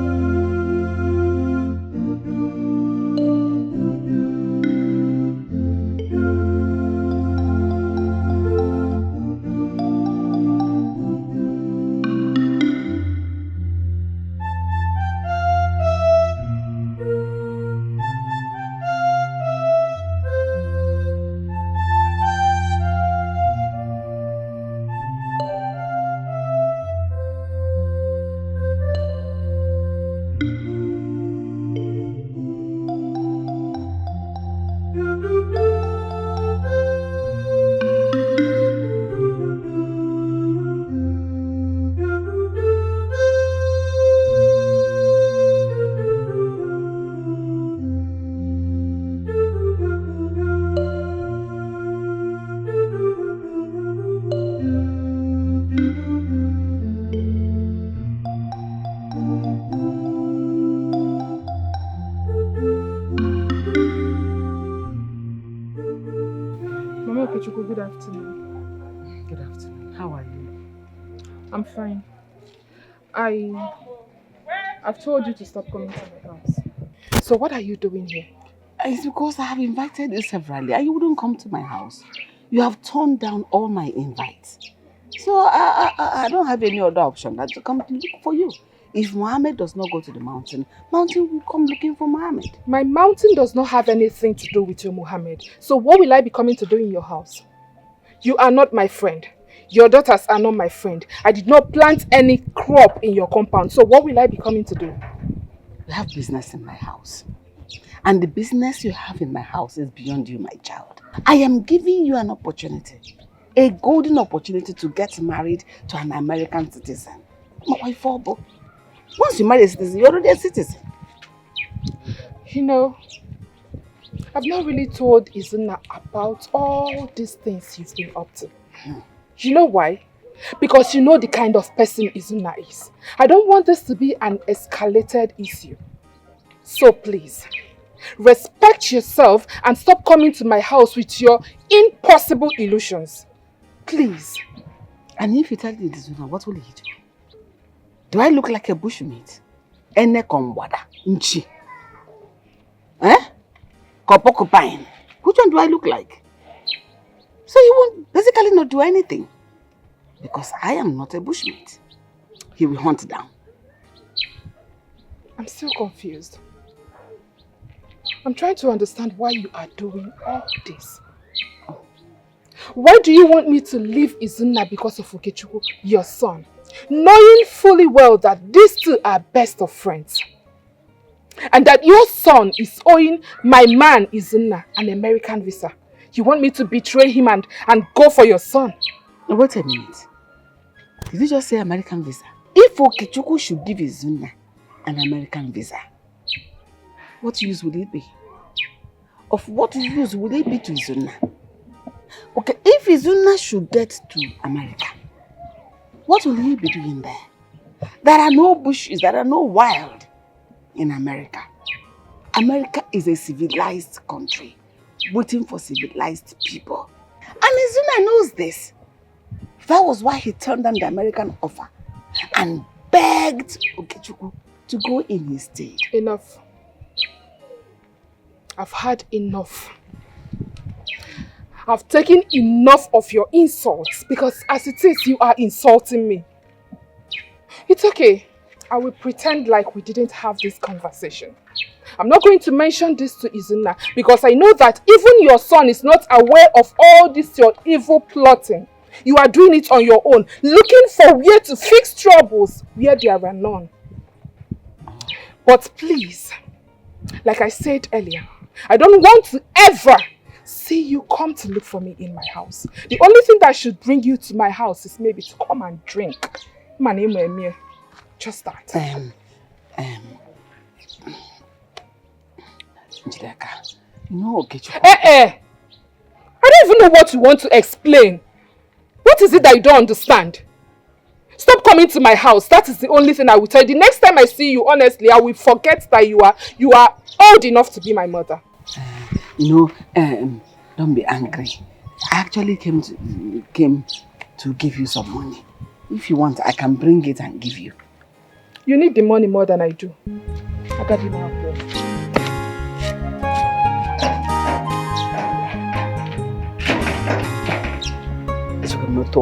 Mama Okechukwu, good afternoon. Good afternoon. How are you? I'm fine. I've told you to stop coming to my house. So what are you doing here? It's because I have invited you severally and you wouldn't come to my house. You have turned down all my invites. So I don't have any other option than to come to look for you. If Mohammed does not go to the mountain, mountain will come looking for Mohammed. My mountain does not have anything to do with your Mohammed. So what will I be coming to do in your house? You are not my friend. Your daughters are not my friend. I did not plant any crop in your compound. So what will I be coming to do? You have business in my house. And the business you have in my house is beyond you, my child. I am giving you an opportunity. A golden opportunity to get married to an American citizen. Once you marry a citizen, you're already a citizen. You know, I've not really told Izuna about all these things you've been up to. You know why? Because you know the kind of person Izuna is. I don't want this to be an escalated issue. So please, respect yourself and stop coming to my house with your impossible illusions. Please. And if you tell the Izuna, what will he do? Do I look like a bushmeat? Ene komwada, nchi. Eh? Kopokupine. Which one do I look like? So he won't basically not do anything. Because I am not a bushmeat. He will hunt down. I'm still confused. I'm trying to understand why you are doing all this. Why do you want me to leave Izuna because of Okechukwu, your son? Knowing fully well that these two are best of friends. And that your son is owing my man Izuna an American visa. You want me to betray him and go for your son? Wait a minute. Did you just say American visa? If Okechukwu should give Izuna an American visa, what use would it be? Of what use would it be to Izuna? Okay, if Izuna should get to America, what will he be doing there? There are no bushes, there are no wild in America. America is a civilized country, waiting for civilized people. And Izuna knows this. That was why he turned down the American offer and begged Okechukwu to go in his stead. Enough. I've had enough. I've taken enough of your insults because as it is, you are insulting me. It's okay. I will pretend like we didn't have this conversation. I'm not going to mention this to Izuna because I know that even your son is not aware of all this your evil plotting. You are doing it on your own, looking for where to fix troubles where there are none. But please, like I said earlier, I don't want to ever see you come to look for me in my house. The only thing that should bring you to my house is maybe to come and drink. My name is Emir. Just that. Njideka, you know Okechukwu. I don't even know what you want to explain. What is it that you don't understand? Stop coming to my house. That is the only thing I will tell you. The next time I see you, honestly, I will forget that you are old enough to be my mother. Don't be angry. I actually came to give you some money. If you want, I can bring it and give you. You need the money more than I do. I got you now. It's not make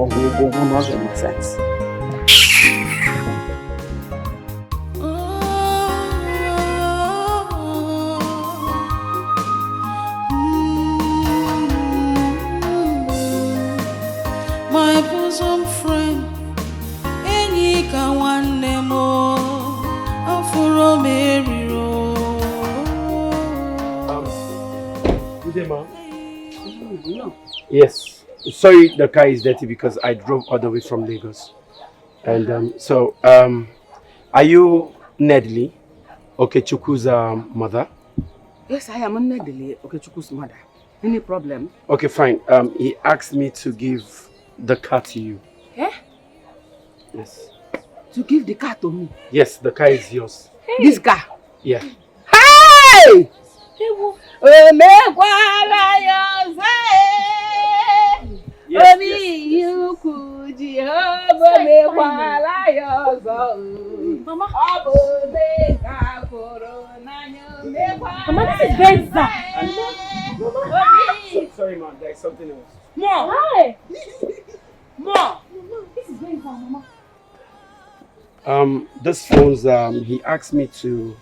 sense. My bosom friend, any can one name for Mary. Good day, ma'am. No. Yes. Sorry, the car is dirty because I drove all the way from Lagos. And are you Nedley, Okechukwu's mother? Yes, I am Nedley, Okechukwu's mother. Any problem? Okay, fine. He asked me to give the car to you. Eh? Yes. To give the car to me? Yes, the car is yours. Hey. This car? Yeah. Hey! Mama, this is Benza. Sorry, ma'am. There is something else. Mom! Hi! Mom! This is Benza, Mama. This phones, he asked me to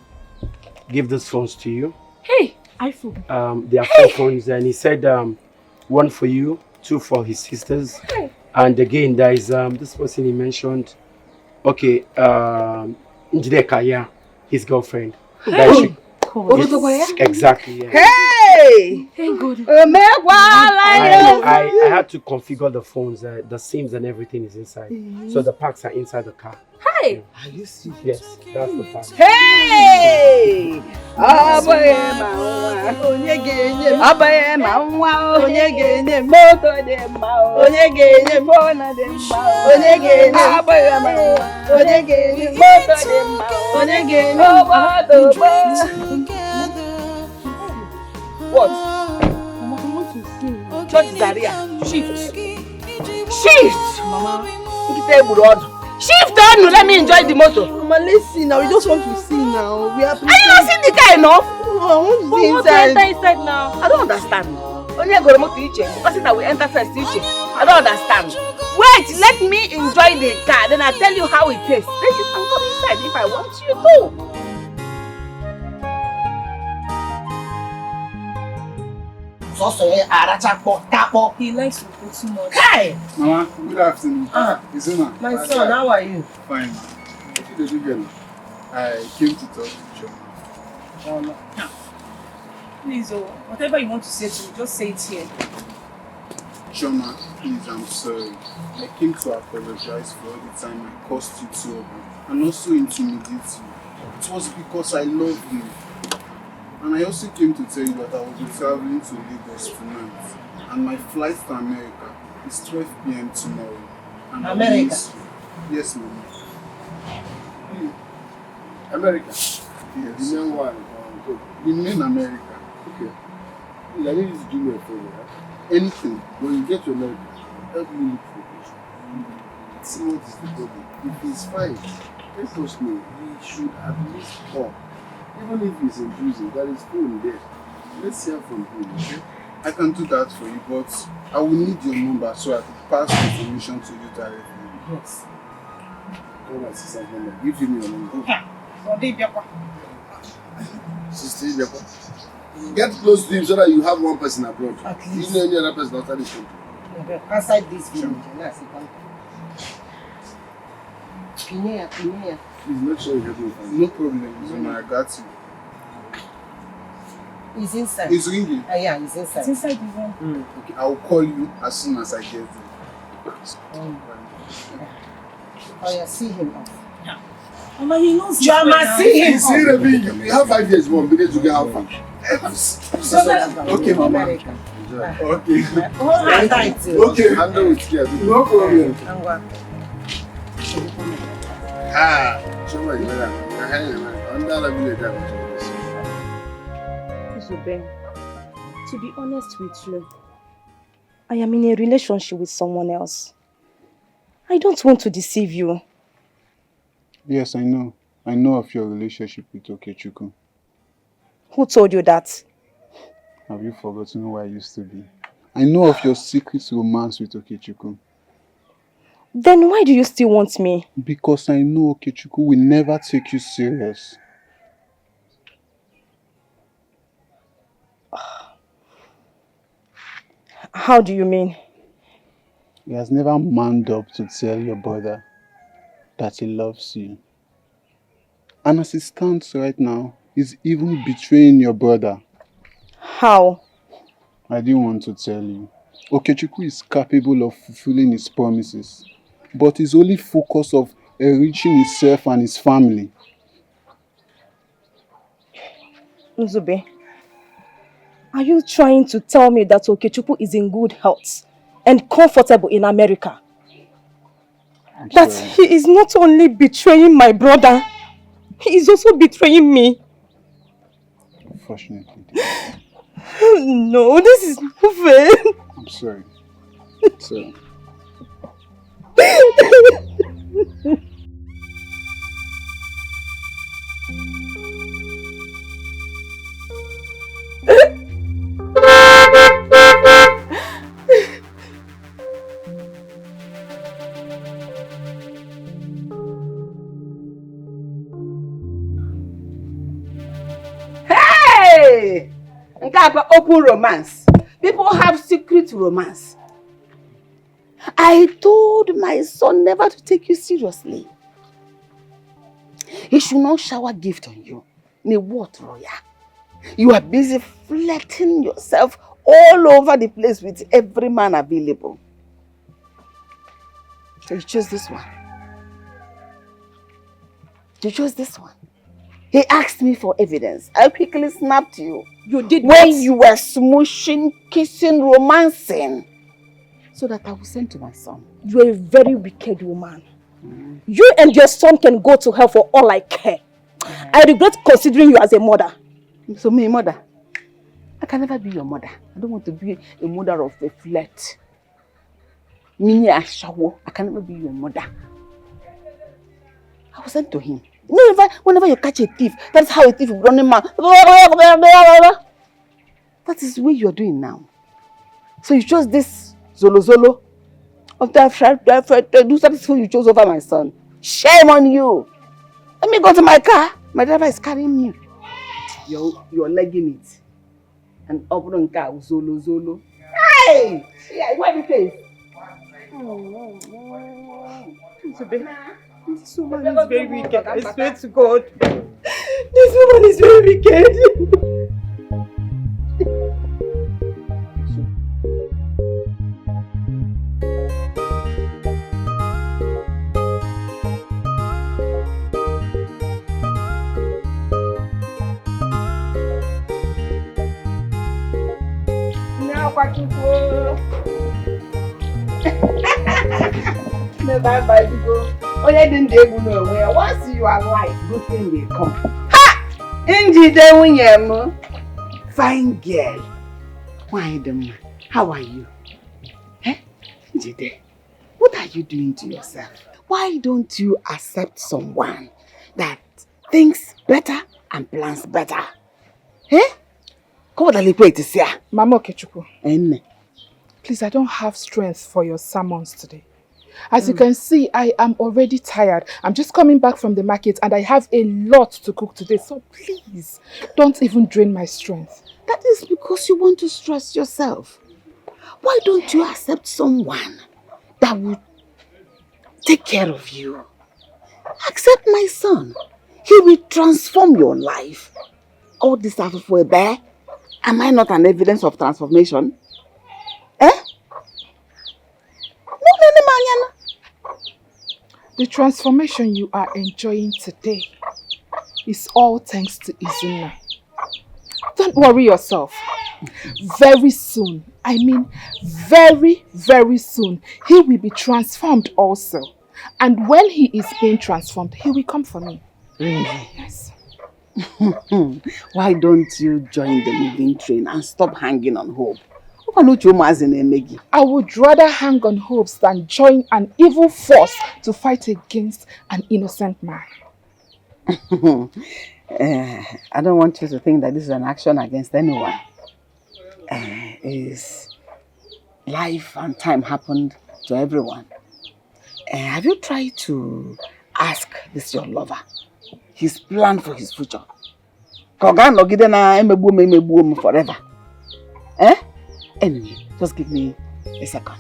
give these phones to you. Hey, iPhone. There are 4 phones, and he said 1 for you, 2 for his sisters. Hey. And again, there is this person he mentioned. Okay, Njideka, yeah, his girlfriend. Hey. Yes, exactly, yeah. Hey! Thank God. I had to configure the phones, the SIMs and everything is inside. So the packs are inside the car. Hey! Are you serious? Yes, that's the pack. Hey! What? Mama, I want to sing. Church Zaria. Shift. Shift! Mama. Shift on, let me enjoy the motor. Mama, let's see now. We just want to see now. We are. Are you not seeing the car enough? No, I want to see inside. Enter inside now. I don't understand. Only I go to motor teacher. The person that will enter first teacher. I don't understand. Wait, let me enjoy the car. Then I'll tell you how it tastes. Then you can come inside if I want you to. He likes to put too much. Hey! Mama, good afternoon. Izuna. My son, how are you? Fine. What did you do? I came to talk to John. Please, whatever you want to say to me, just say it here. Jonah, please, I'm sorry. I came to apologize for all the time I caused you trouble and also intimidate you. It was because I love you. And I also came to tell you that I will be traveling to Lagos tonight. And my flight to America is 12 p.m. tomorrow. And America? Yes, Mama. America? Yes. The main one? The main America. Okay. I need you to do me a favor. Anything. When you get to America, help me look for it. See what is the problem. If he's fine, let us know. He should at least talk. Even if he's in prison, there is phone there. Let's hear from him, okay? I can do that for you, but I will need your number so I can pass information to you directly. Yes. Call my sister's number. Give him your number. Sister Ibiakwa. Get close to him so that you have one person abroad. At least. You know any other person outside this country. Outside this village. Kineya. Please make sure you help me find. No problem, Zuma, I got you. He's inside. He's ringing. Yeah, he's inside. It's inside the room. Okay, I'll call you as soon as I get there. Oh yeah, see him off. Mama, he knows Chama, see him. See, you have 5 years more because you get how far. Okay, Mama. Okay. Hold her tight. Okay, handle with care. No problem. Show me that. Under the village. Zubin, to be honest with you, I am in a relationship with someone else. I don't want to deceive you. Yes, I know. I know of your relationship with Okechukwu. Who told you that? Have you forgotten who I used to be? I know of your secret romance with Okechukwu. Then why do you still want me? Because I know Okechukwu will never take you serious. How do you mean? He has never manned up to tell your brother that he loves you. And as it stands right now, he's even betraying your brother. How? I didn't want to tell you. Okechukwu is capable of fulfilling his promises, but his only focus of enriching himself and his family. Nzube, are you trying to tell me that Okechukwu is in good health and comfortable in America? That he is not only betraying my brother, he is also betraying me. Unfortunately. No, this is not fair. I'm sorry. Sorry. Hey! Open romance. People have secret romance. I told my son never to take you seriously. He should not shower gift on you. What, Roya? You are busy flirting yourself all over the place with every man available. So you chose this one. You chose this one. He asked me for evidence. I quickly snapped you. You did when what? You were smooshing, kissing, romancing. So that I will send to my son. You're a very wicked woman. You and your son can go to hell for all I care. I regret considering you as a mother. So me, mother? I can never be your mother. I don't want to be a mother of a flirt. Me, a shower. I can never be your mother. I will send to him. Whenever you catch a thief, that's how a thief will run him out. That is what you are doing now. So you chose this Zolo. After I've tried to do something, you chose over my son. Shame on you. Let me go to my car. My driver is carrying me. You're legging it. And opening car, Zolo. Hey! Yeah, what is this? This woman is very wicked. I swear to God. This woman is very wicked. Bye, people. Onye dị ndị egwu n'onwe ya. Once you are alive, good thing will come. Ha! Njide nwunye m. Fine girl. Why the man? How are you? Eh? Njide, what are you doing to yourself? Why don't you accept someone that thinks better and plans better? Eh? Come on, let's see. Mama Okechukwu. Enne. Please, I don't have strength for your sermons today. As you can see, I am already tired. I'm just coming back from the market and I have a lot to cook today. So please, don't even drain my strength. That is because you want to stress yourself. Why don't you accept someone that will take care of you? Accept my son. He will transform your life. All this stuff for a bear. Am I not an evidence of transformation? The transformation you are enjoying today is all thanks to Izuna. Don't worry yourself. Very soon, I mean very, very soon, he will be transformed also. And when he is being transformed, he will come for me. Really? Yes. Why don't you join the moving train and stop hanging on hope? I would rather hang on hopes than join an evil force to fight against an innocent man. I don't want you to think that this is an action against anyone. Is life and time happened to everyone. Have you tried to ask this your lover his plan for his future? Forever. Anyway, just give me a second.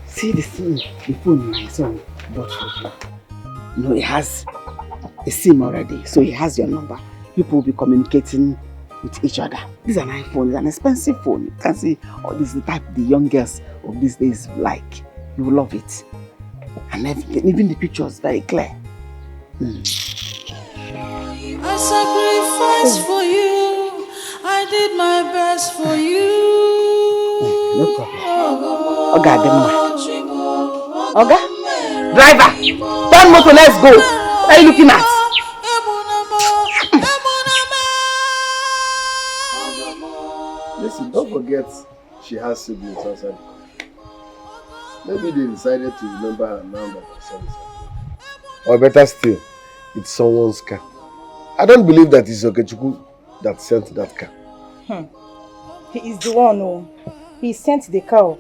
See the phone my son bought for you. No, it has a SIM already, so he has your number. People will be communicating with each other. This is an iPhone, it's an expensive phone. You can see all this is the type the young girls of these days like. You will love it. And everything, even the pictures, very clear. I sacrificed for you. I did my best for you. No problem. Oga, Oga, driver, turn motor, let's go. What are you looking at? Listen, don't forget she has siblings outside. Maybe they decided to remember her now that her son is happy. Or better still, it's someone's car. I don't believe that it's Okechukwu that sent that car. He is the one who he sent the car.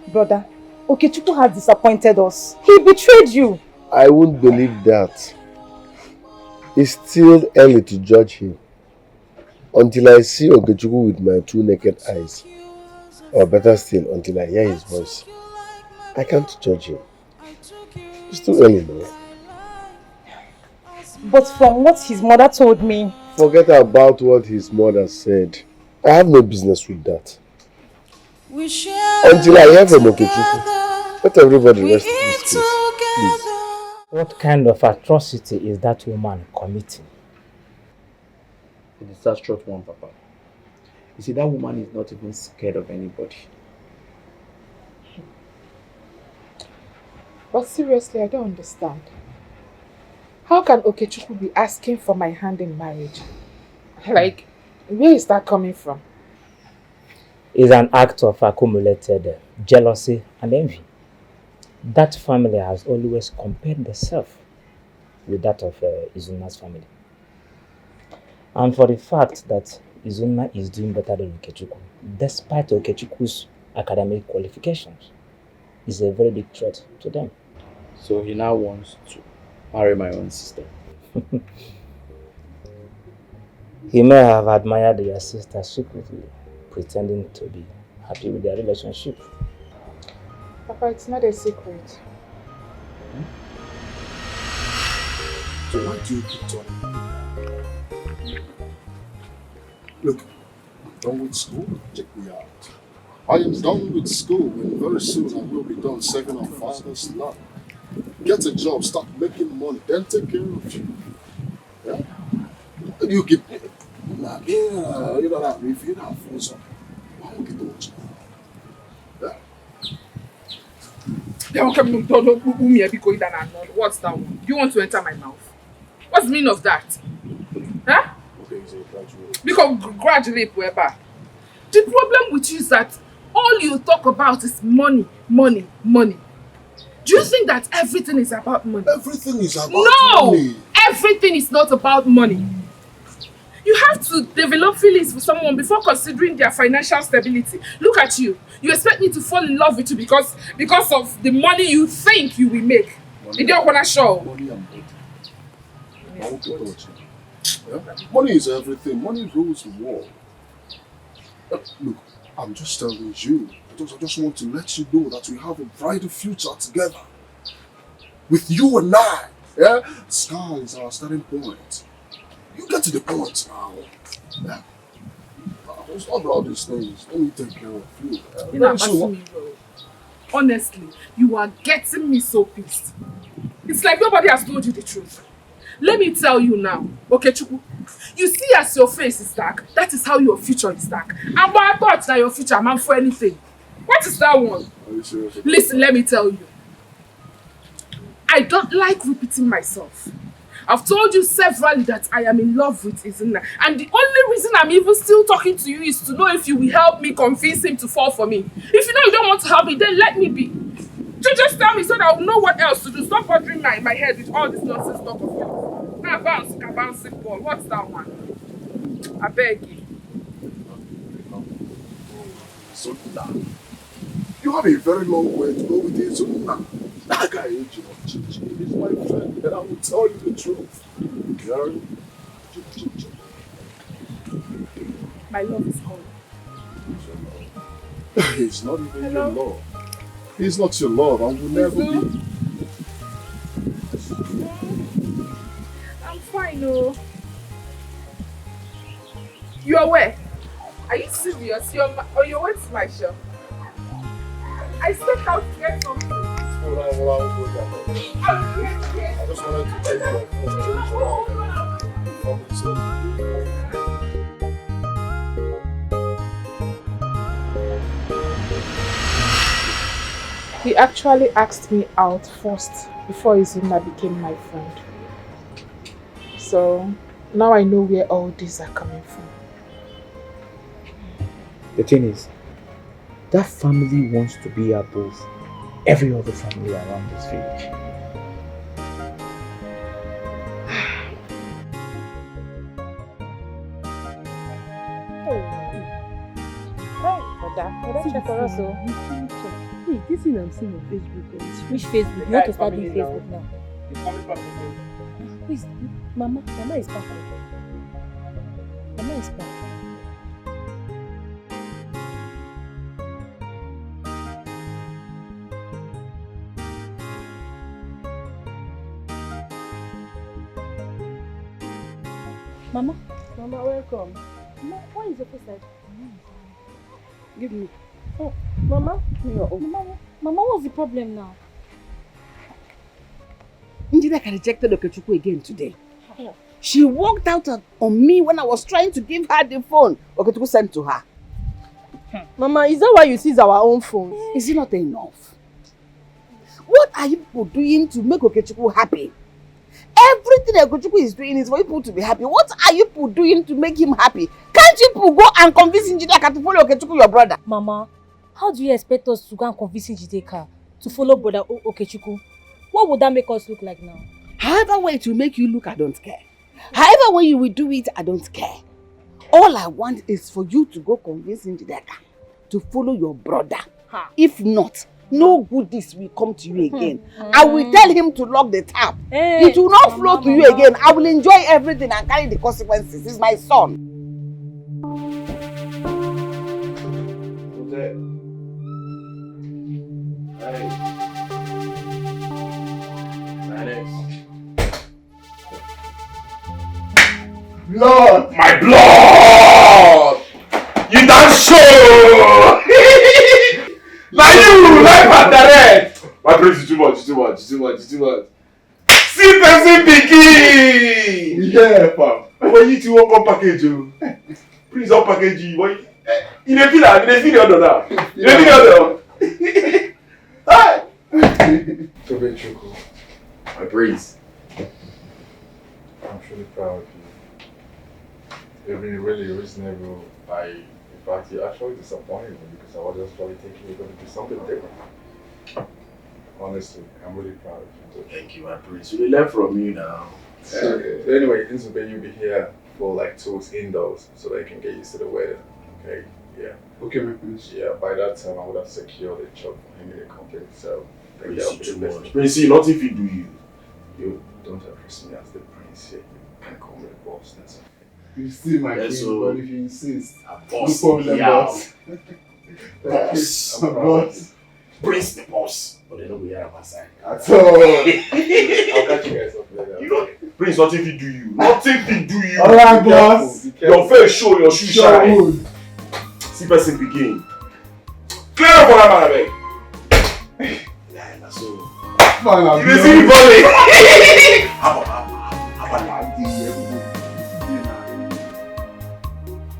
Brother, Okechukwu has disappointed us. He betrayed you. I won't believe that. It's still early to judge him. Until I see Okechukwu with my two naked eyes. Or better still, until I hear his voice. I can't judge him. It's too early now. But from what his mother told me... Forget about what his mother said. I have no business with that. Until I hear from Okechukwu, let everybody rest in peace, please. What kind of atrocity is that woman committing? A disastrous one, Papa. You see, that woman is not even scared of anybody. But seriously, I don't understand. How can Okechukwu be asking for my hand in marriage? Like, where is that coming from? It's an act of accumulated jealousy and envy. That family has always compared themselves with that of Izuna's family. And for the fact that Izuna is doing better than Okechukwu, despite Okechukwu's academic qualifications, is a very big threat to them. So he now wants to marry my own sister. He may have admired your sister secretly, pretending to be happy with their relationship. Papa, it's not a secret. So why do you keep talking? Look, I'm done with school. Check me out. I am done with school, and very soon I will be done serving our father's land. Get a job, start making money, then take care of you. Yeah? You keep. Nah, you know that if you don't feel so, why don't you do it? What's that one? Do you want to enter my mouth? What's the meaning of that? Huh? Because graduate, whoever. The problem with you is that all you talk about is money, money, money. Do you think that everything is about money? Everything is about money. No! Everything is not about money. You have to develop feelings for someone before considering their financial stability. Look at you. You expect me to fall in love with you because of the money you think you will make. You don't want to show. Money and body. Money is everything. Money rules the world. Look, I'm just telling you. I just want to let you know that we have a brighter future together. With you and I. Yeah? Sky is our starting point. You get to the point now. Yeah. Stop all these things. Let me take care of you. Very soon. Honestly, you are getting me so pissed. It's like nobody has told you the truth. Let me tell you now, okay, Chuku. You see as your face is dark, that is how your future is dark. And I thought that your future man for anything. What is that one? Listen, let me tell you. I don't like repeating myself. I've told you severally that I am in love with Izuna. And the only reason I'm even still talking to you is to know if you will help me convince him to fall for me. If you know you don't want to help me, then let me be. Just tell me so that I'll know what else to do. Stop bothering my head with all this nonsense talk of yours. Now bouncing ball. What's that one? I beg you. Izuna. You have a very long way to go with Izuna. That guy ain't your chichi. He's my friend, and I will tell you the truth. Gary. My love is gone. He's not even your love. He's not your love and will never be. I'm fine, oh. You're where? Are you serious? You're on your way to my shop? I stepped out to get something. Hold on, go down. I just wanted to take my phone, change around, and He actually asked me out first before Izuna became my friend. So now I know where all these are coming from. The thing is, that family wants to be above every other family around this village. Check for us, Hey, this thing I'm seeing on Facebook. Which Facebook? You want to start doing Facebook now? Who is Mama? Mama is back. Mama is back. Mama? Mama, welcome. Mama, why is your face like? Give me. Oh, Mama? Mama, what's the problem now? Njideka rejected Okechukwu again today. She walked out on me when I was trying to give her the phone Okechukwu sent to her. Mama, is that why you seize our own phones? Is it not enough? What are you people doing to make Okechukwu happy? Everything Okechukwu is doing is for people to be happy. What are you people doing to make him happy? Can't you people go and convince Njideka to follow Okechukwu, your brother? Mama, how do you expect us to go and convince Njideka to follow brother Okechukwu? What would that make us look like now? However way to make you look, I don't care. However way you will do it, I don't care. All I want is for you to go convince Njideka to follow your brother. If not, no goodies will come to you again. I will tell him to lock the tap. Hey, it will not flow to you again. I will enjoy everything and carry the consequences. He's my son. Blood! My blood! You done show! Now you like my direct! My praise is too much. See person picky! Yeah, fam. When you two won't come package you. Please don't package you. You dey feel that? You dey feel the other now? You dey feel the other? Hi! Tobe Chuku, My praise. I'm truly proud of you. You've been really reasonable. In fact, you actually disappointed me because I was just probably thinking you're going to do something different. Honestly, I'm really proud of you. Thank you, my praise. You learn from you now. So anyway, Nzube, you'll be here for like 2 weeks indoors so that you can get used to the weather. Okay? Yeah. Okay, my prince. Yeah, by that time I would have secured a job for him in the company. So Thank you too much. Prince, not if you do you. You don't address me as the prince here. You can call me the boss. That's okay. You still my Yes, king, but if you insist, boss. no problem, Yeah. boss. Boss. I'm boss. Prince the boss. But they don't be here on my side. At all. I'll catch you guys up later. You know, Prince, nothing fit do you. Nothing fit do you. Alright, boss. Your face show, your shoe shine. See person begin. Clear up for that man, abeg. So, you dey see me volley.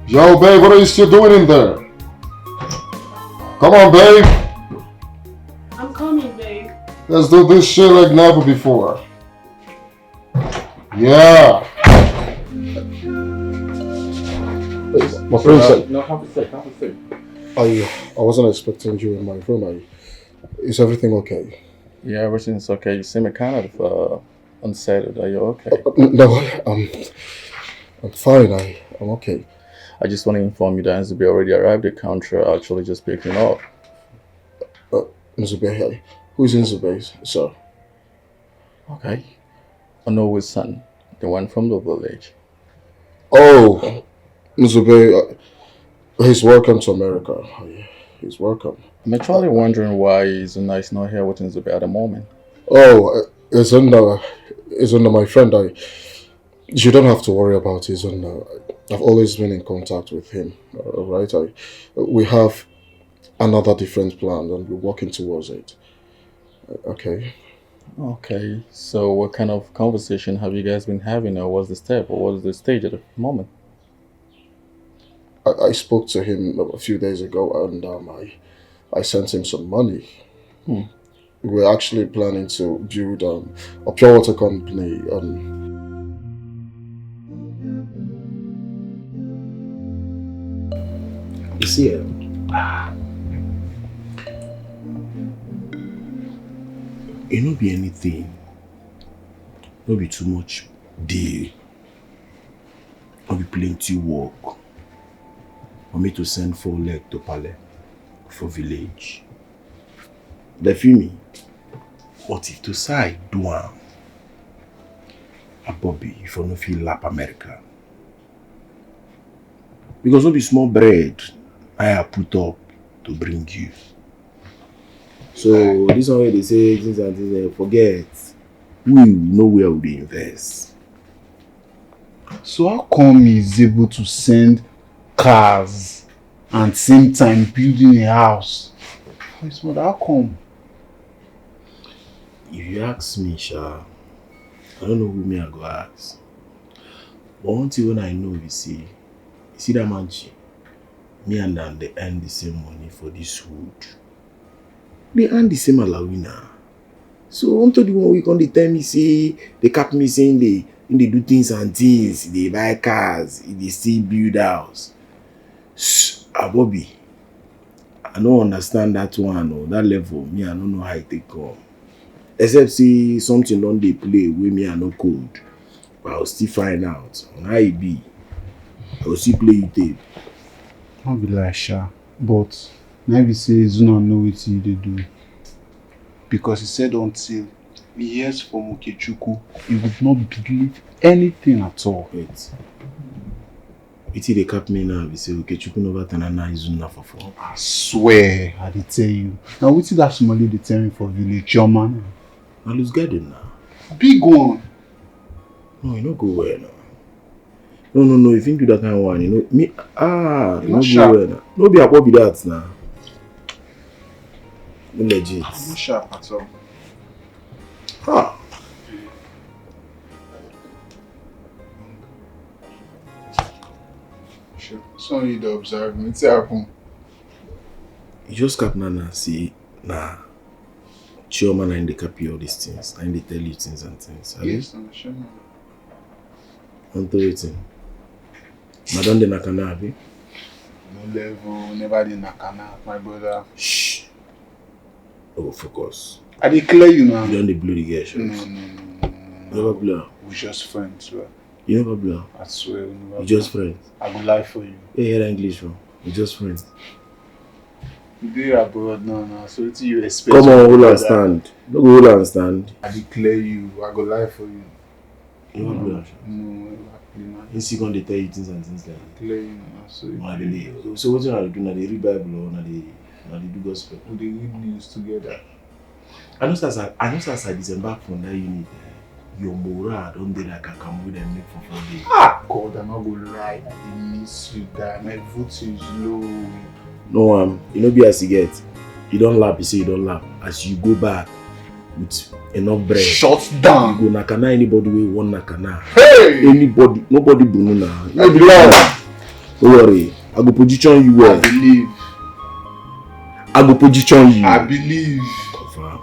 Yo, babe, what are you still doing in there? Come on, babe. I'm coming, babe. Let's do this shit like never before. Yeah. My friend said, No, have a seat, have a seat. I wasn't expecting you in my room. Is everything okay? Yeah, everything's okay. You seem kind of unsettled. Are you okay? No, I'm fine. I'm okay. I just want to inform you that Nzube already arrived at the country, actually just picking up. Nzube, who's Nzube, sir? Okay. Onowe's son, the one from the village. Oh, Nzube, he's welcome to America. He's welcome. I'm actually wondering why Izuna is not here with Nzube at the moment. Oh, Izuna, my friend, you don't have to worry about Izuna. I've always been in contact with him, right? We have another different plan and we're working towards it. Okay? Okay, so what kind of conversation have you guys been having, or what's the step, or what's the stage at the moment? I spoke to him a few days ago and I sent him some money. We're actually planning to build a pure water company. You see, it no be anything. No be too much deal. No be plenty work. For me to send 4 legs to Palais for village. They feel me. But if to say do a Bobby, if I no feel lap America. Because no be small bread I have put up to bring you. So this one where they say things and things, forget. We know where we invest. So how come he's able to send cars and same time building a house? How come? If you ask me, Sha, I don't know who me I go ask. But one thing when I know is you see that man, me and them they earn the same money for this wood. They earn the same alawina. So until the one week on they tell me say they cap me saying they do things and things, they buy cars, they still build house. Bobby, I don't understand that one or that level. Me, I don't know how it take come. Except see something on they play with me and no code. But I'll still find out on how it be. I will still play you tape. Not be like Sha, but now we say Zuna know what they do. Because he said until he hears from Okechukwu, he would not believe anything at all. Wait. It's they cap me now, we say Okechukwu never turn and now Zuna for 4. I swear, I did tell you. Now what is that Somali they tell me for village, your man? I lose garden now. Big one. No, you don't go well now. No, if you do that kind of one, you know, me, you don't go well now. No be a be that now. No legit. I'm not sharp at all. Sure. Sorry you don't observe me. It's happen. You just cap Nana see, nah. Chioma na in the copy all these things. Na in they tell you things and things. Yes, I'm sure. I'm waiting. Madam de Nakana, abi? No level, never did Nakana, my brother. Shh. Oh, focus. I declare you now. You don't blow the girl, sure? No. Never blow. We're just friends, bro. You never blow? I swear, we never. You just friends? I will lie for you. Hey, hear English, bro. You just friends. You do abroad now, so what you expect? Come on, hold and stand. Don't go hold and stand. I declare you, I go lie for you. You never blow? No, you see, when they tell you things and things like that. Declare you now, so you believe. So what you have to do now? They read Bible or now they do gospel? We read news together. I know that I disembark from that unit. your morale don't be like a camel and make for 4 days. Ah, God, I'm not going to lie. I didn't miss you, that my vote is low. No, you know, be as you get. You don't laugh, you say you don't laugh. As you go back with enough bread, shut down. You go nakana anybody we want nakana. Hey! Anybody, nobody bununa. Don't worry, I go position you well. I believe. I go position you. I believe. Confirm.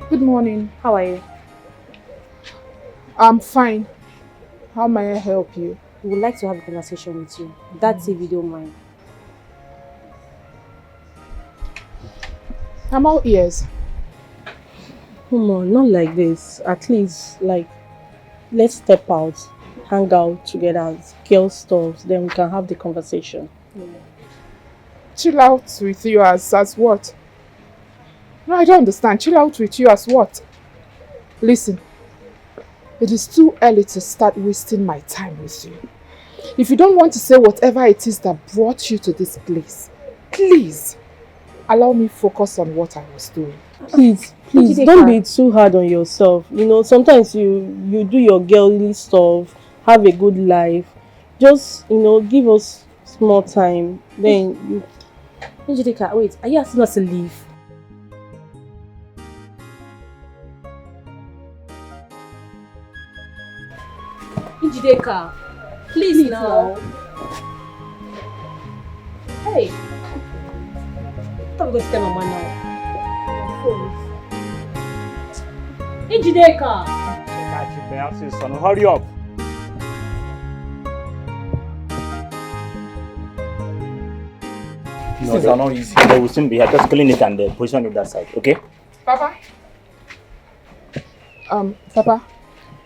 Good morning. How are you? I'm fine. How may I help you? We would like to have a conversation with you. That's if you don't mind. I'm all ears. Come on, not like this. At least, like, let's step out, hang out together as girl stuff, then we can have the conversation. Yeah. Chill out with you as what? No, I don't understand. Chill out with you as what? Listen, it is too early to start wasting my time with you. If you don't want to say whatever it is that brought you to this place, please allow me focus on what I was doing. Please, don't be too hard on yourself. You know, sometimes you do your girly stuff, have a good life. Just, you know, give us small time. Then you... Njideka, wait, are you asking us to leave? Njideka, please now. Hey, I thought we were going to tell Mama now. Njideka! Son, hurry up. Things are not easy. They will soon be here. Just clean it and position it that side, okay? Papa? Papa,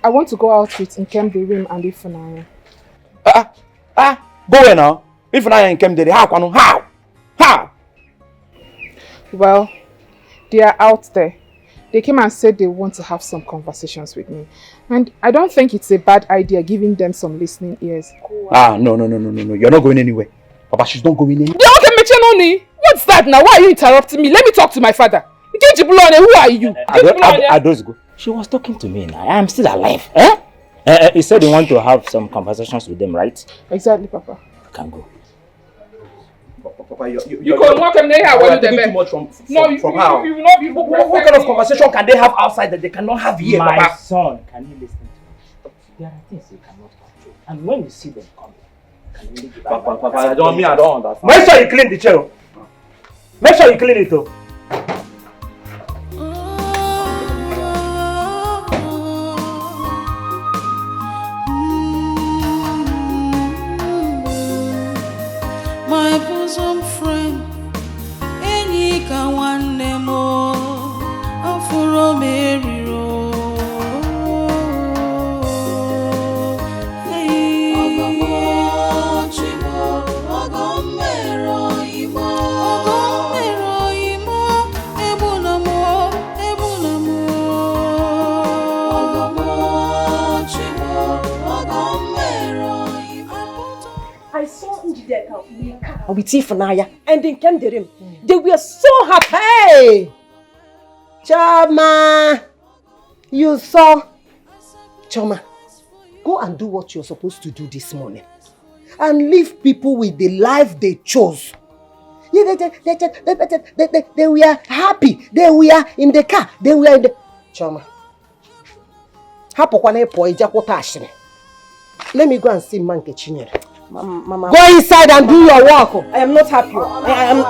I want to go out with Nkemdirim and Ifunanya. Go where now? Ifunanya and Nkemdirim, how? How? Well, they are out there. They came and said they want to have some conversations with me. And I don't think it's a bad idea giving them some listening ears. No. You're not going anywhere. Papa, she's not going anywhere. What's that now? Why are you interrupting me? Let me talk to my father. Who are you? She was talking to me now. I am still alive. He said he want to have some conversations with them, right? Exactly, Papa. You can go. Papa, you can walk them there. You're taking too much from how? You will not be. What kind of conversation can they have outside that they cannot have here, My Papa? son, can you listen to me? There are things you cannot control. And when you see them coming, can you give Papa, I don't understand. Make sure you clean the chair. Make sure you clean it up. My bosom friend, any can one more, Afro Mary with Ifunanya and then Nkemdirim. They were so happy. Hey! Choma! You saw? Choma, go and do what you're supposed to do this morning. And leave people with the life they chose. Yeah, they were happy. They were in the car. They were in the... Choma. Let me go and see Manke Chinyere. Mama. Go inside and do your work. I am not happy. I am...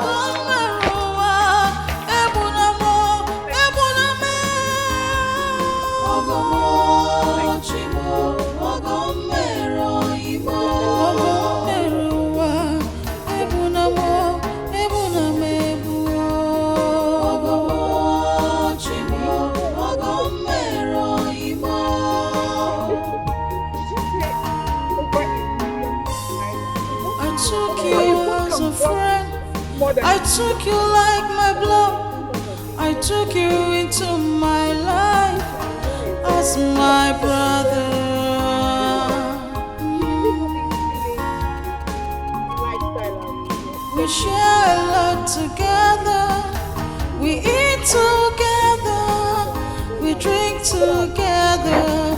I took you like my blood. I took you into my life as my brother. We share a lot together. We eat together. We drink together.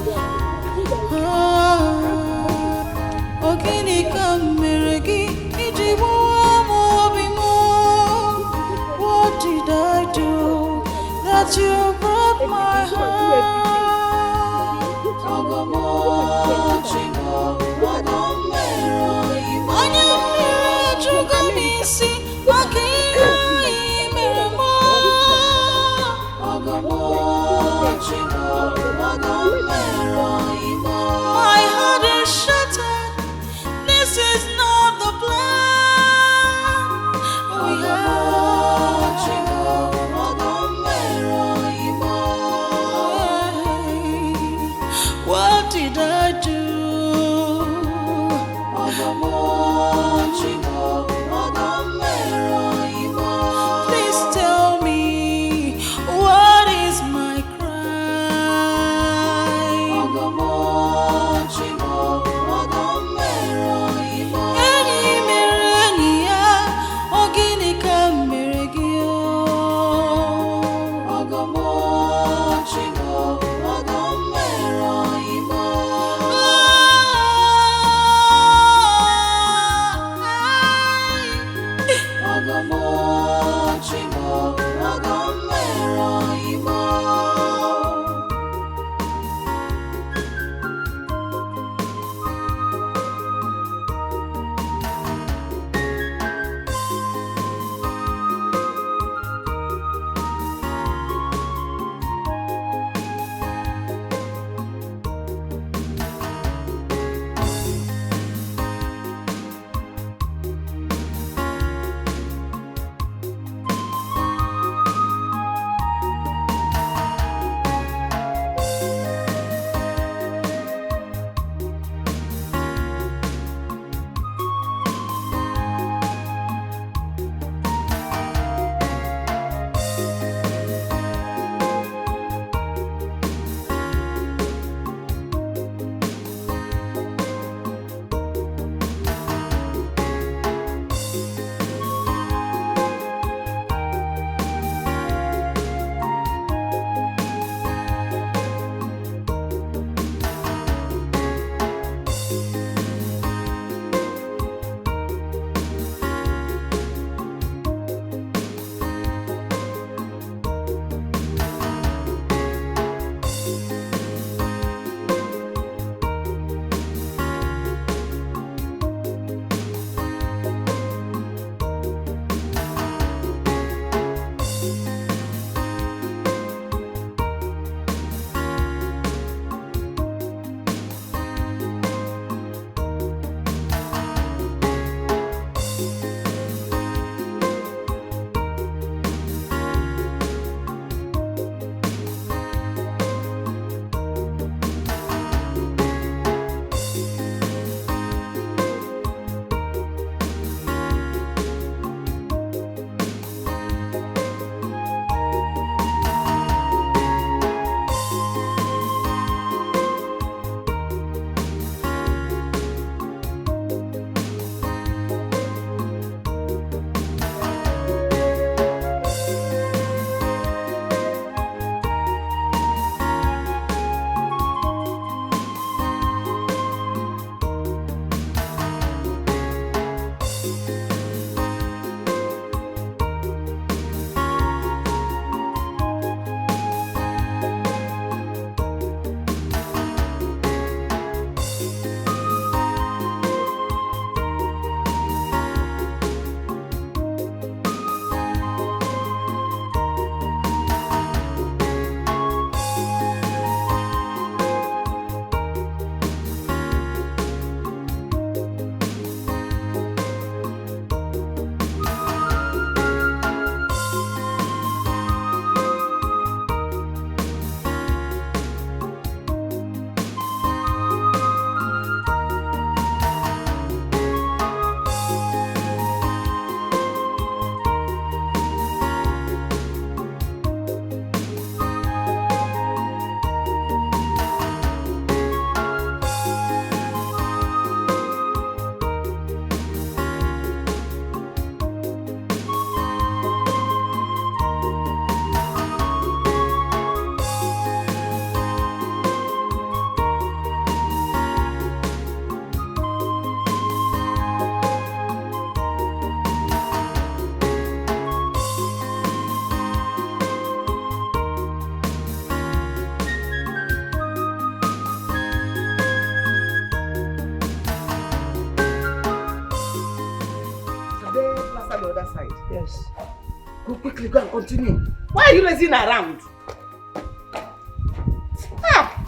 Ogini kameregi ijiwa mobimo. What did I do that you broke my heart? Ogamo chimo, ogamero imanya mire chugamisi makia imeremo. Ogamo chimo, ogamero imanya. My heart is shattered. This is not the plan. We have chimo, ogamero imanya. What did I do Yes. Go quickly, go and continue. Why are you lazing around? Ah!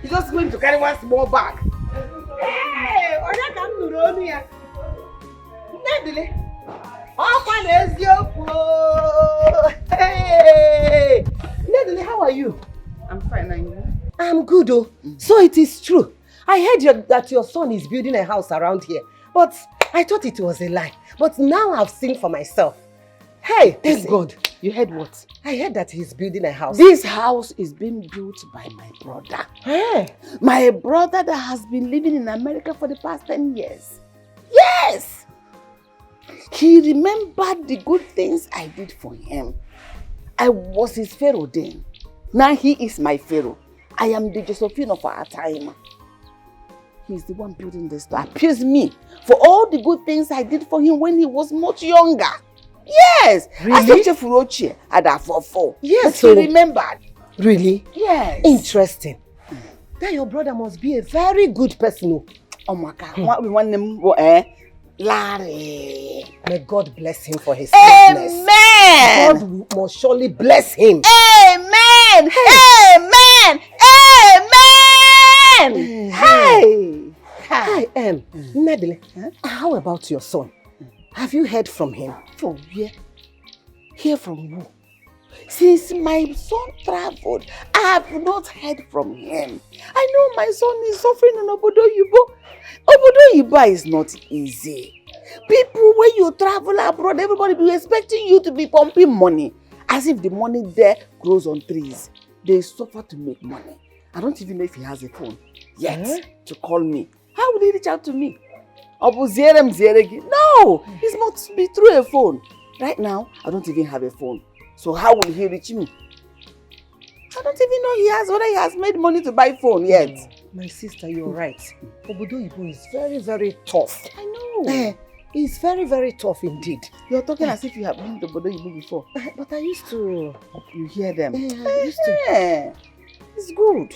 You're just going to carry one small bag. Hey! Oya ka m nụrụ onu ya. Nnedile. Ọkwa na eziokwu. Hey! Nnedile, how are you? I'm fine, and you? I'm good, oh. So it is true. I heard that your son is building a house around here. But I thought it was a lie. But now I've seen for myself. Hey, thank God. You heard what? I heard that he's building a house. This house is being built by my brother. Hey. My brother that has been living in America for the past 10 years. Yes! He remembered the good things I did for him. I was his pharaoh then. Now he is my pharaoh. I am the Josephine of our time. He's the one building this to appease me for all the good things I did for him when he was much younger. Yes! Really? As Furochi at a 4-4. Yes, but so he remembered. Really? Yes. Interesting. Then your brother must be a very good person. Oh my God. What we want them, Larry. May God bless him for his Amen. Goodness. God must surely bless him. Amen. Hey. Amen. Amen. Hey. Hi, Nadine, how about your son? Have you heard from him? From where? Hear from who? Since my son traveled, I have not heard from him. I know my son is suffering in Obodo Yibo. Obodo Yibo is not easy. People, when you travel abroad, everybody be expecting you to be pumping money. As if the money there grows on trees. They suffer to make money. I don't even know if he has a phone yet to call me. How would he reach out to me? No, it must be through a phone. Right now, I don't even have a phone. So how will he reach me? I don't even know whether he has made money to buy phone yet. My sister, you're right. Obodo Yibo is very, very tough. I know. It's very, very tough indeed. You're talking as if you have been to Obodo Yibo before. But I used to. You hear them? I used to. It's good.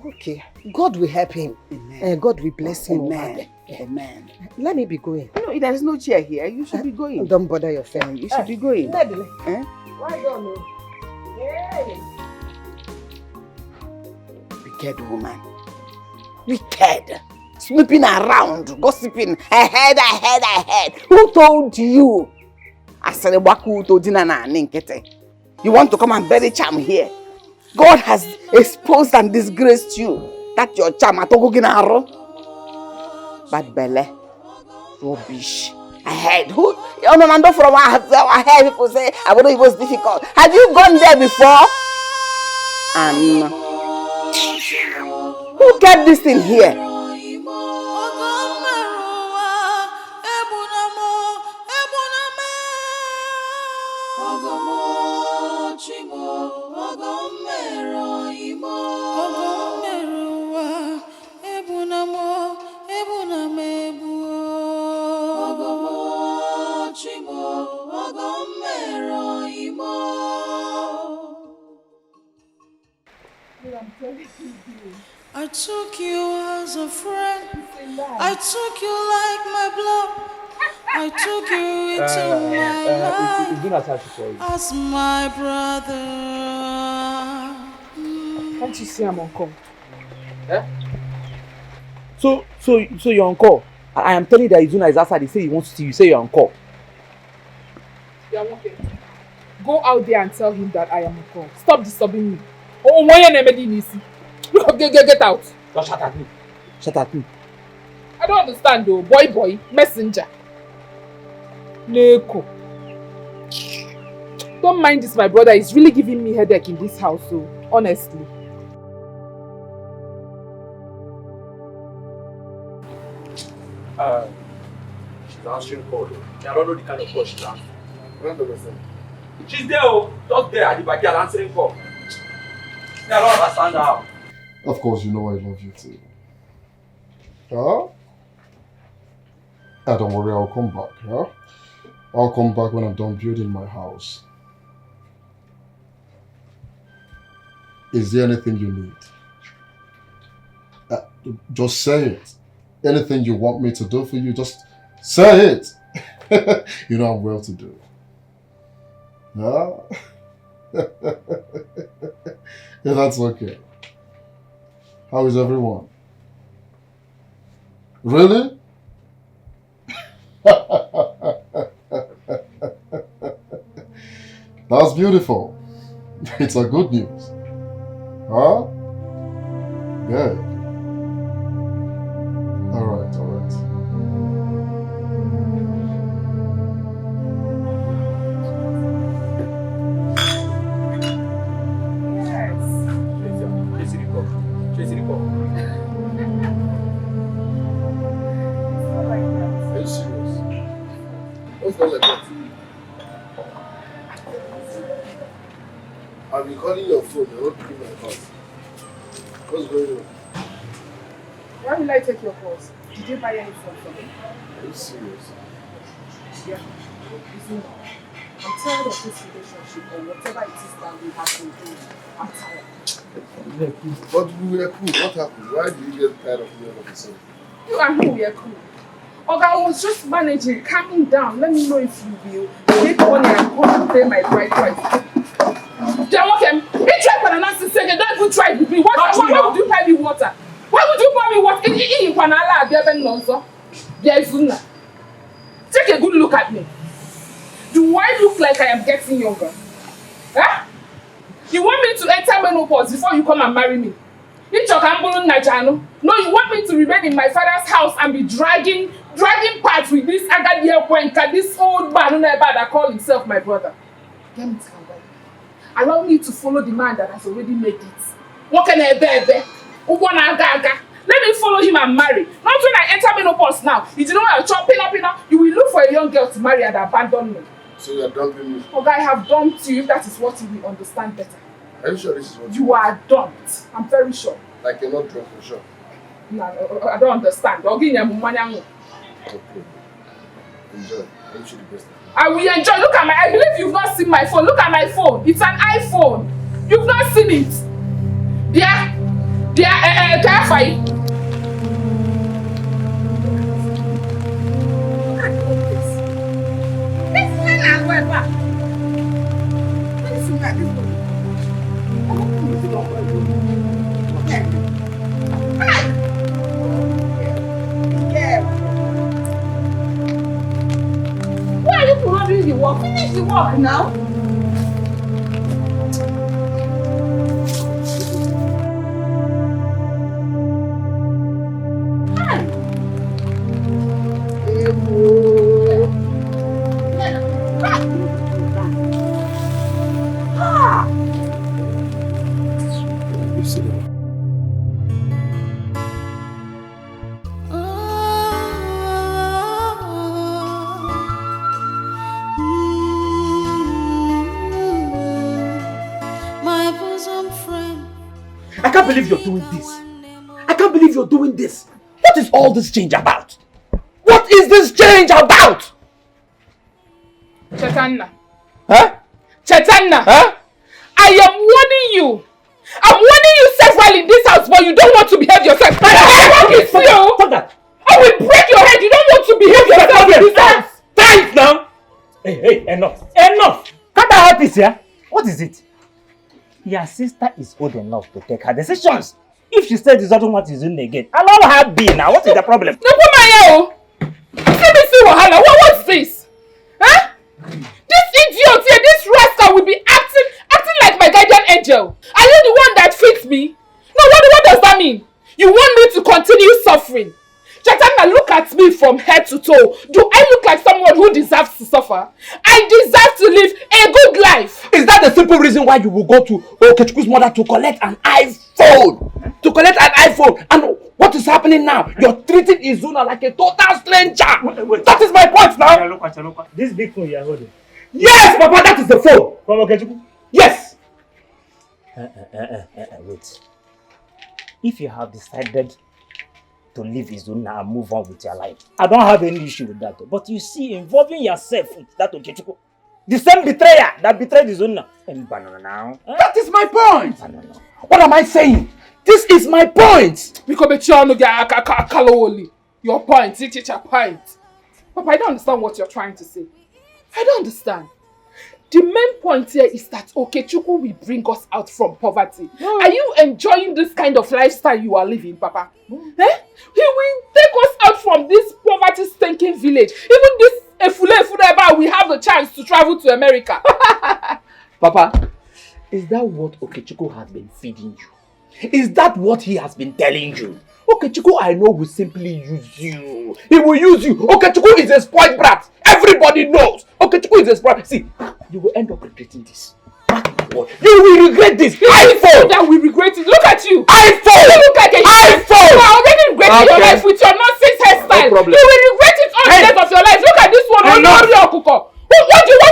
Okay. God will help him. Amen. God will bless him. Amen. Amen. Let me be going. No, there is no chair here. You should be going. Don't bother your friend. You should be going. Why don't you? Wicked woman. Wicked. Snooping around, gossiping. I heard. Who told you? You want to come and bury charm here? God has exposed and disgraced you. That's your charm. Bad belly. Rubbish. I heard. Who? No, from I heard people say, I wonder it was difficult. Have you gone there before? And who kept this thing here? I took you as a friend. I took you like my blood. I took you into my life as my brother. Can't you see I'm on call? So you're on call. I am telling you that Izuna is outside. He say he wants to see you. Say you're on call. Yeah, okay. Go out there and tell him that I am on call. Stop disturbing me. Oh, why are you look up, get out. Don't shut at me. Shut at me. I don't understand though. Boy, messenger. Neko. Don't mind this, my brother. He's really giving me headache in this house, so honestly. She's answering call. I don't know the kind of call she's answering. I don't understand. She's there, just there at the backyard answering call. I don't understand how. Of course, you know I love you too. Huh? Don't worry, I'll come back, huh? I'll come back when I'm done building my house. Is there anything you need? Just say it. Anything you want me to do for you, just Say it. You know I'm well to do. No? Yeah, that's okay. How is everyone? Really? That's beautiful. It's a good news. Huh? Good. Alright, alright. Are you serious? What's not like that? I've been calling your phone, you're not picking my call. What's going on? Why will I take your calls? Did you buy any phone from me? Are you serious? Yeah. Listen, I'm tired of this relationship or whatever it is that we have been doing. I'm tired. But we were cool. What happened? Why did you get tired of me all of a sudden? You and him were cool. Oga, I was just managing, calming down. Let me know if you will make money and come to pay my bride price. Then okay, he tried for an answer second, don't even try with me. Why would you buy me water? Why would you buy me water? Take a good look at me. Do I look like I am getting younger? Huh? You want me to enter menopause before you come and marry me? No, you want me to remain in my father's house and be dragging parts with this Agadia Kwenka, this old man that call himself my brother. Get me to allow me to follow the man that has already made it. What can I bear? Let me follow him and marry. Not when I enter menopause now. You know what I'm chopping up now? You will look for a young girl to marry and abandon me. So you are dumping me? Okay, I have dumped you if that is what you will understand better. Are you sure this is what you are dumped? I'm very sure. Like you're not drunk for sure? No, I don't understand. I'll give you money. Okay. Enjoy. I wish you the best. I will enjoy. Look at I believe you've not seen my phone. Look at my phone. It's an iPhone. You've not seen it. Careful. Why are you not doing the work? Finish the work now. My bosom friend. I can't believe you're doing this. I can't believe you're doing this. What is all this change about? What is this change about? Chaitanya. Huh? Chaitanya. Huh? I am warning you. I'm warning you several in this house, but you don't want to behave yourself. I will kiss you. Stop that. I will break your head. You don't want to behave yourself in this house. Time now. Hey, enough. Enough. Can't I have peace here? What is it? Your sister is old enough to take her decisions. If she said she doesn't want his own again, allow her be now. What is the problem? No, see Wahala. What's this? Huh? This idiot here, this rascal will be acting like my guardian angel. Are you the one that fixed me? No, what does that mean? You want me to continue suffering? Chaitanya, look at me from head to toe. Do I look like someone who deserves to suffer? I deserve to live a good life. Is that the simple reason why you will go to Okechukwu's mother to collect an iPhone? To collect an iPhone? And what is happening now? You're treating Izuna like a total stranger. Wait. That is my point now. This big phone you're holding. Yes, Papa, that is the phone. From Okechukwu? Yes. Wait. If you have decided to leave Izuna and move on with your life, I don't have any issue with that. But you see, involving yourself with that Okechukwu, the same betrayer that betrayed Izuna. That is my point. What am I saying? This is my point. Your point, it's your point. Papa, I don't understand what you're trying to say. I don't understand. The main point here is that Okechukwu will bring us out from poverty. Are you enjoying this kind of lifestyle you are living, Papa? Eh? He will take us out from this poverty-stinking village. Even this Efule we have the chance to travel to America. Papa, is that what Okechukwu has been feeding you? Is that what he has been telling you? Okechukwu, I know, will simply use you. He will use you. Okechukwu is a spoiled brat. Everybody knows. Okechukwu is a spoiled. See, you will end up regretting this. You will regret this. iPhone! That we regret it. Look at you. iPhone! You look like a iPhone! You are already regretting your life with your nonsense hairstyle. No problem. You will regret it all the days of your life. Look at this one. What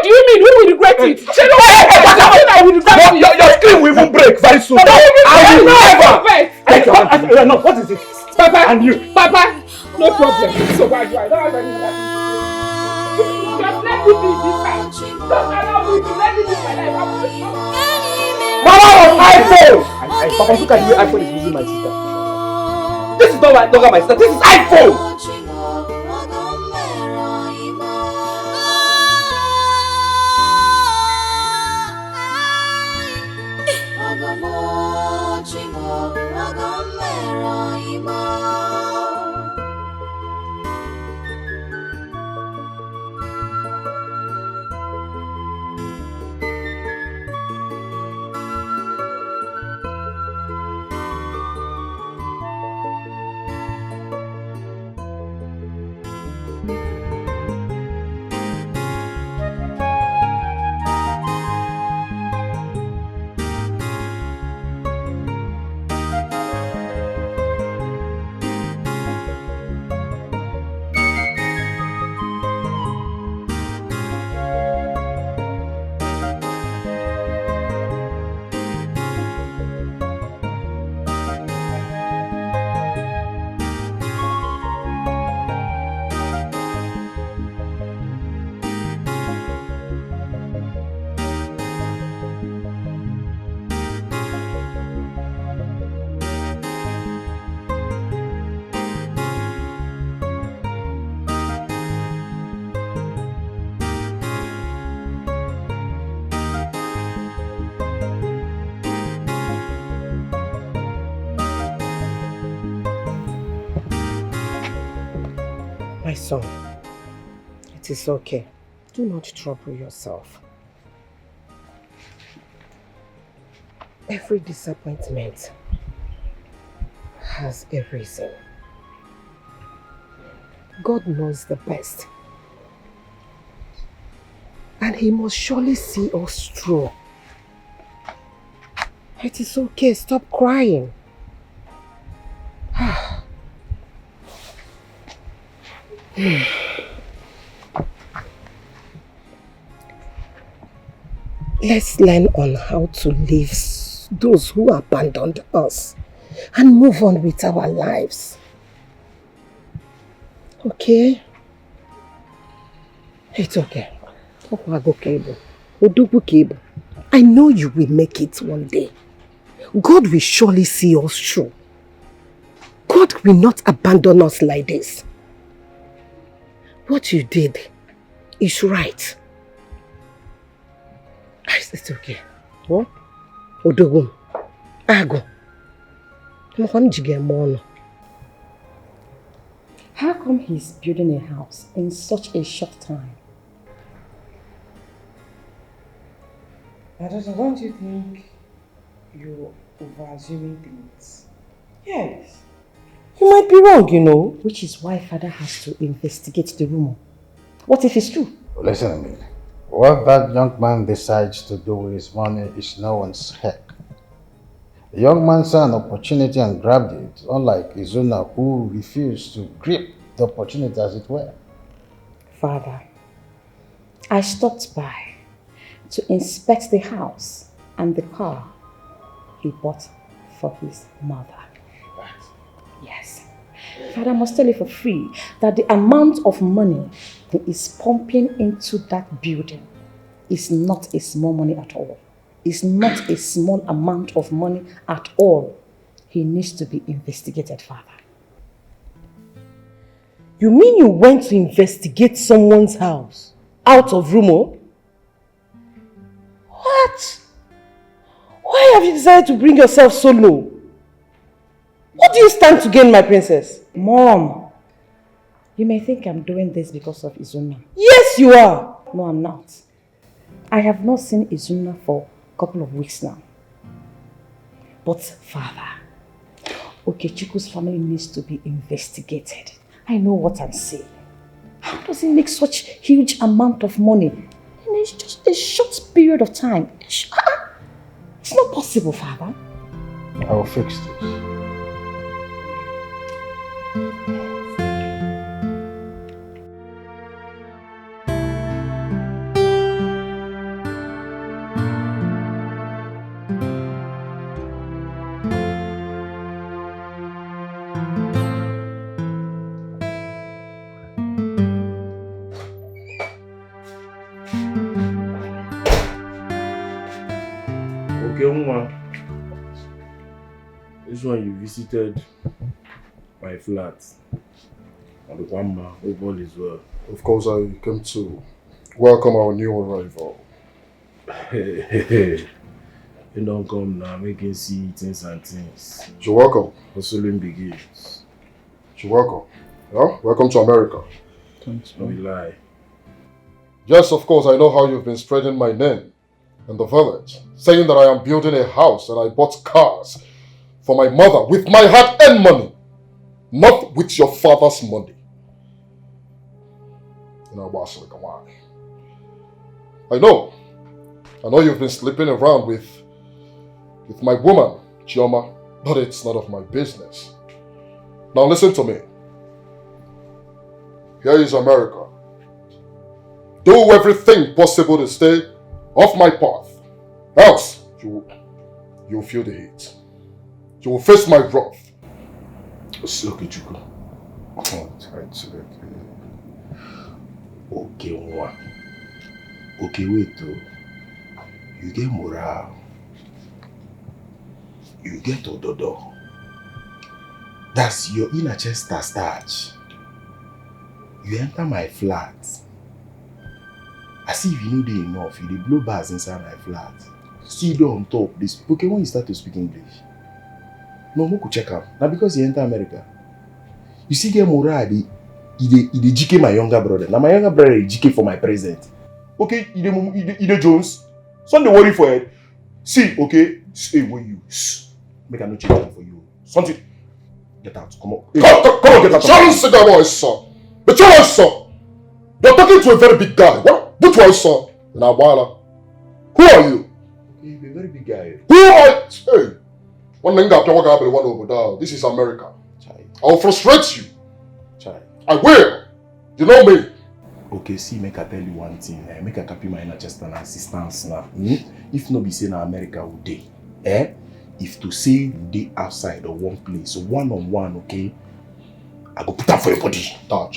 do you mean? Who will regret it? I will regret it. Your screen will even break very soon. I will never. No, what is it? Papa, and you. Papa, no problem. So why do I don't have anything? Just let me be this time. Just allow me to let me live my life. Mama was iPhone! Papa, look at the way iPhone is using my sister. This is not longer my sister, this is iPhone! My son, it is okay. Do not trouble yourself. Every disappointment has a reason. God knows the best. And He must surely see us through. It is okay. Stop crying. Let's learn on how to leave those who abandoned us and move on with our lives. Okay? It's okay. I know you will make it one day. God will surely see us through. God will not abandon us like this. What you did is right. It's okay. What? Odogum. Ago. How come he's building a house in such a short time? Don't you think you're over-assuming things? Yes. You might be wrong, you know. Which is why father has to investigate the rumor. What if it's true? Listen to me. What that young man decides to do with his money is no one's heck. The young man saw an opportunity and grabbed it, unlike Izuna, who refused to grip the opportunity as it were. Father, I stopped by to inspect the house and the car he bought for his mother. What? Yes. Father, I must tell you for free that the amount of money he is pumping into that building is not a small money at all. It's not a small amount of money at all. He needs to be investigated, Father. You mean you went to investigate someone's house out of rumor? What? Why have you decided to bring yourself so low? What do you stand to gain, my princess? Mom, you may think I'm doing this because of Izuna. Yes, you are. No, I'm not. I have not seen Izuna for a couple of weeks now. But father, Okechiku's family needs to be investigated. I know what I'm saying. How does he make such huge amount of money in just a short period of time? It's not possible, father. I will fix this. This one you visited my flat. And the one man, all is well. Of course, I came to welcome our new arrival. You don't come now, making see things and things. You're welcome. Hustling begins. You're welcome. Yeah? Welcome to America. Thanks, no lie. Yes, of course, I know how you've been spreading my name in the village, saying that I am building a house and I bought cars for my mother with my hard-earned money, not with your father's money. You know, I know you've been sleeping around with my woman, Chioma, but it's none of my business. Now listen to me. Here is America. Do everything possible to stay off my path. Else, you'll feel the heat. You will face my wrath. Okechukwu. Okay, one. Okay, wait though. You get morale. You get ododo. That's your inner chest starch. You enter my flat. As if you know they enough, you dey blow bars inside my flat. See you on top. This okay when you start to speak English. No, I could check out. Now because you enter America. You see get morale, he dey GK my younger brother. Now my younger brother is GK for my present. Okay, he dey Jones. Something worry for it. See, okay, stay where you. Make a no change for you. Something. Get out. Come on. Hey, come on, get out. Don't sit down, my son. But your son. You're talking to a very big guy. What? Which one, son? Now, who are you? Okay, you're a very big guy. Who are you? Hey. One thing after what happened, one over there. This is America. Chai. I will frustrate you. Chai. I will. You know me. Okay, see, make I tell you one thing. Make I copy my inner chest and assistance now. If no be say na America would day. If to say you day outside or one place, so one-on-one, okay, I go put up for your body. Shut up.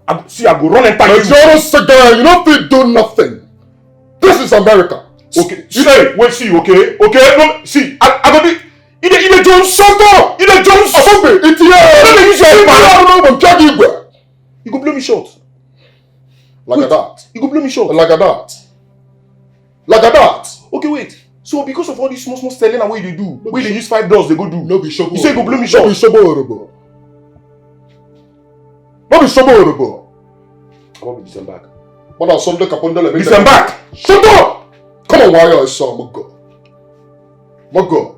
I go run and tag you. You don't feel do nothing. This is America. Okay, wait, see, okay? Okay, no, see, I go be. Ide Jones, shut up! Ide Jones! It's here! You go blow me short. Like that. You go blow me short. Like that. Like that. Okay, wait. So because of all these small selling and what they do, where they use $5 they go do. No be shobo. You say you go blow me short. No be shobo. No be shobo. I want to disembark. What are some capondole? Disembark! Shut up! Come on, why are you so Mogo?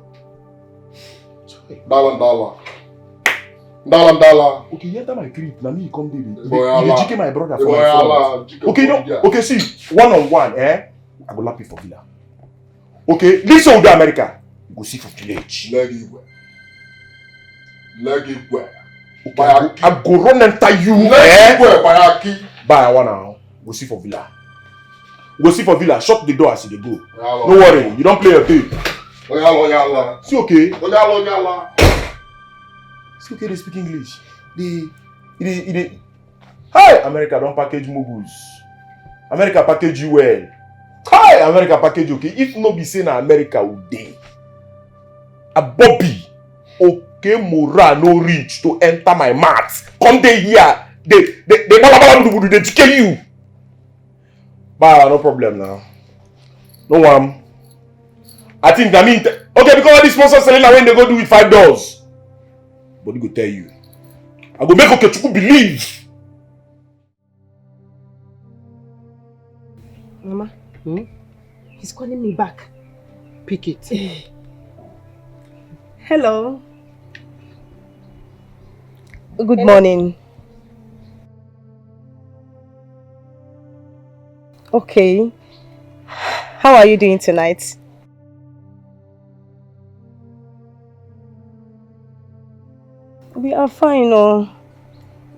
Dollar. Okay, you enter my crib. Now me you come baby. You GK my brother for my front. Okay, no. Okay, see, one-on-one, I go lap you for villa. Okay, listen to America. You go see for village. Leg it where? Okay, I go run enter you. Leg where? Bayaki. Buy one now. Go see for villa. Go see for villa. Shut the door as they go. No worry, you don't play your day. Oyala. See okay. Oyala. See okay, they speak English. They. Hi, America don't package moguls. America package you well. Hi, America package okay. If no be say na America would day. A Bobby, okay, moral no reach to enter my mat. Come day here, they kill you. But no problem now. No one. I think okay, because all these sponsors selling when they go do with $5. But he go tell you. I go make Okechukwu believe. Mama, he's calling me back. Pick it. Hello. Good morning. Okay. How are you doing tonight? We are fine,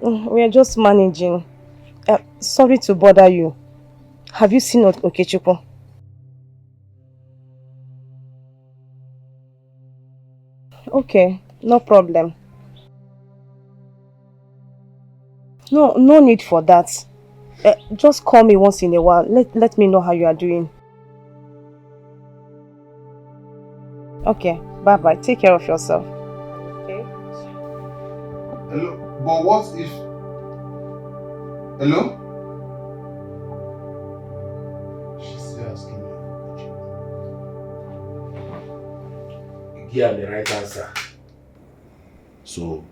we are just managing. Sorry to bother you. Have you seen Okechukwu? Okay, no problem. No need for that. Just call me once in a while. Let me know how you are doing. Okay, bye-bye. Take care of yourself. Okay. Hello, but what if... Hello? She's still asking me. You give her the right answer. So,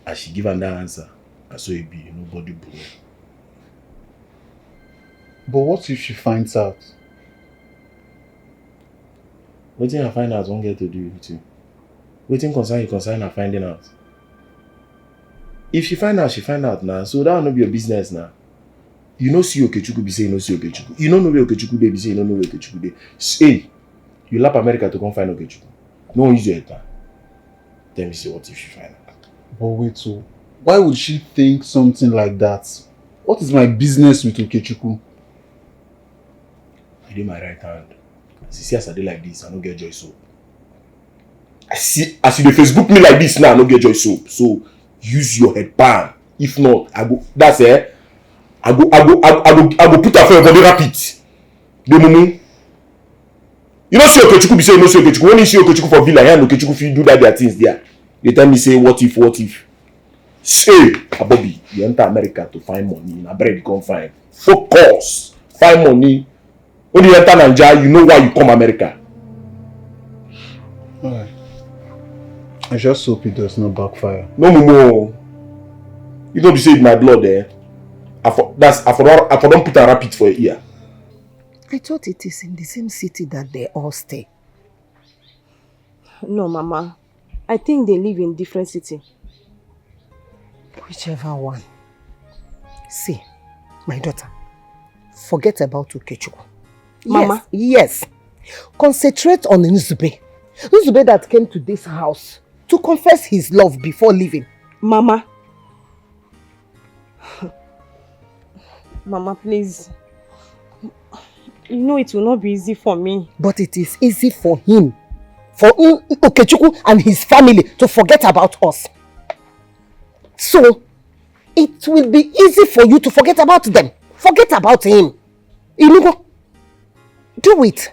as she give her that answer, I saw it be nobody bro. But what if she finds out? What thing I find out won't get to do with you. What thing concern her finding out. If she find out, she find out now. So that will not be your business now. You know see Okechukwu be say you know see Okechukwu. You don't know where Okechukwu dey be say you don't know where Okechukwu dey. Hey, you lap America to come find Okechukwu. No one use your head. Tell me say what if she find out. But wait, so why would she think something like that? What is my business with Okechukwu? I did my right hand. As you see as I did like this, I don't get joy soap. I see as you dey Facebook me like this now, I don't get joy soap. So use your head pan. If not, I go. That's it. I go put her for your body rapid. The mumu. You don't see Okechukwu be say you don't see Okechukwu. When you see Okechukwu for villa, and Okechukwu fit do that their things there. They tell me say what if? Say, Abobi, you enter America to find money. Na bread you come find. Focus. Find money. When you enter Nigeria, you know why you come America. Alright. I just hope it does not backfire. No more. You don't be saying my blood there. I don't put a rapid for a ear. I thought it is in the same city that they all stay. No, Mama. I think they live in different city. Whichever one. See, my daughter, forget about Okechukwu. Mama? Yes. Concentrate on Nzube. Nzube that came to this house to confess his love before leaving. Mama. Mama, please. You know it will not be easy for me. But it is easy for him. For Okechukwu and his family to forget about us. So, it will be easy for you to forget about them. Forget about him. Inugo, do it.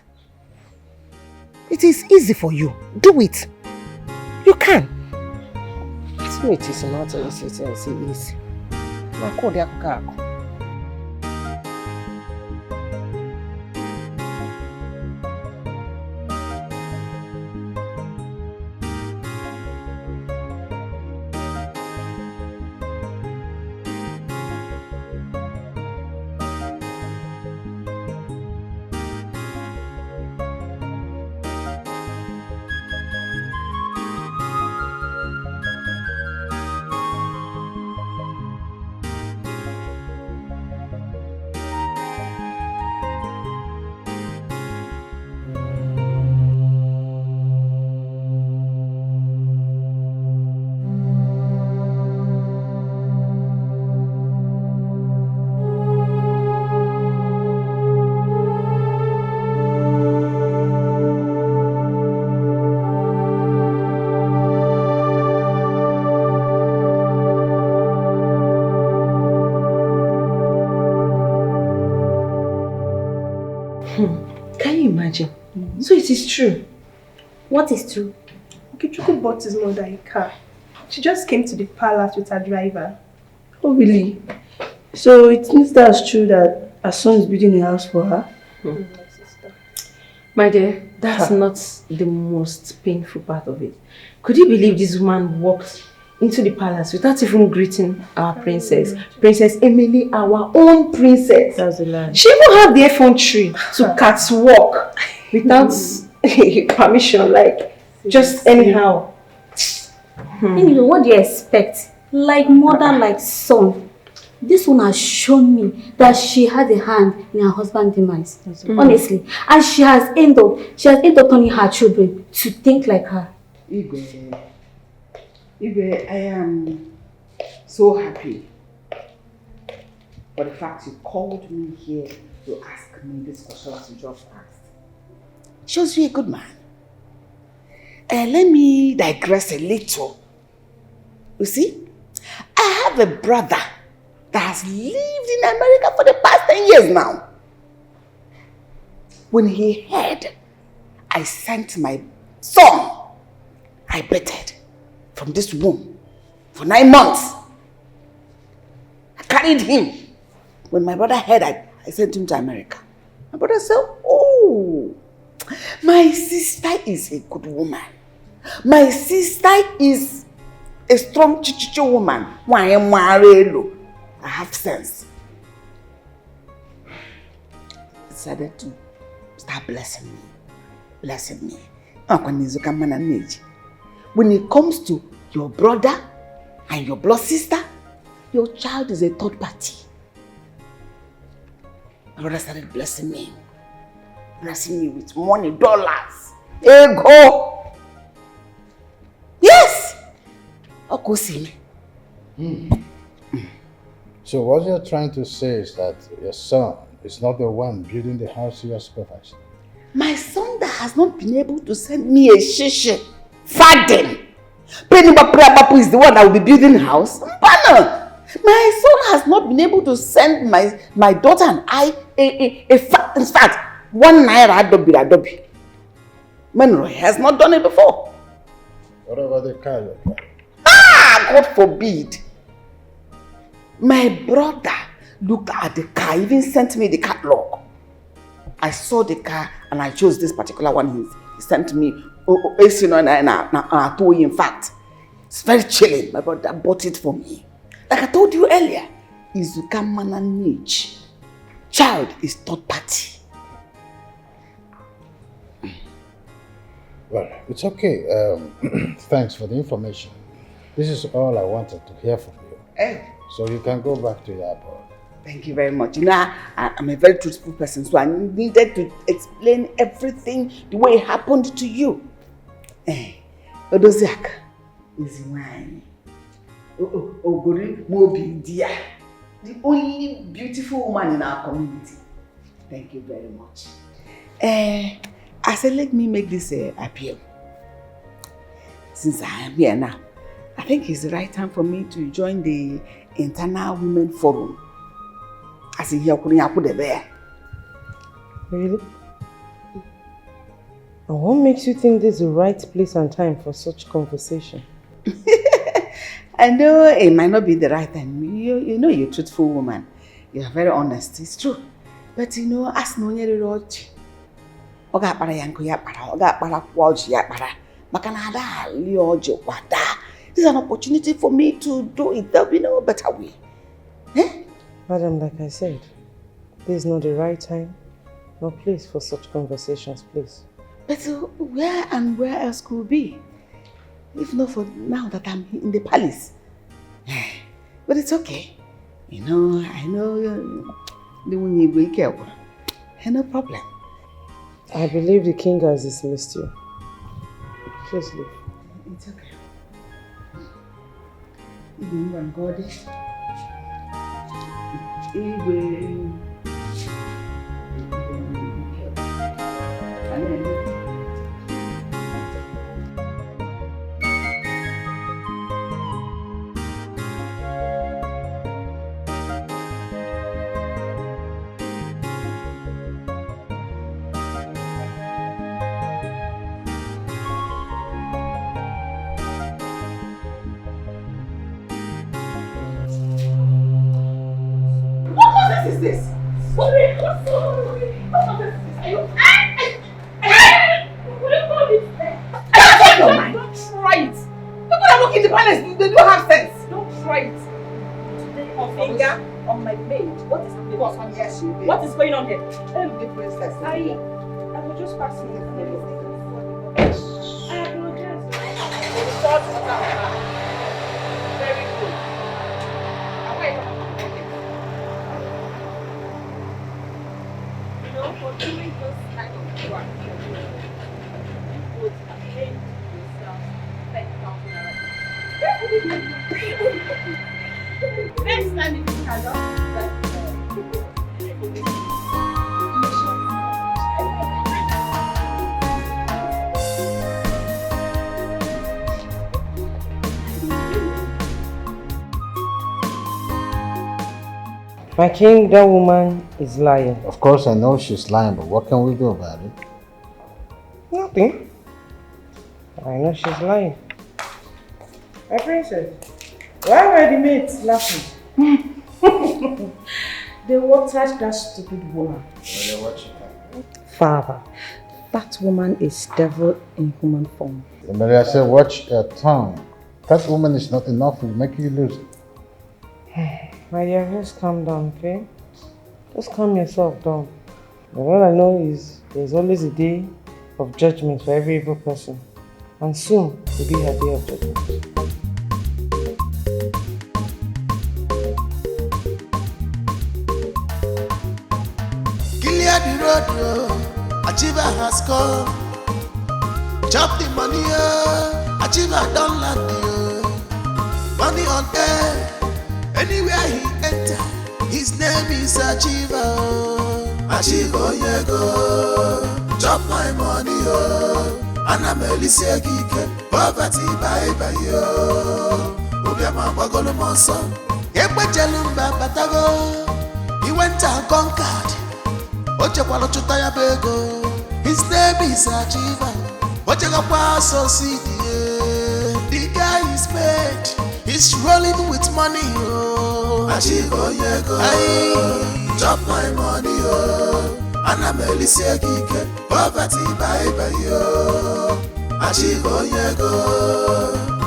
It is easy for you. Do it. You can. So it is not easy. It is easy. Can you imagine? So it is true. What is true? Okechukwu bought his mother a car. She just came to the palace with her driver. Oh, really? So it means that's true that her son is building a house for her? My dear, that's not the most painful part of it. Could you believe this woman walked into the palace without even greeting our princess? Princess Emily, our own princess. That's a lie. She even had the effrontery to catwalk without permission, like just anyhow. Anyway, what do you expect? Like mother, like son. This one has shown me that she had a hand in her husband's demise. Honestly. And she has ended up turning her children to think like her. Igwe, I am so happy for the fact you called me here to ask me this question as you just asked. Shows you a good man. Let me digress a little. You see, I have a brother that has lived in America for the past 10 years now. When he heard I sent my son, I betted from this womb for 9 months. I carried him. When my brother heard I sent him to America, my brother said, oh, my sister is a good woman. My sister is a strong chichicho woman. I have sense. He decided to start blessing me. When it comes to your brother and your blood sister, your child is a third party. My brother started blessing me with money, dollars, ego. Yes! Go see me. So what you're trying to say is that your son is not the one building the house you are supervising? My son that has not been able to send me a shishi, Faden. Penny Bapu is the one that will be building the house. Mpana. My son has not been able to send my daughter and I in fact, 1 naira adobe. Menroy has not done it before. What about the car you're driving? God forbid. My brother looked at the car, even sent me the catalog. I saw the car and I chose this particular one he sent me. In fact, it's very chilling. My brother bought it for me. Like I told you earlier, Izuka Mananich. Child is third party. Well, it's okay. Thanks for the information. This is all I wanted to hear from you. Hey. So you can go back to your abode. Thank you very much. You know, I'm a very truthful person, so I needed to explain everything the way it happened to you. Odoziak is mine. Ogori Mobi Dia, the only beautiful woman in our community. Thank you very much. I said, let me make this appeal. Since I am here now, I think it's the right time for me to join the Internal Women Forum. As in here, I put it there. Really? And what makes you think this is the right place and time for such conversation? I know it might not be the right time. You know you're a truthful woman. You're very honest. It's true. But you know, as no nyere rochi. Oga para yanko ya para. Oga para kwaji ya para. Makana da liojo wada. This is an opportunity for me to do it. There'll be no better way. Madam, like I said, this is not the right time nor place for such conversations, please. But where and where else could it be? If not for now that I'm in the palace. But it's okay. You know, I know no problem. I believe the king has dismissed you. Please leave. It's okay. Even when God is this? What nonsense is this? Are you... Shut your mind. Don't try it. People that work in the palace, they don't have sense. Don't try it. Finger on my maid. What is happening? What is going on here? The princess. I was just passing the I apologize. Very good. You know, for doing this kind of work, you would have paid yourself 10,000 naira. Next time if you cannot, My king, that woman is lying. Of course, I know she's lying, but what can we do about it? Nothing. I know she's lying. My princess, why were the maids laughing? They watered that stupid woman. Father, that woman is devil in human form. Emily, I said, watch your tongue. That woman is not enough to make you lose it. My dear, just calm down, okay? Just calm yourself down. And all I know is there's always a day of judgment for every evil person. And soon will be her day of judgment. Clear the road, Achiever has come. Chop the money, Achiever don't land. Money on air. Anywhere he enter, his name is Achiever. Achiever, yeah, go. Chop my money, and I'm Alicia Kike. Poverty, bye, yo. Obiama Bagolo Monson. Ekwe Jelumba Batago. He went and conquered. Ochekwalo Chutaya Bego. His name is Achiever. Ochekwa Society. The guy is paid. He's rolling with money, oh. Achiever, yeah, go. Chop my money, oh. And I'm Alicia Kike. Poverty, bye, yo. Achiever, yeah, go.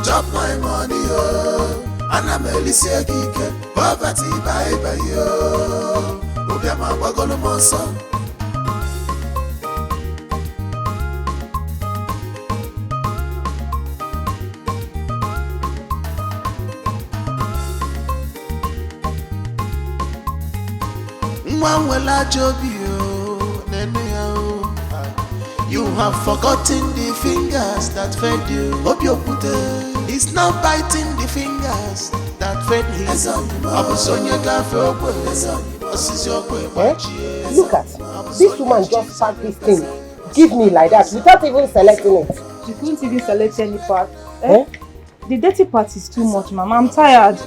Chop my money, oh. And I'm Alicia Kike. Poverty, bye, yo. Obiama Bagolo Monson. You have forgotten the fingers that fed you. It's not biting the fingers that fed him. Look at this woman just packed this thing. Give me like that without even selecting it. You couldn't even select any part. The dirty part is too much, Mama. I'm tired.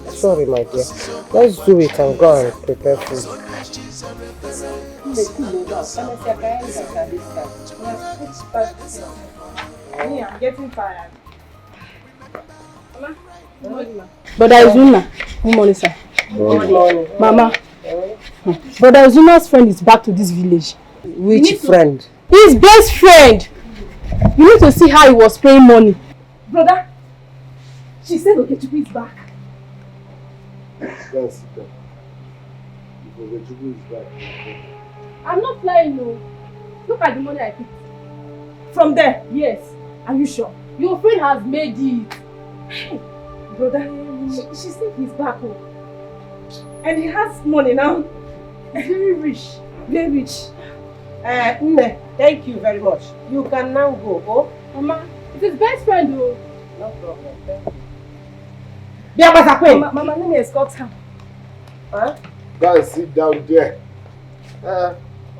Sorry, my dear. Let's do it and go and prepare food. I'm getting tired. Brother Izuna, good morning, sir. Good morning. Mama, Brother Izuna's friend is back to this village. Which friend? His best friend. You need to see how he was paying money. Brother, she said Okechukwu is back. Yes, Okechukwu is back. I'm not flying, no. Look at the money I picked. From there? Yes. Are you sure? Your friend has made it. Hey, brother, she said he's back home. And he has money now. He's very rich. Very rich. Thank you very much. You can now go. Oh? Mama, it's his best friend, though. No problem. Thank you. Mama, let me escort her. Huh? Go and sit down there.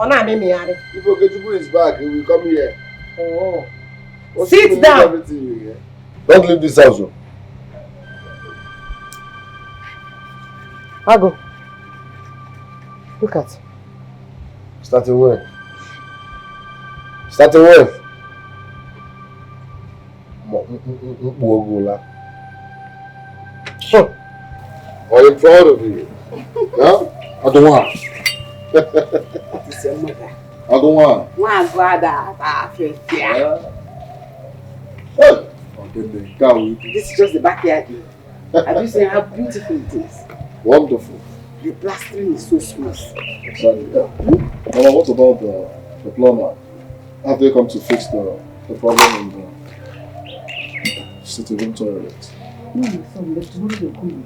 If Okechukwu is back, he will come here. Oh. Sit down. Everything you hear. Don't leave this house. Ago. Look at. Start away. Start away. I am proud of you. Huh? I don't want. What is your mother? I don't want. One brother, yeah. This is just the backyard. Have you seen how beautiful it is? Wonderful. The plastering is so smooth. Exactly. Mama, what about the plumber? Have they come to fix the problem in the city room toilet? No, my son, but tomorrow they'll come.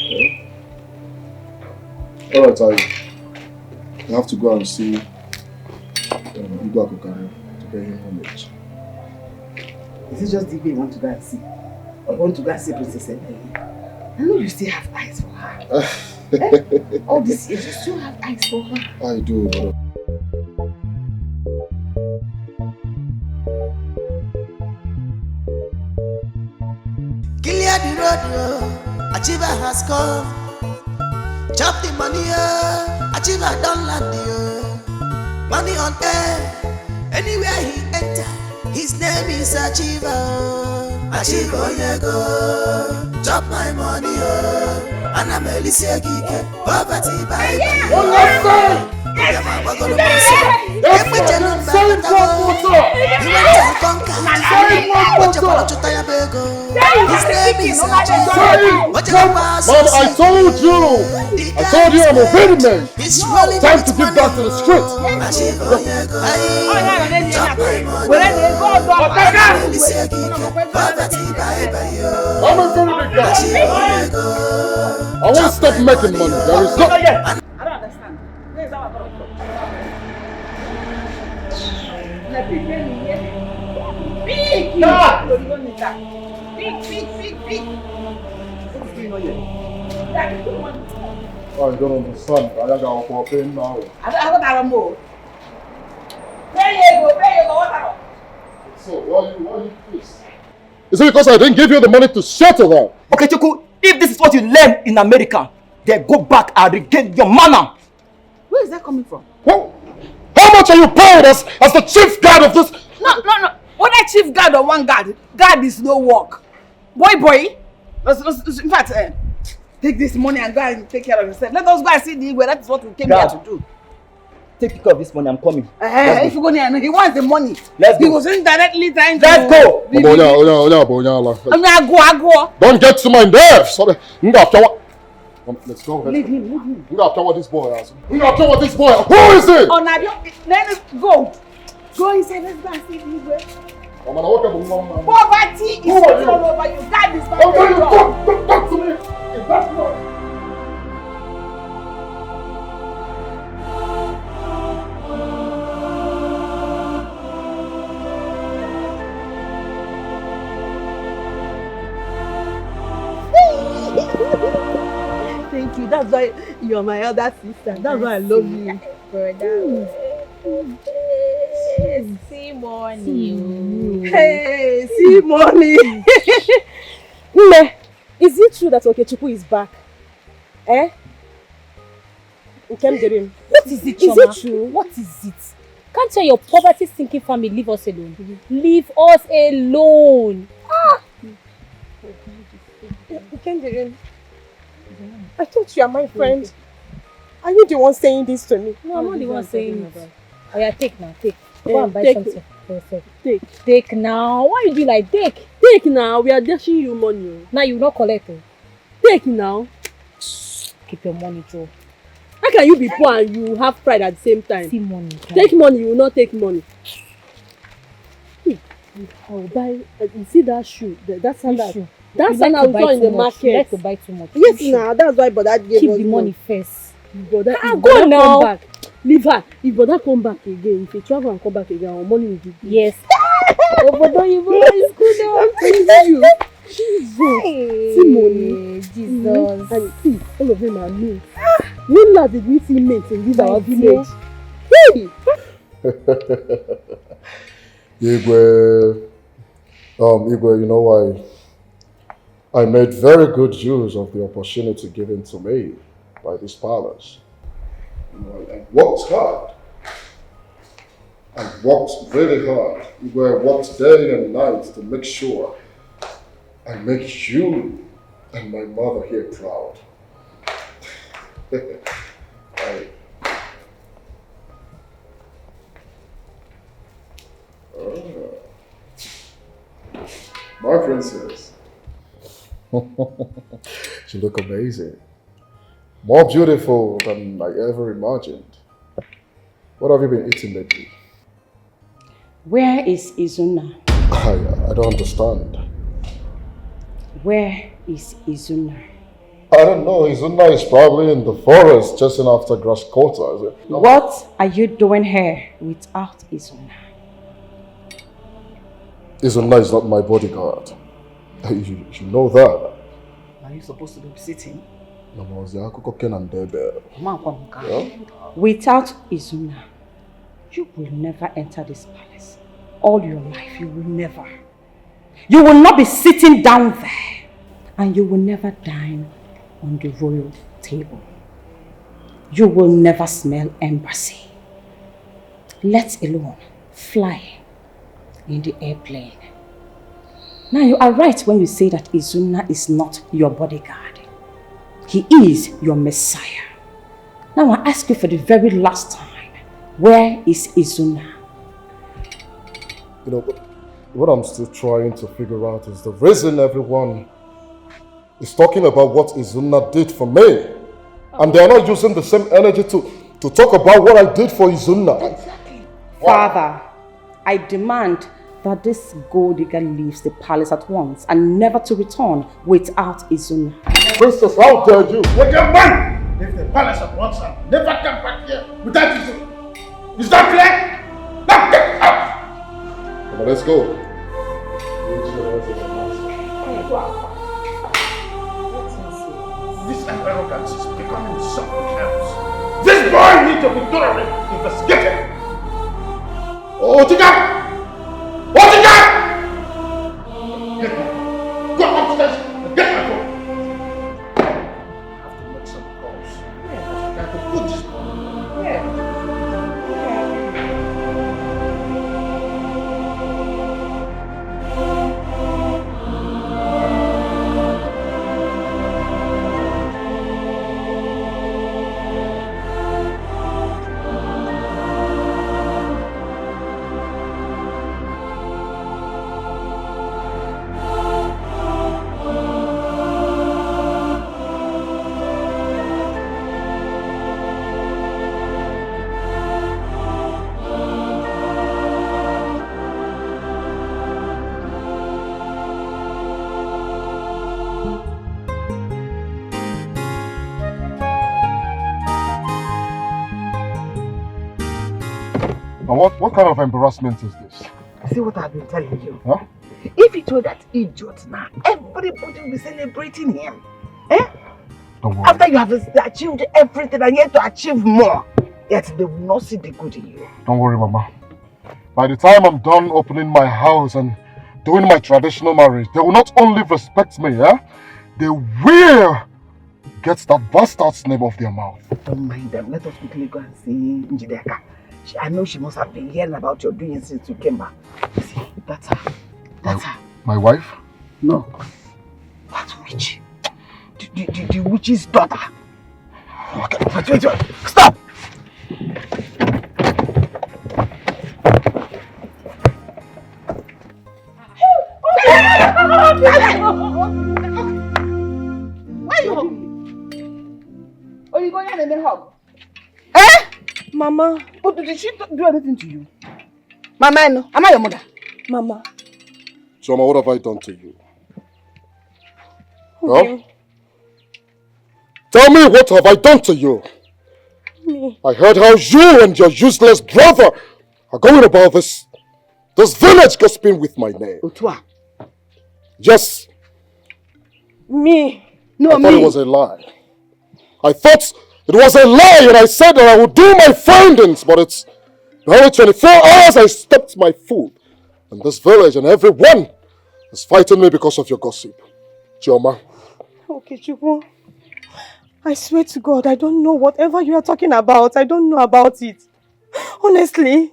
Okay. Alright, I have to go and see Igwe Akokare to pay him homage. Is it just the you want to go and see? Or want to go and see Princess Ede? I know you still have eyes for her. All these years, you still have eyes for her. I do. Clear the road, achiever has come. Chop the money, achiever don't land the money on air. Anywhere he enter, his name is Achiever. Achiever, yeah, go. Chop my money, and I'm a Lysia geek. Poverty, bye bye. Mom, I told you! I told you I'm a ready man! Time to get back to the street! I'm a very big guy! I won't stop making money, there is no... I don't understand. Where is our problem? Big! Big! What's going on here? I don't understand. I got to go in now. I don't know. There you go. What? So, why you please? Is it because I didn't give you the money to settle that? Okay, Chuku, if this is what you learn in America, then go back and regain your manner. Where is that coming from? Well, how much are you paid as the chief guard of this? No. Whether chief guard or one guard is no work. Boy. In fact, take this money and go and take care of yourself. Let us go and see the Igwe. That is what we came here to do. Take care of this money, I'm coming. If you go there, he wants the money. Let's go. He was indirectly trying to... Let's go! Go. Don't get to my nerves! Let's go. Leave him. We gotta tell what this boy has. We gotta tell what this boy has. Who is it? Oh, now, let us go. Go inside, let's go and see the Igwe. Poverty is all over you. God is not your job. Don't talk to me. If that's not... Thank you. That's why you're my elder sister. That's why I love you. Brother. See money. Hey, see money. Nne, is it true that Okechukwu is back? Eh? What is it, Choma? Is it true? What is it? Can't your poverty-sinking family leave us alone? Leave us alone. Kendirin, I thought you are my friend. Are you the one saying this to me? No, I'm not the one saying it. Oh yeah, take now, take. Go Go and buy something for yourself. Take now. Why you do like take? Take now. We are dashing you money. Now you not collect it. Take now. Keep your money, Joe. How can you be poor and you have pride at the same time? See money. Take money, you will not take money. I will buy. You see that shoe? That sandal. That sandal we saw in the market. You like to buy too much. Yes, now that's why Boda gave us. Keep the money first. Brother, go now. Come back. Leave her. If Boda come back again, if he travel and come back again, our money will be. Yes. Oh, Boda, you is good. I'm telling you. Jesus. See money. Jesus. And see, all of them are mates. When last did we see mates in this our village? Hey! Igwe, you know why? I made very good use of the opportunity given to me by these powers. I worked hard. I worked really hard. I worked day and night to make sure I make you and my mother here proud. Hey. Oh. My princess. She look amazing. More beautiful than I ever imagined. What have you been eating lately? Where is Izuna? I don't understand. Where is Izuna? I don't know. Izuna is probably in the forest chasing after grass cutters. What are you doing here without Izuna? Izuna is not my bodyguard. You know that. Are you supposed to be sitting? Yeah? Without Izuna, you will never enter this palace. All your life, you will never. You will not be sitting down there. And you will never dine on the royal table. You will never smell embassy. Let alone fly in the airplane. Now you are right when you say that Izuna is not your bodyguard. He is your Messiah. Now I ask you for the very last time, where is Izuna? You know, what I'm still trying to figure out is the reason everyone is talking about what Izuna did for me. And they are not using the same energy to talk about what I did for Izuna. Exactly. Father, I demand that this gold digger leaves the palace at once and never to return without Izuna. Princess, how dare you? Would your man leave the palace at once and never come back here without Izuna? Is that clear? Now get out! Come on, let's go. This arrogance is becoming something else. This boy needs to be thoroughly investigated. Oh, Tika! Oh, Tika! Get me. Go upstairs and get my phone. I have to make some calls. I have to put this boy. Now what kind of embarrassment is this? See what I've been telling you? Huh? If it were that idiot now, everybody will be celebrating him. Eh? Don't worry. After you have achieved everything and yet to achieve more, yet they will not see the good in you. Don't worry, Mama. By the time I'm done opening my house and doing my traditional marriage, they will not only respect me, they will get that bastard's name off their mouth. Don't mind them. Let us quickly go and see Njideka. I know she must have been hearing about your doing since you came back. See, that's her. That's her. My wife? No. That witch. The witch's daughter. Okay, wait. Stop! Why are you hugging? Oh, you going and then hug? Mama. But did she do anything to you? Mama, no. Am I your mother? Mama. Choma, what have I done to you? Okay. Huh? Tell me, what have I done to you? Me. I heard how you and your useless brother are going about this village gossiping with my name. Otua. Yes. Me. I thought it was a lie. I thought it was a lie, and I said that I would do my findings, but it's now 24 hours I stopped my food. And this village and everyone is fighting me because of your gossip. Chioma. Okay, Chukwu. I swear to God, I don't know whatever you are talking about. I don't know about it. Honestly.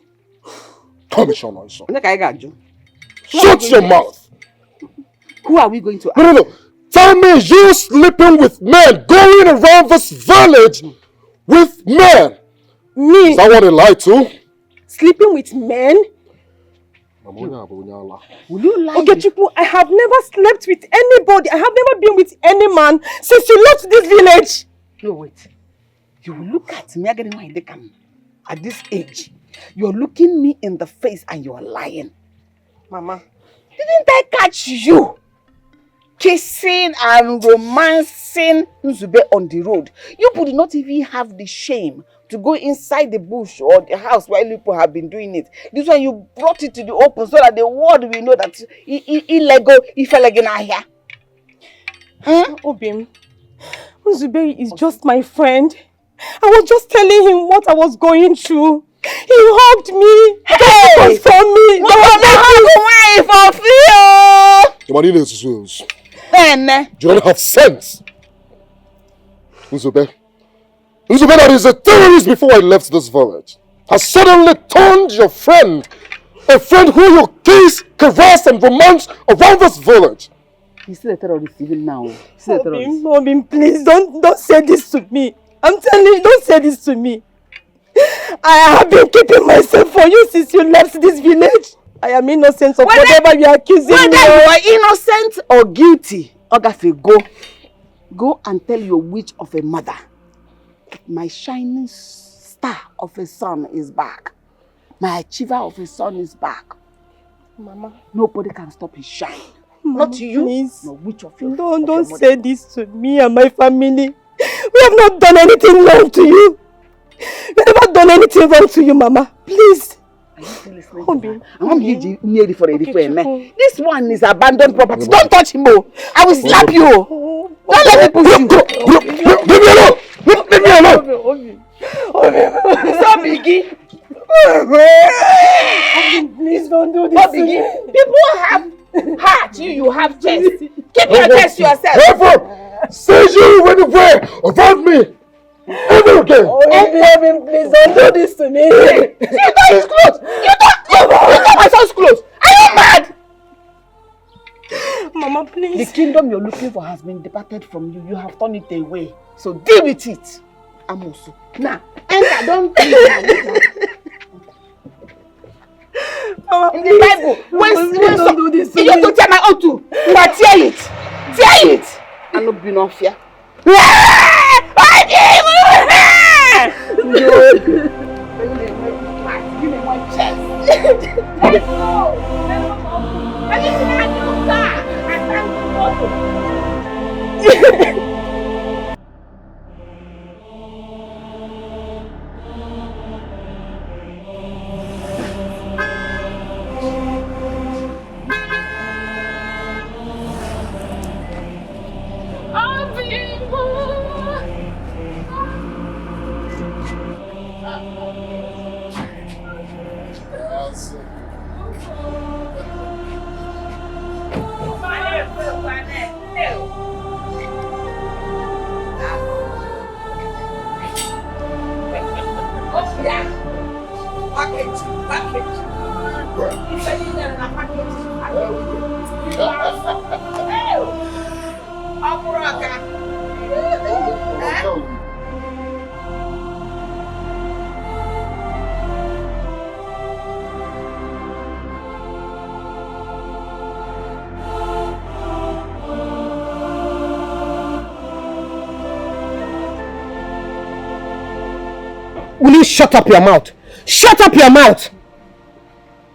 Tell me, Shona, son. Look, I got you. Shut your mouth! Who are we going to ask? No. tell me you sleeping with men, going around this village with men. Me? Is that what they lie to? Sleeping with men? Will you lie? Okay, Chiku, I have never slept with anybody. I have never been with any man since you left this village. No, wait. You look at me at this age. You're looking me in the face and you're lying. Mama. Didn't I catch you kissing and romancing Nzube on the road? You would not even have the shame to go inside the bush or the house where people have been doing it. This one you brought it to the open so that the world will know that illegal here. Obim, Nzube is just my friend. I was just telling him what I was going through. He hugged me. Hey! Just for me. You don't have sense. Nzube, that is a terrorist before I left this village, has suddenly turned your friend, a friend who you kiss, caress and romance around this village. He's still a terrorist even now. Obim, please don't say this to me. I'm telling you, don't say this to me. I have been keeping myself for you since you left this village. I am innocent of whatever you are accusing me of. Whether you are innocent or guilty, Ogafe, go and tell your witch of a mother. My shining star of a son is back. My achiever of a son is back. Mama. Nobody can stop his shine. Mama, not you, please. no witch of your Don't say this to me and my family. We have not done anything wrong to you. We have never done anything wrong to you, Mama. Please. Are you still listening to me? This one is abandoned property. Don't touch him, oh. I will slap you. Don't let me push you. Leave me alone. Leave me alone. Stop, Biggie. Please don't do this. Biggie, people have heart. You have chest. Keep your chest to yourself. Never say you went away around me. Ever again. Obim, please don't do this to me. You thought his clothes. You thought my son's clothes. Are you mad? Mama, please. The kingdom you're looking for has been departed from you. You have turned it away. So deal with it. Amosu. Now, enter. Don't please. Mama, in the Bible, when don't do this to you have me. to tear my own too. But tear it. Tear it. I'm not being unfair. Give me one chance. Let's go. I need to have your car. I can't go. Will you shut up your mouth? Shut up your mouth!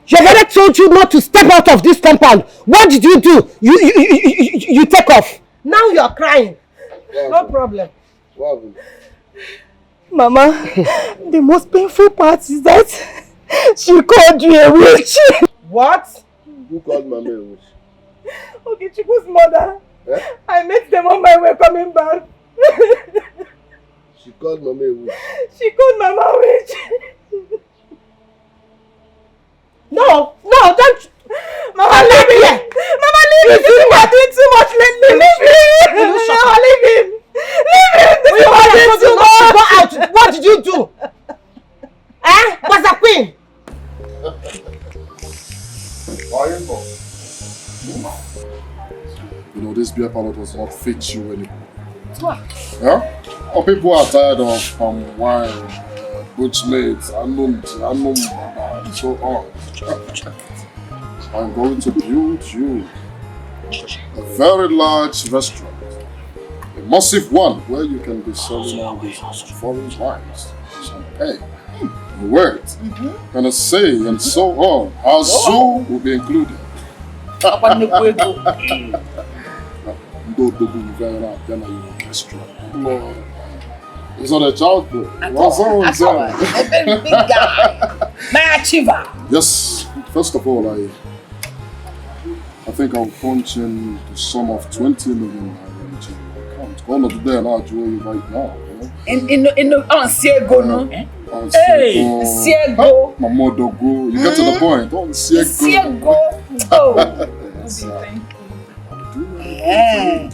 Your mother told you not to step out of this compound. What did you do? You take off. Now you're crying. No problem. What happened? Mama, the most painful part is that she called you a witch. What? Who called Mama a witch? Okay, Chiku's mother. Eh? I met them on my way coming back. She called Mama a witch. She called Mama a witch. No, don't. Mama, leave me. Mama, leave me. You are doing too much. Leave me. Mama, leave him. Leave him. When you are told you not to go out, what did you do? Eh? What's the queen? Why are you for? you know, this beer parlor does not fit you anymore. Yeah? Or people are tired of wine, butchmates, and so on. I'm going to build you a very large restaurant. A massive one where you can be serving all these foreign wines, champagne, wort, and a say, and so on. Our zoo will be included. It's not a child though. A very big guy. My achiever. Yes. First of all, I think I'll punch in the sum of 20 million naira into your account. One of the day I'll draw you right now. You know? On Siego, no? Hey! Siego. Mamodogo. You get to the point. On Siego. Siego. Oh. Yeah.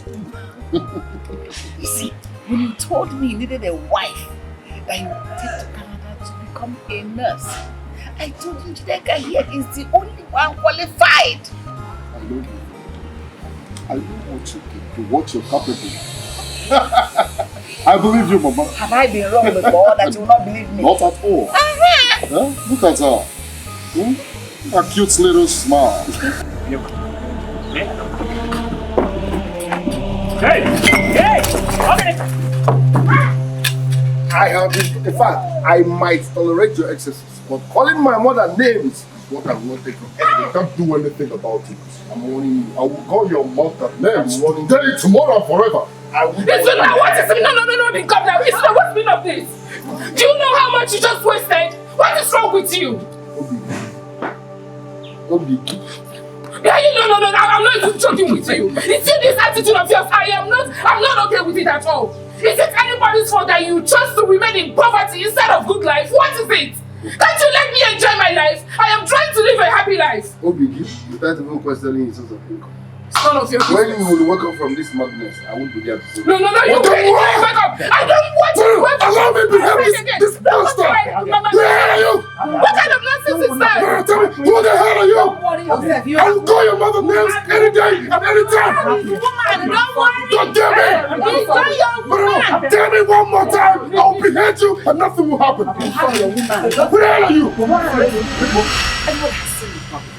You see, when you told me you needed a wife that you would take to Canada to become a nurse, I told you Jideka here is the only one qualified. I know what you can do, what you're capable. I believe you, Mama. Have I been wrong before that you will not believe me? Not at all. Yeah? Look at her. A cute little smile. Hey! Hey! Okay! I have been, in fact, I might tolerate your excesses, but calling my mother names is what I will not take from you. You can't do anything about it. I'm warning you. I will call your mother names today, tomorrow, and forever. Listen now, what is it? No, come now. Listen, what's the meaning of this? Do you know how much you just wasted? What is wrong with you? Obi. Yeah, no, I'm not even joking with you. It's you, this attitude of yours. I'm not okay with it at all. Is it anybody's fault that you chose to remain in poverty instead of good life? What is it? Can't you let me enjoy my life? I am trying to live a happy life. Obi, without even questioning his source of income. It's none of your business. When you will wake up from this madness, I won't be there to say. No, you can't wake up. I don't want you to wake up. Allow me to have this monster. Where are you? What kind of nonsense is that? Tell me, who the hell are you? I will call your mother names any day and any time. Don't tell me. Tell me one more time. I will behead you and nothing will happen. Where are you? Everyone has seen the problem.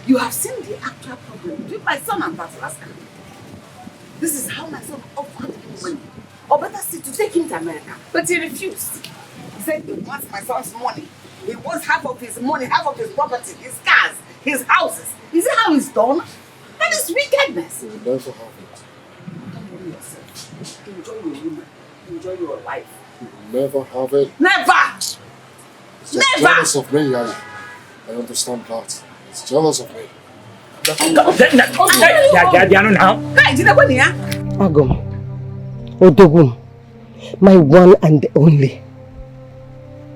You have seen the actual problem between my son and that rascal. This is how my son offered him money. Or better still, to take him to America. But he refused. He said he wants my son's money. He wants half of his money, half of his property, his cars, his houses. Is it how it's done? That is wickedness. You will never have it. Don't worry yourself. Enjoy your woman. Enjoy your life. You will never have it. Never! It's just jealous of me, I understand that. It's jealous of me. Agum, Odogum, my one and only.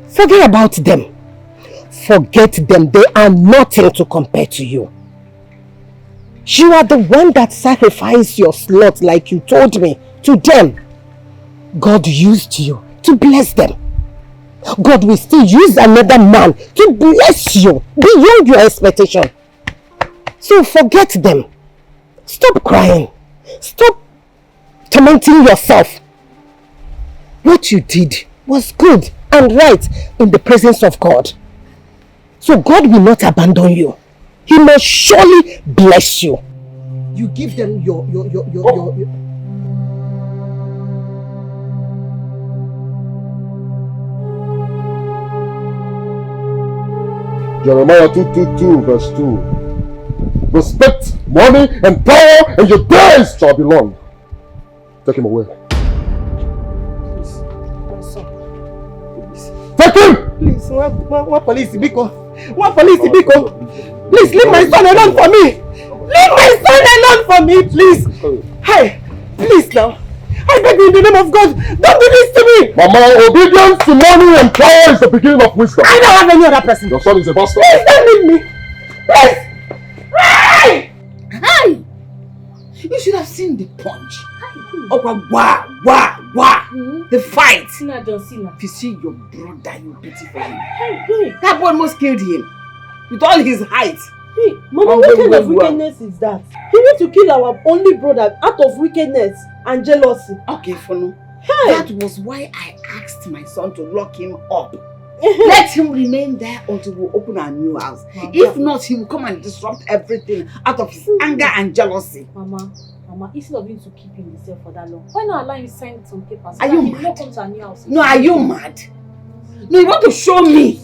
Forget about them. Forget them. They are nothing to compare to you. You are the one that sacrificed your slot, like you told me, to them. God used you to bless them. God will still use another man to bless you beyond your expectation. So forget them. Stop crying. Stop tormenting yourself. What you did was good and right in the presence of God. So God will not abandon you. He must surely bless you. You give them your Jeremiah 2:22 verse 2. Respect, money, and power, and your days shall be long. Take him away. Take him! Please, one police, Biko. One police, Biko. Please leave my son alone for me. Leave my son alone for me, please. Hey, please now. I beg you in the name of God, don't do this to me. Mama, obedience to money and power is the beginning of wisdom. I don't have any other person. Your son is a bastard. Please don't leave me. Please. Hey! Hey! You should have seen the punch. The fight. If you see your brother, you pity for him. That boy almost killed him. With all his height. Hey, Mama, what kind of wickedness is that? He wants to kill our only brother out of wickedness and jealousy. Okay, Funu. Hey. That was why I asked my son to lock him up. Let him remain there until we open our new house. Mama. If not, he will come and disrupt everything out of his anger and jealousy. Mama, instead of him to keep him himself for that long, why not allow him to sign some papers? Are you mad? He will not come to our new house. No, are you mad? No, you want to show me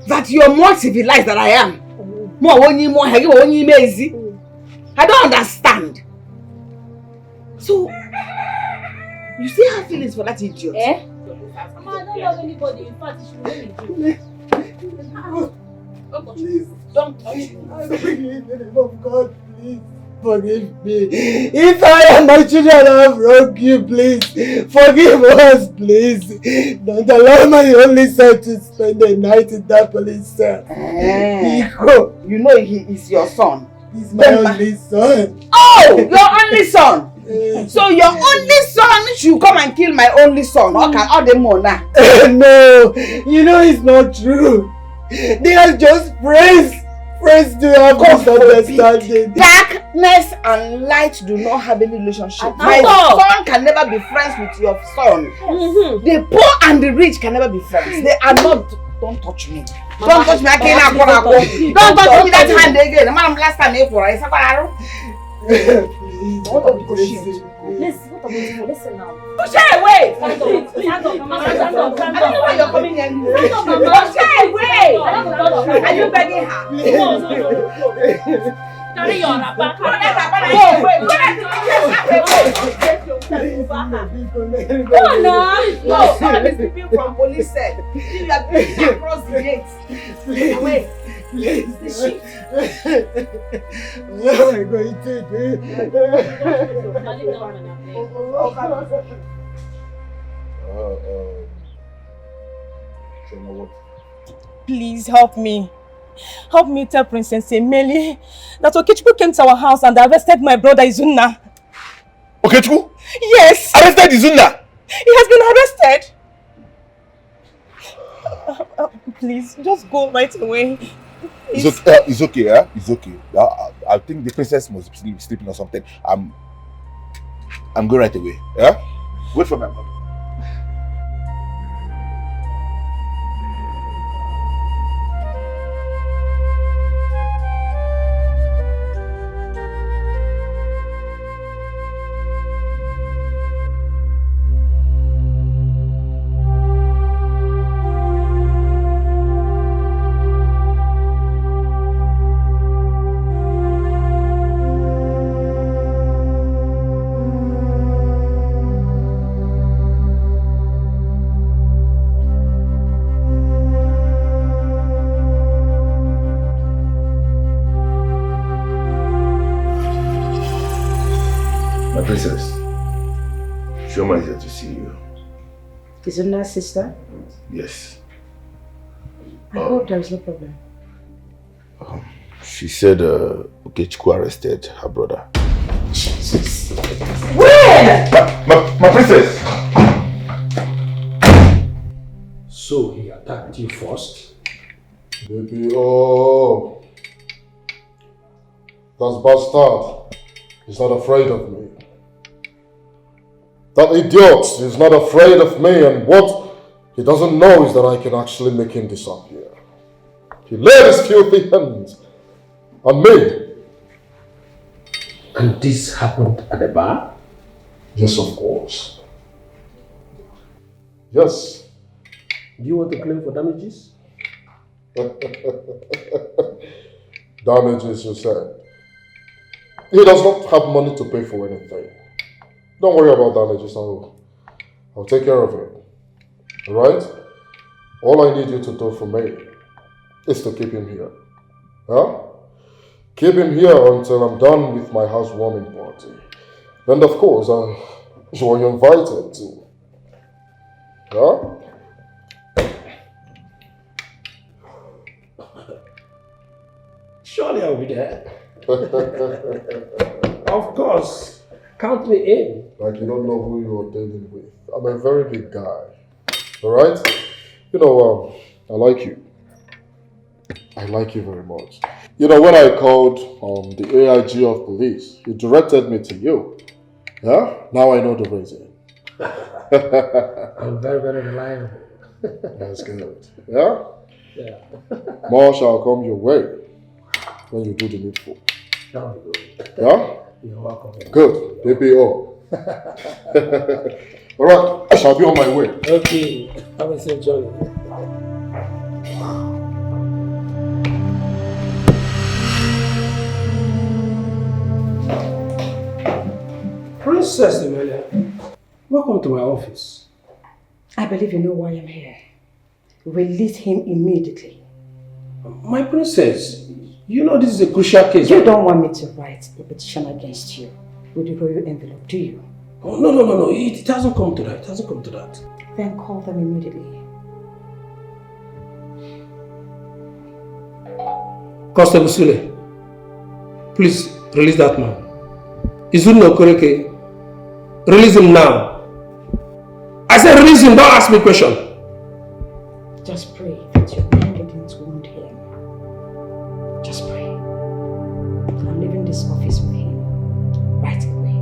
that you're more civilized than I am. I don't understand. So, you still have feelings for that idiot? Eh? Mama, I don't love anybody. In fact, you should really do. Please, don't touch me. I beg you in the name of God, please. Forgive me. If I and my children have wronged you, please forgive us, please. Don't allow my only son to spend the night in that police cell. You know he is your son. He's my only son. Oh, your only son. So your only son should come and kill my only son. Okay, all the more now. No, you know it's not true. They are just friends. Friends do have misunderstanding. Darkness and light do not have any relationship. My son can never be friends with your son. The poor and the rich can never be friends. They are not. Don't touch me. Don't touch me. I can't. Don't touch me that hand again. Man, last time I for Listen now. Push her away! Stand up, Mama. Stand up. I don't know why you're coming here. Push her away! Are you begging her? No. Carry your wrapper. Go on now. No, some of these people from police said you are going across the gate. Away. Please. What am I going to do? Please help me. Help me tell Princess Emily that Okechukwu came to our house and arrested my brother Izunna. Okechukwu? Yes. Arrested Izunna? He has been arrested. Please, just go right away. It's okay, yeah? It's okay. I think the princess must be sleeping or something. I'm going right away. Yeah? Wait for me. Princess, Shoma is here to see you. Isn't that sister? Yes. I hope there is no problem. She said Okechukwu arrested her brother. Jesus. When? My princess! So he attacked you first? Baby, oh. That bastard is not afraid of me. That idiot is not afraid of me, and what he doesn't know is that I can actually make him disappear. He laid his filthy hands on me. And this happened at the bar? Yes, of course. Yes. Do you want to claim for damages? Damages, you said. He does not have money to pay for anything. Don't worry about damages, I'll take care of it. Alright? All I need you to do for me is to keep him here. Huh? Keep him here until I'm done with my housewarming party. And of course, you are invited to. Huh? Surely I'll be there. Of course. Count me in. Like you don't know who you're dealing with. I'm a very big guy. Alright? You know, I like you. I I like you very much. You know, when I called the AIG of police, he directed me to you. Yeah? Now I know the reason. I'm very, very reliable. That's good. Yeah? Yeah. More shall come your way when you do the needful. Sounds good. Yeah? You're welcome. Good. DPO. Alright, I shall be on my way. Okay. Have a safe journey. Princess Emilia, welcome to my office. I believe you know why I'm here. Release him immediately. My princess, you know this is a crucial case. You don't want me to write a petition against you with the royal envelope, do you? Oh, no. It hasn't come to that. It hasn't come to that. Then call them immediately. Constable Sule, please release that man. Izuna Okoreke, release him now. I said release him, don't ask me a question. Just pray that your men didn't wound him. Just pray. I'm leaving this office with him right away.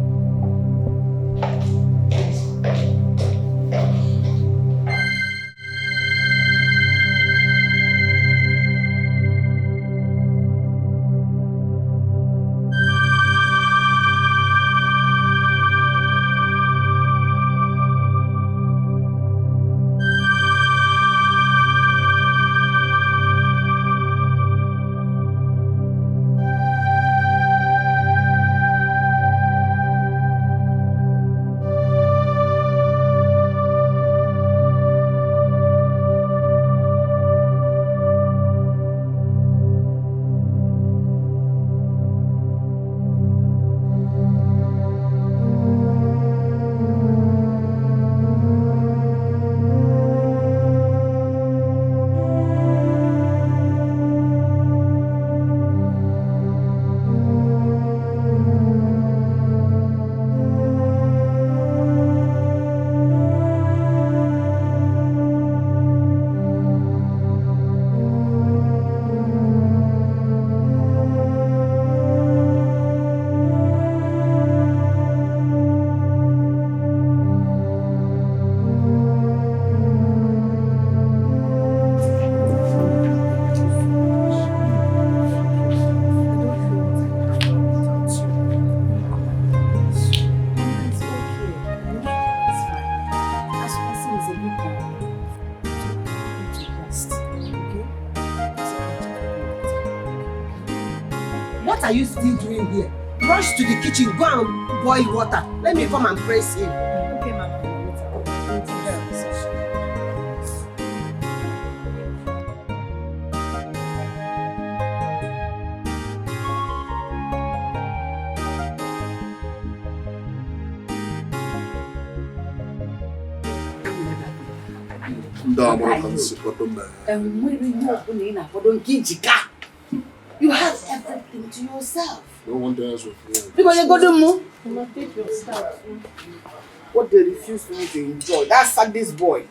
What are you still doing here? Rush to the kitchen, go and boil water. Let me come and praise him. Okay, Mama. You have everything to yourself. No one dares with you. Because you go to move. Take your stuff. What they refuse to enjoy. That's sadist boy.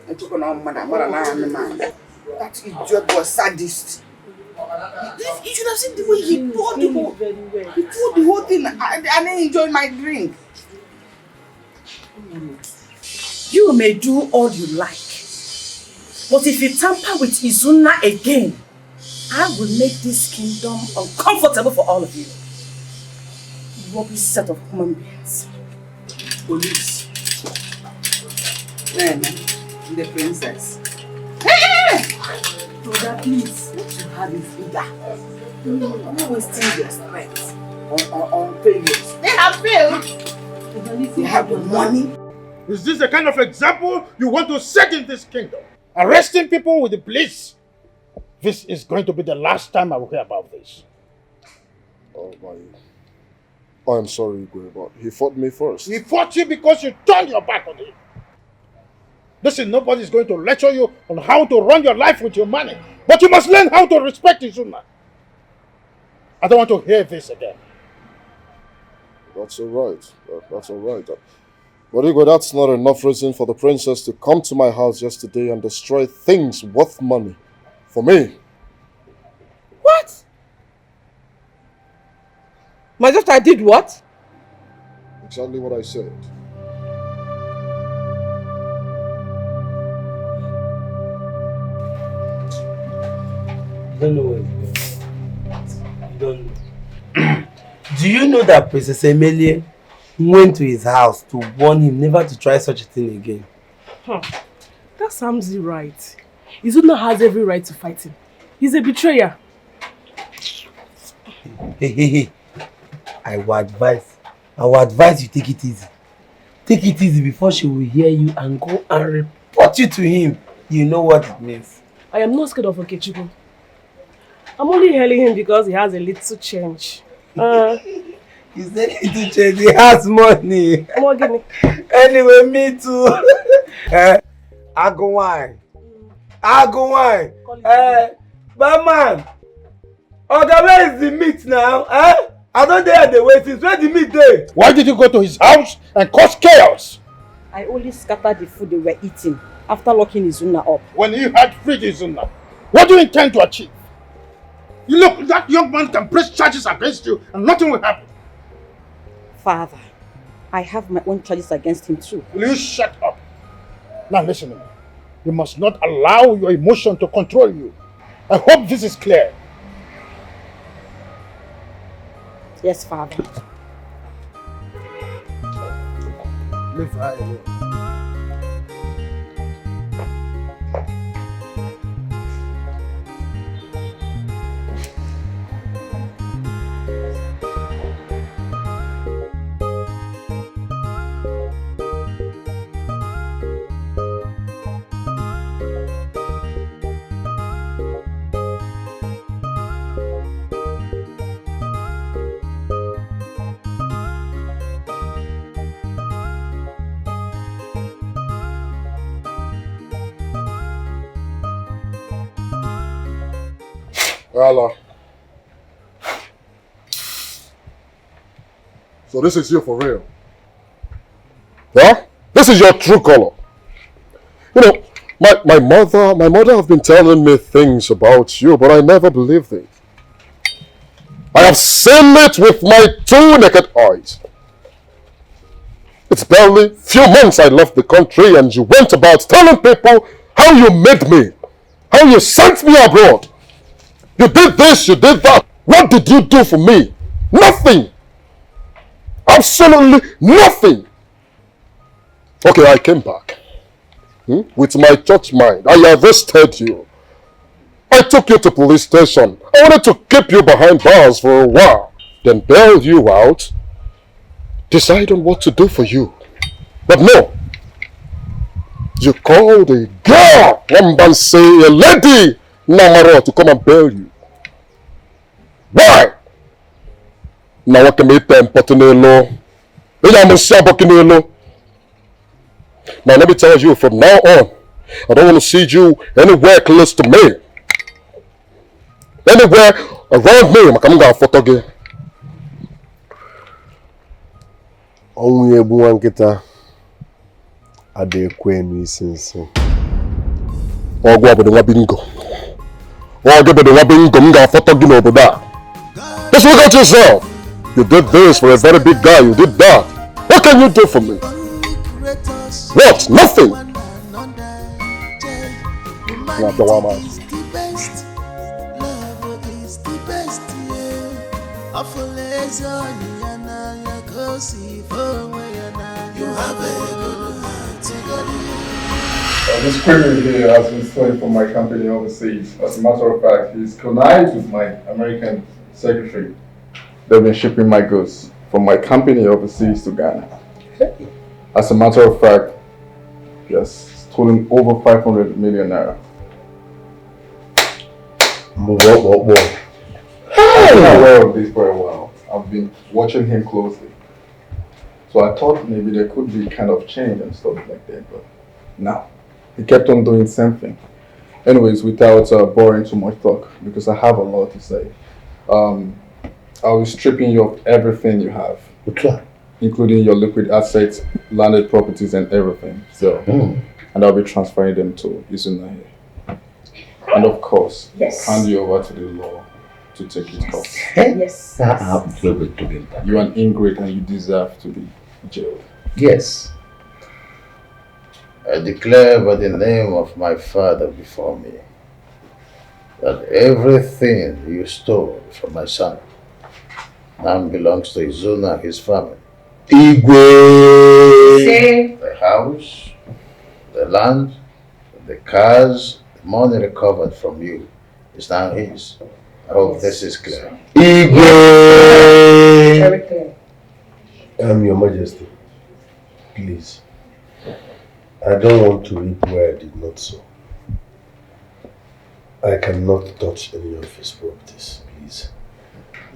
I took on mother, man. That idiot was sadist. You should have seen the way he poured the whole, thing and then enjoyed my drink. You may do all you like, but if you tamper with Izuna again, I will make this kingdom uncomfortable for all of you. Rubbish set of human beings. Police. The princess. Brother, please. What you have is bigger. You're wasting your strength on failures. They have failed. They have the money. Is this the kind of example you want to set in this kingdom? Arresting people with the police? This is going to be the last time I will hear about this. Oh my. I'm sorry, Igwe, but he fought me first. He fought you because you turned your back on him. Listen, nobody's going to lecture you on how to run your life with your money. But you must learn how to respect Izuna. I don't want to hear this again. That's alright. That's alright. But Igwe, that's not enough reason for the princess to come to my house yesterday and destroy things worth money. For me. What? My daughter did what? Exactly what I said. You don't know what it is. You don't know. Do you know that Princess Emilie went to his house to warn him never to try such a thing again? That sounds right. Izuna has every right to fight him. He's a betrayer. Hey. I will advise you take it easy. Take it easy before she will hear you and go and report you to him. You know what it means. I am not scared of Okechukwu. I'm only hailing him because he has a little change. He said little change, he has money. More give me. Anyway, me too. I go wine. Barman. Oga, where is the meat now? I don't dare the waiting. Where the meat there? Why did you go to his house and cause chaos? I only scattered the food they were eating after locking Izuna up. When you had freed Izuna, what do you intend to achieve? You look, that young man can press charges against you and nothing will happen. Father, I have my own charges against him too. Will you shut up? Now listen to me. You must not allow your emotion to control you. I hope this is clear. Yes, Father. Leave her alone. Allah. So this is you for real? Yeah? This is your true color. You know, my mother have been telling me things about you, but I never believed it. I have seen it with my 2 naked eyes. It's barely few months I left the country and you went about telling people how you made me, how you sent me abroad. You did this, you did that. What did you do for me? Nothing. Absolutely nothing. Okay, I came back. With my church mind. I arrested you. I took you to police station. I wanted to keep you behind bars for a while. Then bail you out. Decide on what to do for you. But no. You called a girl, one man say a lady, Namaro, to come and bail you. Why? Now what can make them Potinello? Now let me tell you, from now on, I don't want to see you anywhere close to me. Anywhere around me, I'm going to photo again. Only a buwan kita ade kwenu isinsin. Ogo abode wabingo. Ogo abode wabingo mga photo gino oboda. Just look at yourself. You did this for a very big guy. You did that. What can you do for me? What? Nothing. This criminal here has been stolen from my company overseas. As a matter of fact, he's connived with my American secretary. They've been shipping my goods from my company overseas to Ghana. As a matter of fact, he has stolen over 500 million naira. What? I've been aware of this for a while. I've been watching him closely. So I thought maybe there could be kind of change and stuff like that, but no. He kept on doing the same thing. Anyways, without boring too much talk, because I have a lot to say. I'll be stripping you of everything you have. Okay. Including your liquid assets, landed properties and everything. So, and I'll be transferring them to Izuna here. And of course, hand you over to the law to take it off. Yes. You're an ingrate and you deserve to be jailed. Yes. I declare by the name of my father before me that everything you stole from my son now belongs to Izuna and his family. Igwe! The house, the land, the cars, the money recovered from you is now his. I hope this is clear. Igwe! Very clear. Your Majesty, please. I don't want to reap where I did not sow. I cannot touch any of his properties, please.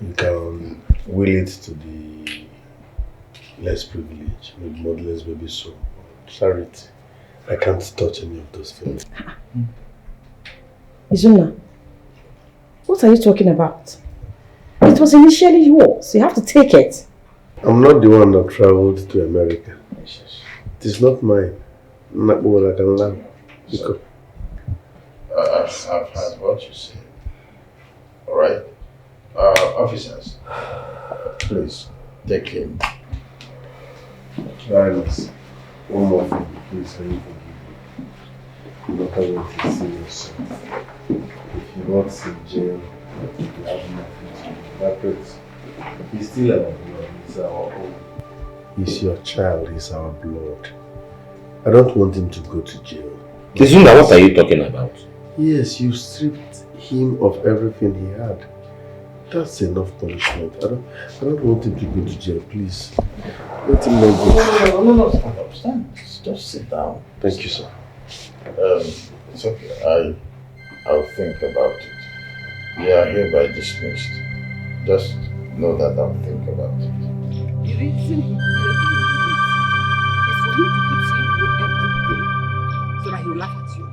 You can will it to the less privileged, maybe models, maybe so. Charity. I can't touch any of those things. Izuna, what are you talking about? It was initially yours. You have to take it. I'm not the one that traveled to America. It is not mine. Not what I can learn. I've heard what you said. Alright? Officers, please take him. Silence. One more thing, please, can you forgive me? No matter what you see yourself. If you rot in jail, you have nothing to do. That hurts. He's still our blood, he's our own. He's your child, he's our blood. I don't want him to go to jail. Izuna, what are you talking about? Yes, you stripped him of everything he had. That's enough punishment. I don't want him to go to jail, please. Let him not go. No, stand. Just sit down. Thank you, sir. It's okay. I'll think about it. You are hereby dismissed. Just know that I'll think about it. The reason he is for him to keep saying you everything so that he will laugh at you.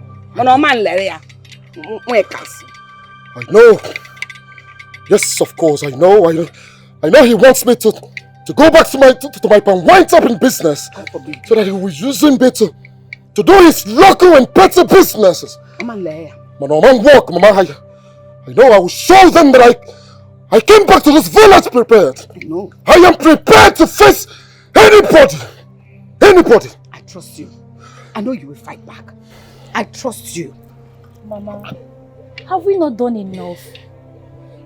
I know. Yes, of course, I know. I know he wants me to go back to my wind up in business so that he will use him better to do his local and petty businesses. Mama, walk, Mama. I know I will show them that I came back to this village prepared. No. I am prepared to face anybody. Anybody. I trust you. I know you will fight back. I trust you. Mama, have we not done enough?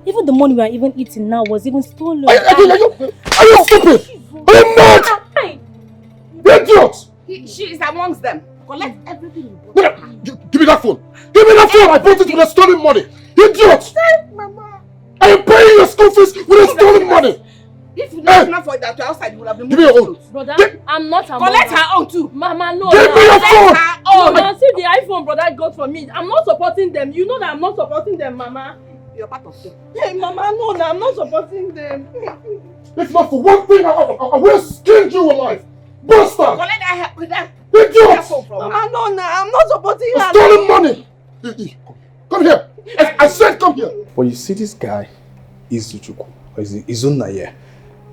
Even the money we are even eating now was even stolen. Are you stupid? Are you mad? Idiot! She is amongst them. Collect everything you brought. Give me that phone. Give me that phone. I bought it with the stolen money. Idiot! Mama. I am paying your school fees with the stolen money. If you don't enough for that, outside you would have been Give me your own. Brother, I'm not among collect them. her own too. Mama, no. Give me your phone. Oh, now see the iPhone brother got for me. I'm not supporting them. You know that I'm not supporting them, Mama. You're part of them. Hey, Mama, no, I'm not supporting them. If not for one thing, I will have skinned you alive. Bastard! Collect that with them. Idiot! Mama, no, I'm not supporting her. Stolen money! Come here! I said come here! But you see this guy, Izuchukwu, or is it Izuna here?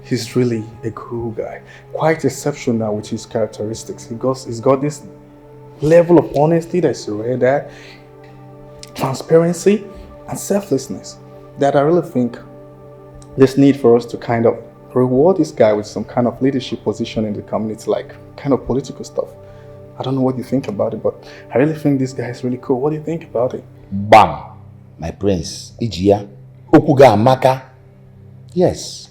He's really a cool guy. Quite exceptional with his characteristics. He's got this level of honesty that's rare there, transparency, and selflessness that I really think there's need for us to kind of reward this guy with some kind of leadership position in the community, like kind of political stuff. I don't know what you think about it, but I really think this guy is really cool. What do you think about it? Bam! My prince, Ijia, Okuga Amaka. Yes,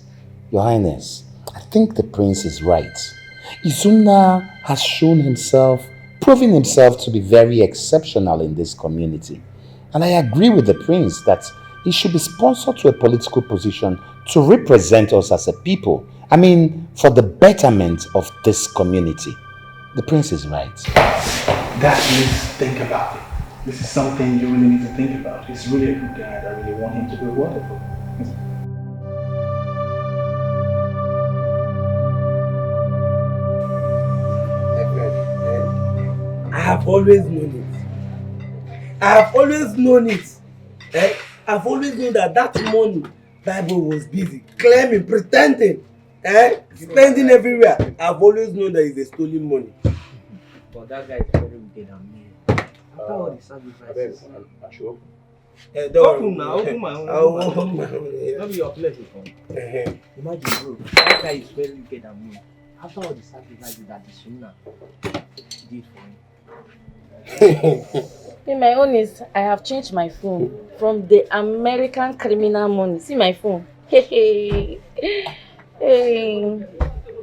Your Highness, I think the prince is right. Izuna has shown himself, proven himself to be very exceptional in this community. And I agree with the prince that he should be sponsored to a political position to represent us as a people. I mean, for the betterment of this community. The prince is right. That means think about it. This is something you really need to think about. He's really a good guy. I really want him to be rewarded for. I have always known it. I have always known it. I've always known that money, Bible was busy, claiming, pretending, spending everywhere. I've always known that it's a stolen money. But that guy is very wicked and mean. After all the sacrifices. Open now, open my own. That'll be your pleasure. Imagine, bro, that guy is very wicked and mean. After all the sacrifices that the Sunna did for him. In my own is, I have changed my phone from the American criminal money. See my phone. Hey.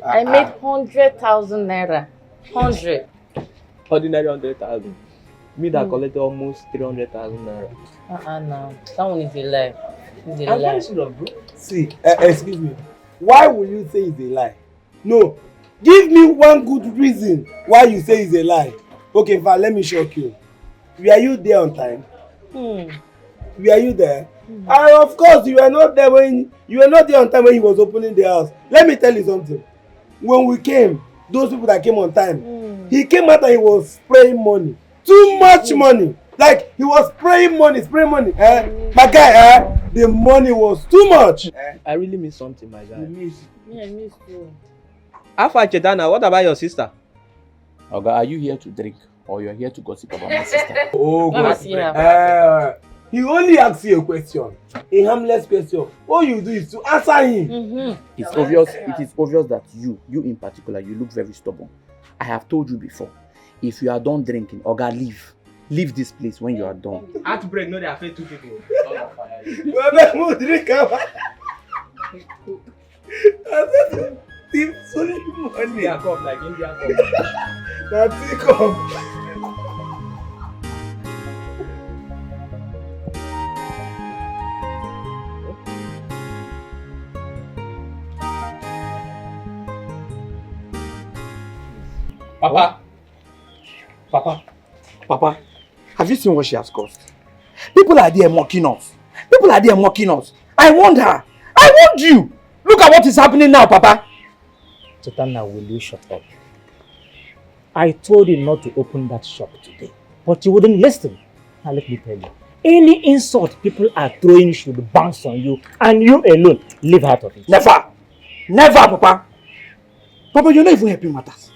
I made 100,000 naira. 100. Ordinary 100,000. Me that collected almost 300,000 naira. No. That one is a lie. It's a I'm lie. very serious, bro. See, excuse me. Why will you say it's a lie? No. Give me one good reason why you say it's a lie. Okay, Val, let me shock you. Were you there on time? Were you there? And of course, you were not there on time when he was opening the house. Let me tell you something. When we came, those people that came on time, he came out and he was spraying money. Too much money. Like he was spraying money. My guy, the money was too much. I really miss something, my guy. Yeah, I miss you. Alpha Chetana, what about your sister? Oga, are you here to drink or you're here to gossip about my sister? Oh, Let me see her. He only asks you a question, a harmless question. All you do is to answer him. It is obvious that you in particular, you look very stubborn. I have told you before, if you are done drinking, Oga, leave. Leave this place when you are done. Heartbreak, no, they affect two people. It's only money. India cup, like India cup. That's it, cup. Papa, have you seen what she has caused? People are there mocking us. I warned her. I warned you. Look at what is happening now, Papa. Chitana, will you shut up? I told you not to open that shop today, but you wouldn't listen. Now let me tell you, any insult people are throwing should bounce on you, and you alone live out of it. Never, Papa. Papa, you're not even helping matters.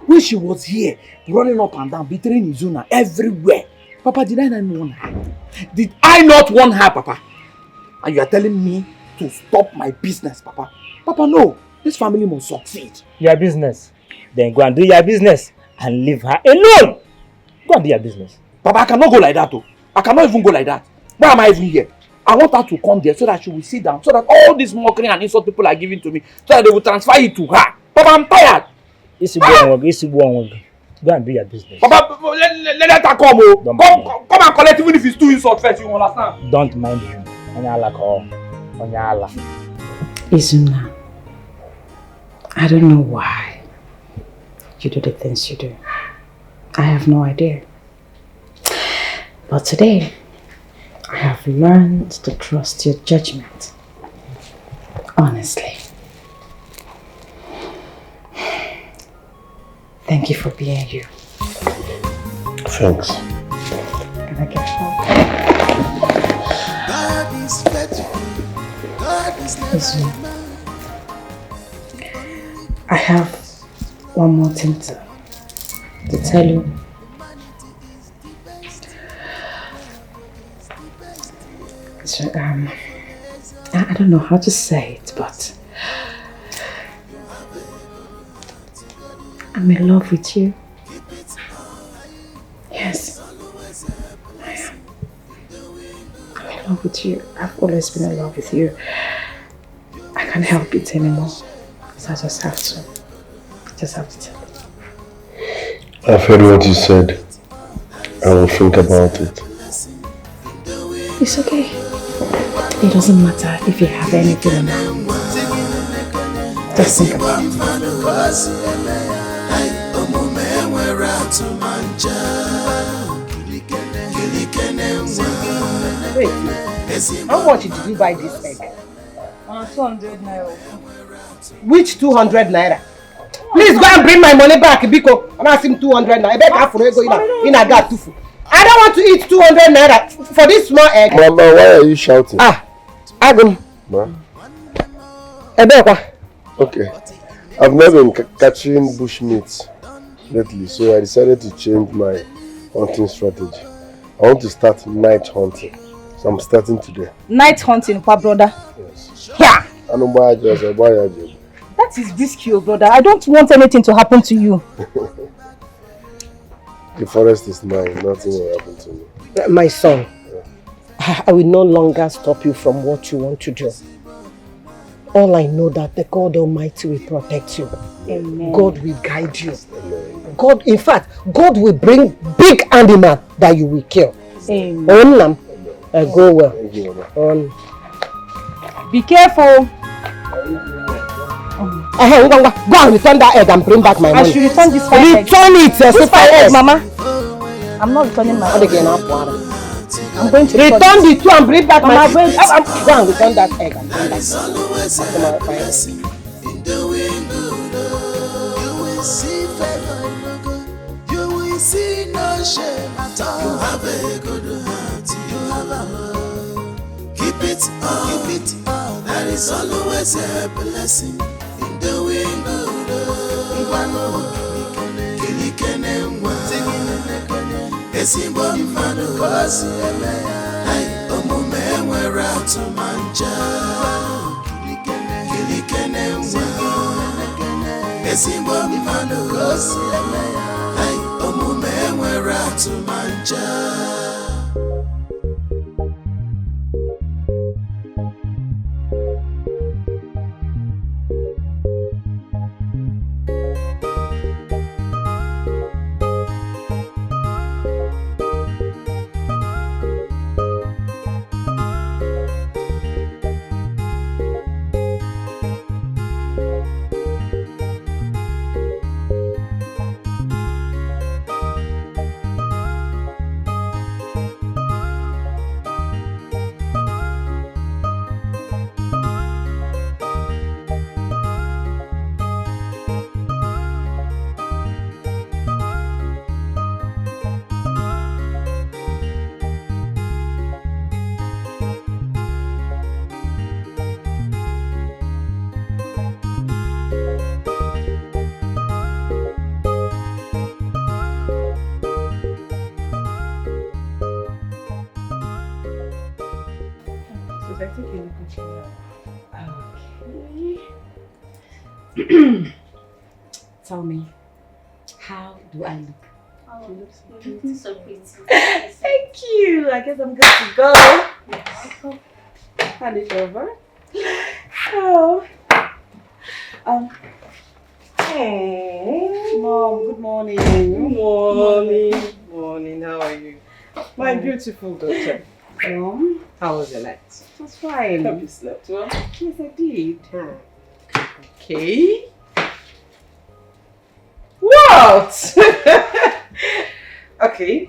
When she was here, running up and down, betraying Izuna everywhere. Papa, did I not warn her? Did I not warn her, Papa? And you are telling me to stop my business, Papa? Papa, no. This family must succeed. Your business? Then go and do your business and leave her alone. Go and do your business. Papa, I cannot go like that, though. I cannot even go like that. Why am I even here? I want her to come there so that she will sit down, so that all this mockery and insult people are giving to me, so that they will transfer it to her. Papa, I'm tired. Go and do your business. Papa, let her come. Come and collect, even if it's too insult first, you understand? Don't mind him. Izuna, I don't know why you do the things you do. I have no idea. But today, I have learned to trust your judgment. Honestly. Thank you for being you. Thanks. Can I get help? God is faithful. God is never man. I have one more thing to tell you. So, I don't know how to say it, but I'm in love with you. Yes, I am. I'm in love with you. I've always been in love with you. I can't help it anymore. So I just have to tell you. I've heard what you said. I will think about it. It's okay. It doesn't matter if you have anything or not. Just think about it. Wait, how much did you buy this egg? 200 naira. Which 200 naira? Please go and bring my money back, Biko. I'm asking 200 naira. I beg her for go in a gat tufu. I don't want to eat 200 naira for this small egg. Mama, why are you shouting? Agum. Ma? Okay. I've not been catching bush meat lately, so I decided to change my hunting strategy. I want to start night hunting. So I'm starting today. Night hunting, brother. Yes. Yeah. That is risky, brother. I don't want anything to happen to you. The forest is mine. Nothing will happen to me. My son, I will no longer stop you from what you want to do. All I know that the God Almighty will protect you. Amen. God will guide you. God, in fact, God will bring big animal that you will kill. Amen. Go well. Be careful. Go and return that egg and bring back my money. I should return this 5 eggs. Return it. This 5 eggs, Mama. I'm not returning my egg. I'm going to return the 2 and bring back my money. Go and return that egg and bring back my egg. You will see no shame at all. You have a good heart. You have a heart. Keep it on. There is always a blessing in doing good. Esimbo mmadụ osi eme ya omume nwere atụmanya kilikene nwa esimbo mmadụ osi eme ya omume nwere atụmanya. Tell me, how do I look? Oh, you look so pretty. Thank you. I guess I'm good to go. Hand it over. Oh. Hey. Mom, good morning. Good morning. Good morning. How are you? My beautiful daughter. Mom, how was your night? It was fine. Hope you slept well. Yes, I did. Okay. What? Okay.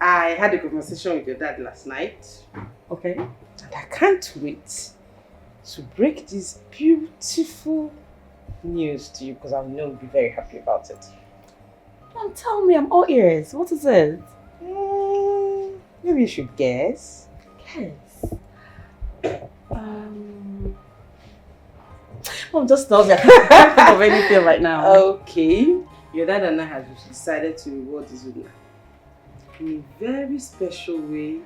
I had a conversation with your dad last night. Okay. And I can't wait to break this beautiful news to you because I know you'll be very happy about it. Mom, tell me, I'm all ears. What is it? Maybe you should guess. Guess. Mom, just tell me. I can't think of anything right now. Okay. Your dad and I have decided to reward Izuna in a very special way,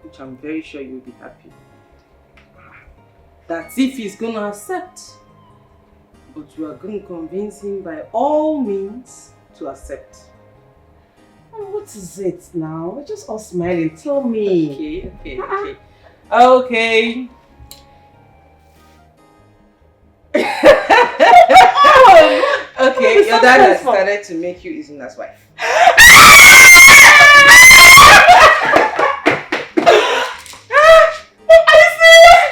which I'm very sure you'll be happy. That's if he's going to accept. But we are going to convince him by all means to accept. What is it now? We're just all smiling. Tell me. Okay. Okay. Okay, your dad has decided to make you Izuna's wife. I'm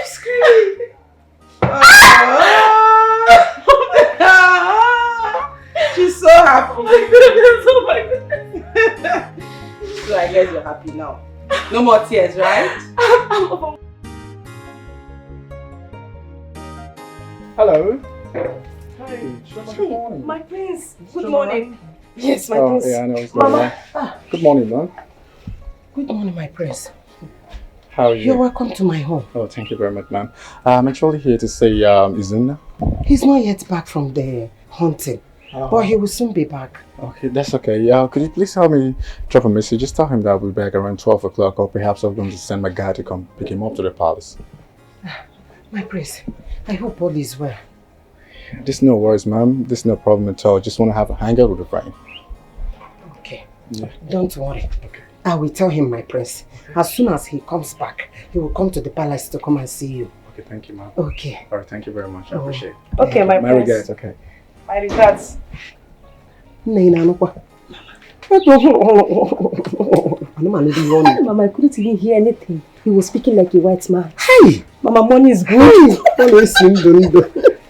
screaming. She's so happy. Oh my goodness. So I guess you're happy now. No more tears, right? Hello. Hey, my prince. Good morning. Yes, my prince. Yeah, I know it's going on. Good morning, man. Good morning, my prince. How are you? You're welcome to my home. Oh, thank you very much, ma'am. I'm actually here to say Izuna. He's not yet back from the hunting. But he will soon be back. Okay, that's okay. Yeah, could you please help me drop a message? Just tell him that I'll be back around 12 o'clock, or perhaps I'm going to send my guy to come pick him up to the palace. My prince, I hope all is well. There's no worries, ma'am. There's no problem at all. Just want to have a hangout with a friend. Okay. Yeah. Don't worry. Okay. I will tell him, my prince. As soon as he comes back, he will come to the palace to come and see you. Okay, thank you, ma'am. Okay. All right, thank you very much. I appreciate it. Okay, my My prince. regards, okay. My regards. Mama, I couldn't even hear anything. He was speaking like a white man. Hey! Mama, money is good.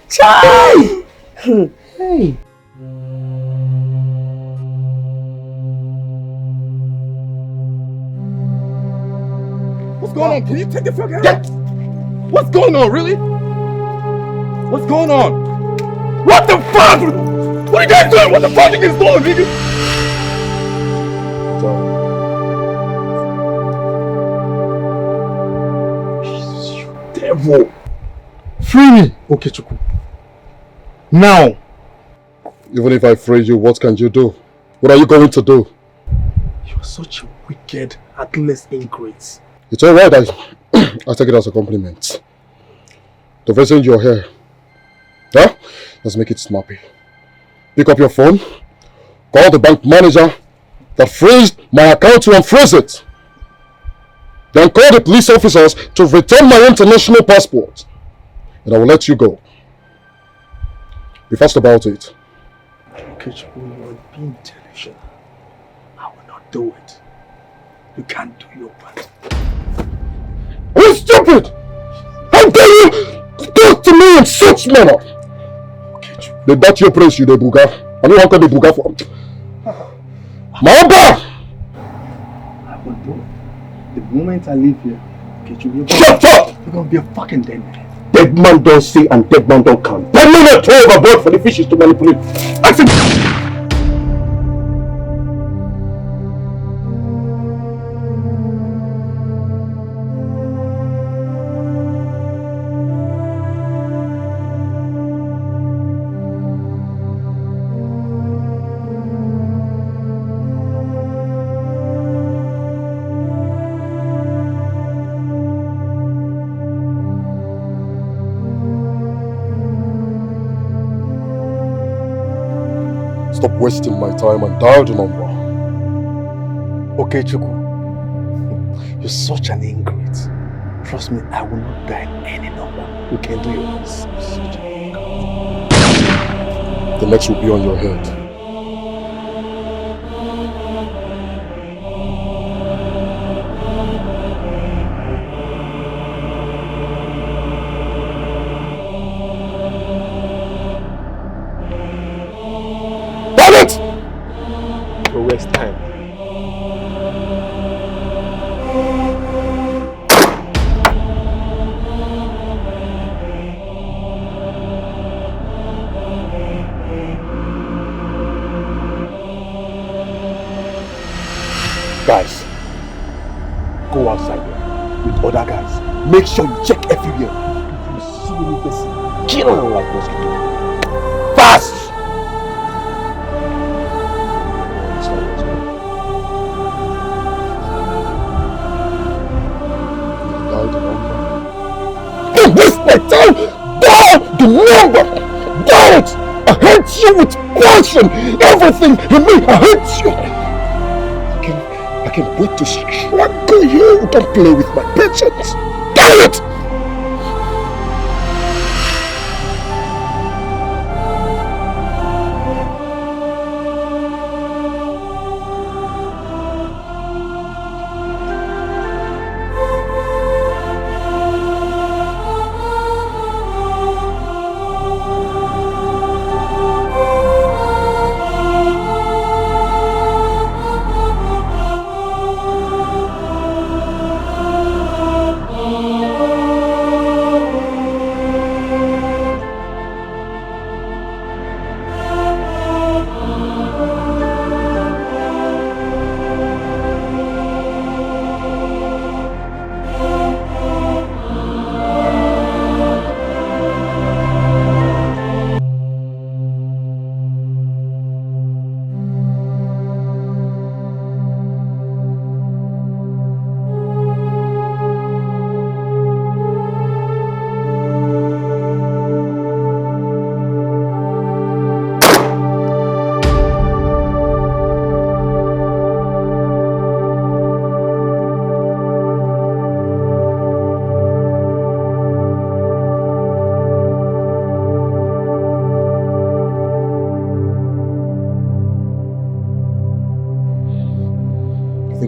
Chai! Hey! What's going on? Can you take the fuck out? What's going on, really? What's going on? What the fuck? What are you guys doing? What the fuck are you guys doing, nigga? Jesus, you devil! Free me, Okechukwu. Now! Even if I free you, what can you do? What are you going to do? You are such a wicked, heartless ingrate. It's alright, I take it as a compliment. The reason you're here. Huh? Let's make it snappy. Pick up your phone, call the bank manager that freezed my account to unfreeze it. Then call the police officers to return my international passport. And I will let you go. Be fast about it. Okechukwu, you are being delusional. I will not do it. You can't do your part. Are you stupid? How dare you talk to me in such manner? The that your praise you the buga. I don't want to the buga for Mamba! I will do it. The moment I leave here, Okechukwu, shut up! You're gonna be a fucking dead man. Dead man don't say and dead man don't come. Tell me not to overboard for the fishes to manipulate. I said stop wasting my time and dial the number. Okechukwu, you're such an ingrate. Trust me, I will not die any longer. You can do yours. The next will be on your head. Don't waste time. Guys, go outside there with other guys. Make sure you check everywhere. If you see any person, kill them like mosquito. Fast! Don't waste my time! Dial the number! Dial it! I hate you with passion! Everything in me, I hate you! I can't wait to strangle you! Don't play with my patience! Dial it!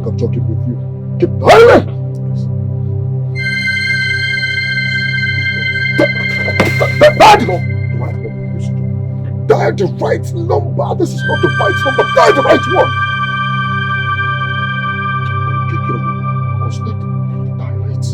think of talking with you. Keep dialing! Dial the number. Dial the right number. This is not the right number. Dial the right one. Pick your number. Because dial it.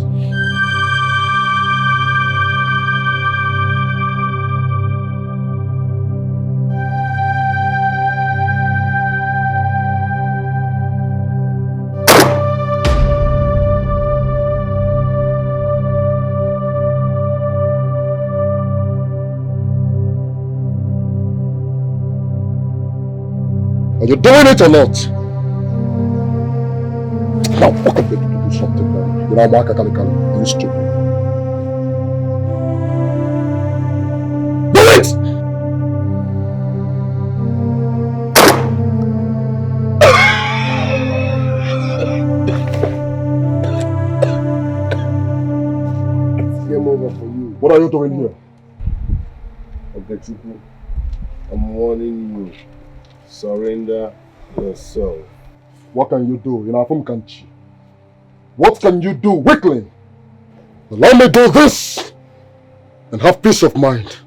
Are you doing it or not? Now, fuck up to do something, man. You're not Mark Akalikali. You're stupid. Do it! It's game over for you. What are you doing here? Okay, I'm warning you. Surrender yourself. What can you do? What can you do, weakling? Allow me do this and have peace of mind.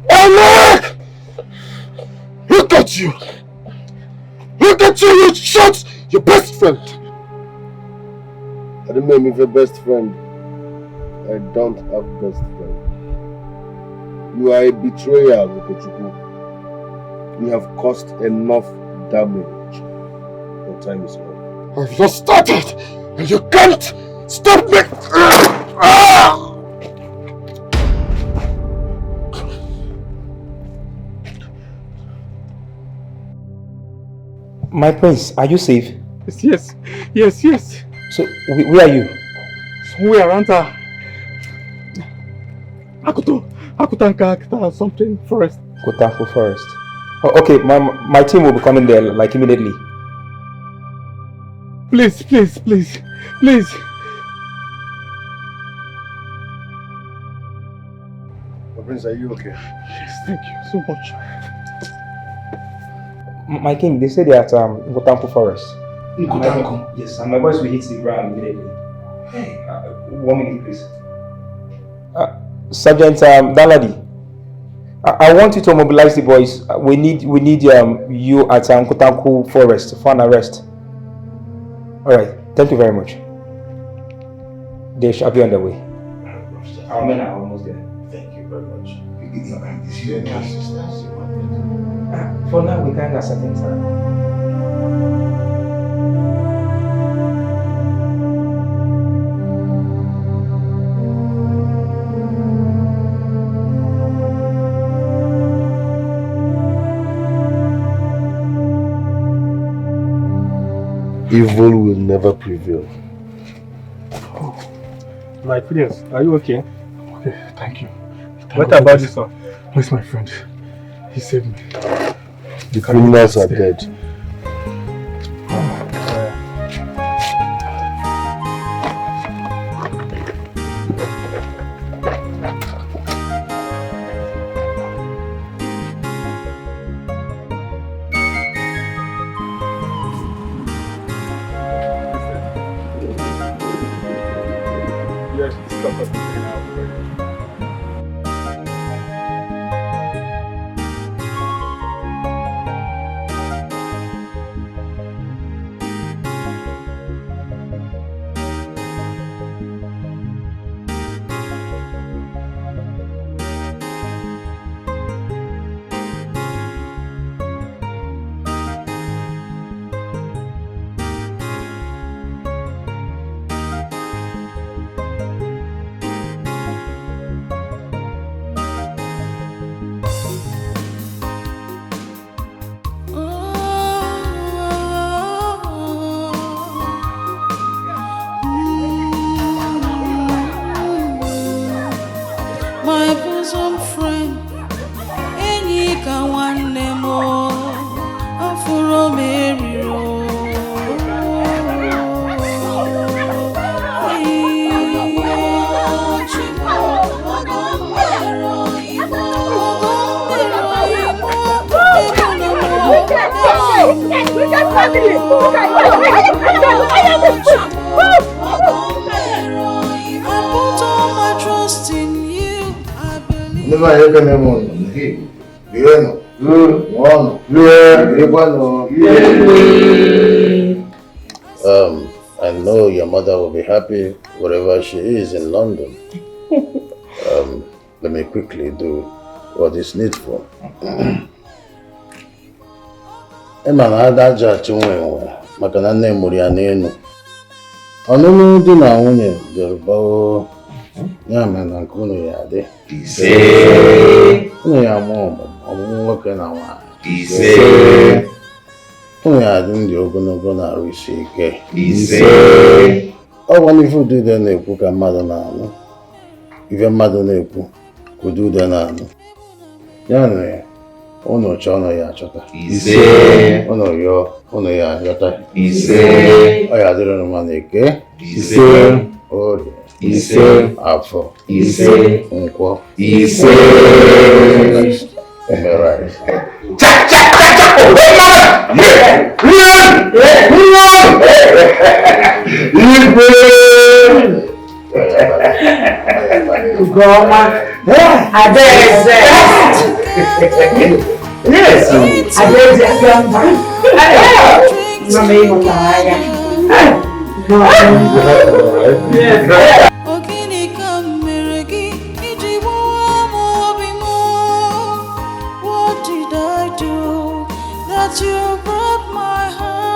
Alec! Look at you! Look at you! You shot your best friend! I didn't make me your best friend. I don't have best friend. You are a betrayal, Okechukwu. You have caused enough damage. Your time is up. I've just started and you can't stop me! My prince, are you safe? Yes. So, where are you? Somewhere around Akutanka, something forest. Kotanko Forest. Oh, okay, my team will be coming there like immediately. Please. Prince, are you okay? Yes, thank you so much. My king, they say they are at Kotanko Forest. Kotanko? Yes, and my boys will hit the ground immediately. Hey, 1 minute, please. Sergeant Daladi, I want you to mobilize the boys. We need you at Kotanko Forest for an arrest. All right, thank you very much. They shall be on the way. Our men are almost there. Thank you very much. Is there any assistance? For now, we can't ascertain, sir. Evil will never prevail. My prince, are you okay? Okay, thank you. What about this one? Where's my friend? He saved me. The criminals are dead. Never heard anyone. Bueno, one, I know your mother will be happy wherever she is in London. Let me quickly do what is needful. Emma na-adaja chinwe maka na nne mụrụ ya n'elu. Ọnụnụ di na nwunye Yoruba ya mere na nke unu ya dị. Unu ya ọmụmụ nwoke na nwaanyị. Unu ya dị ndị ogologo na-arụ isi ike. Ọ bụ n'ife udude na-ekwu ka mmadụ na-anụ. Ife mmadụ na-ekwu ka udude na-anụ. Ya mere unu chọọ ọnụ ya achọta. Unu yọọ unu ya ayọta. Ọ ya dịrị unu mma na-eke. Orie. Afọ. Nkwọ. Right. That you broke my heart.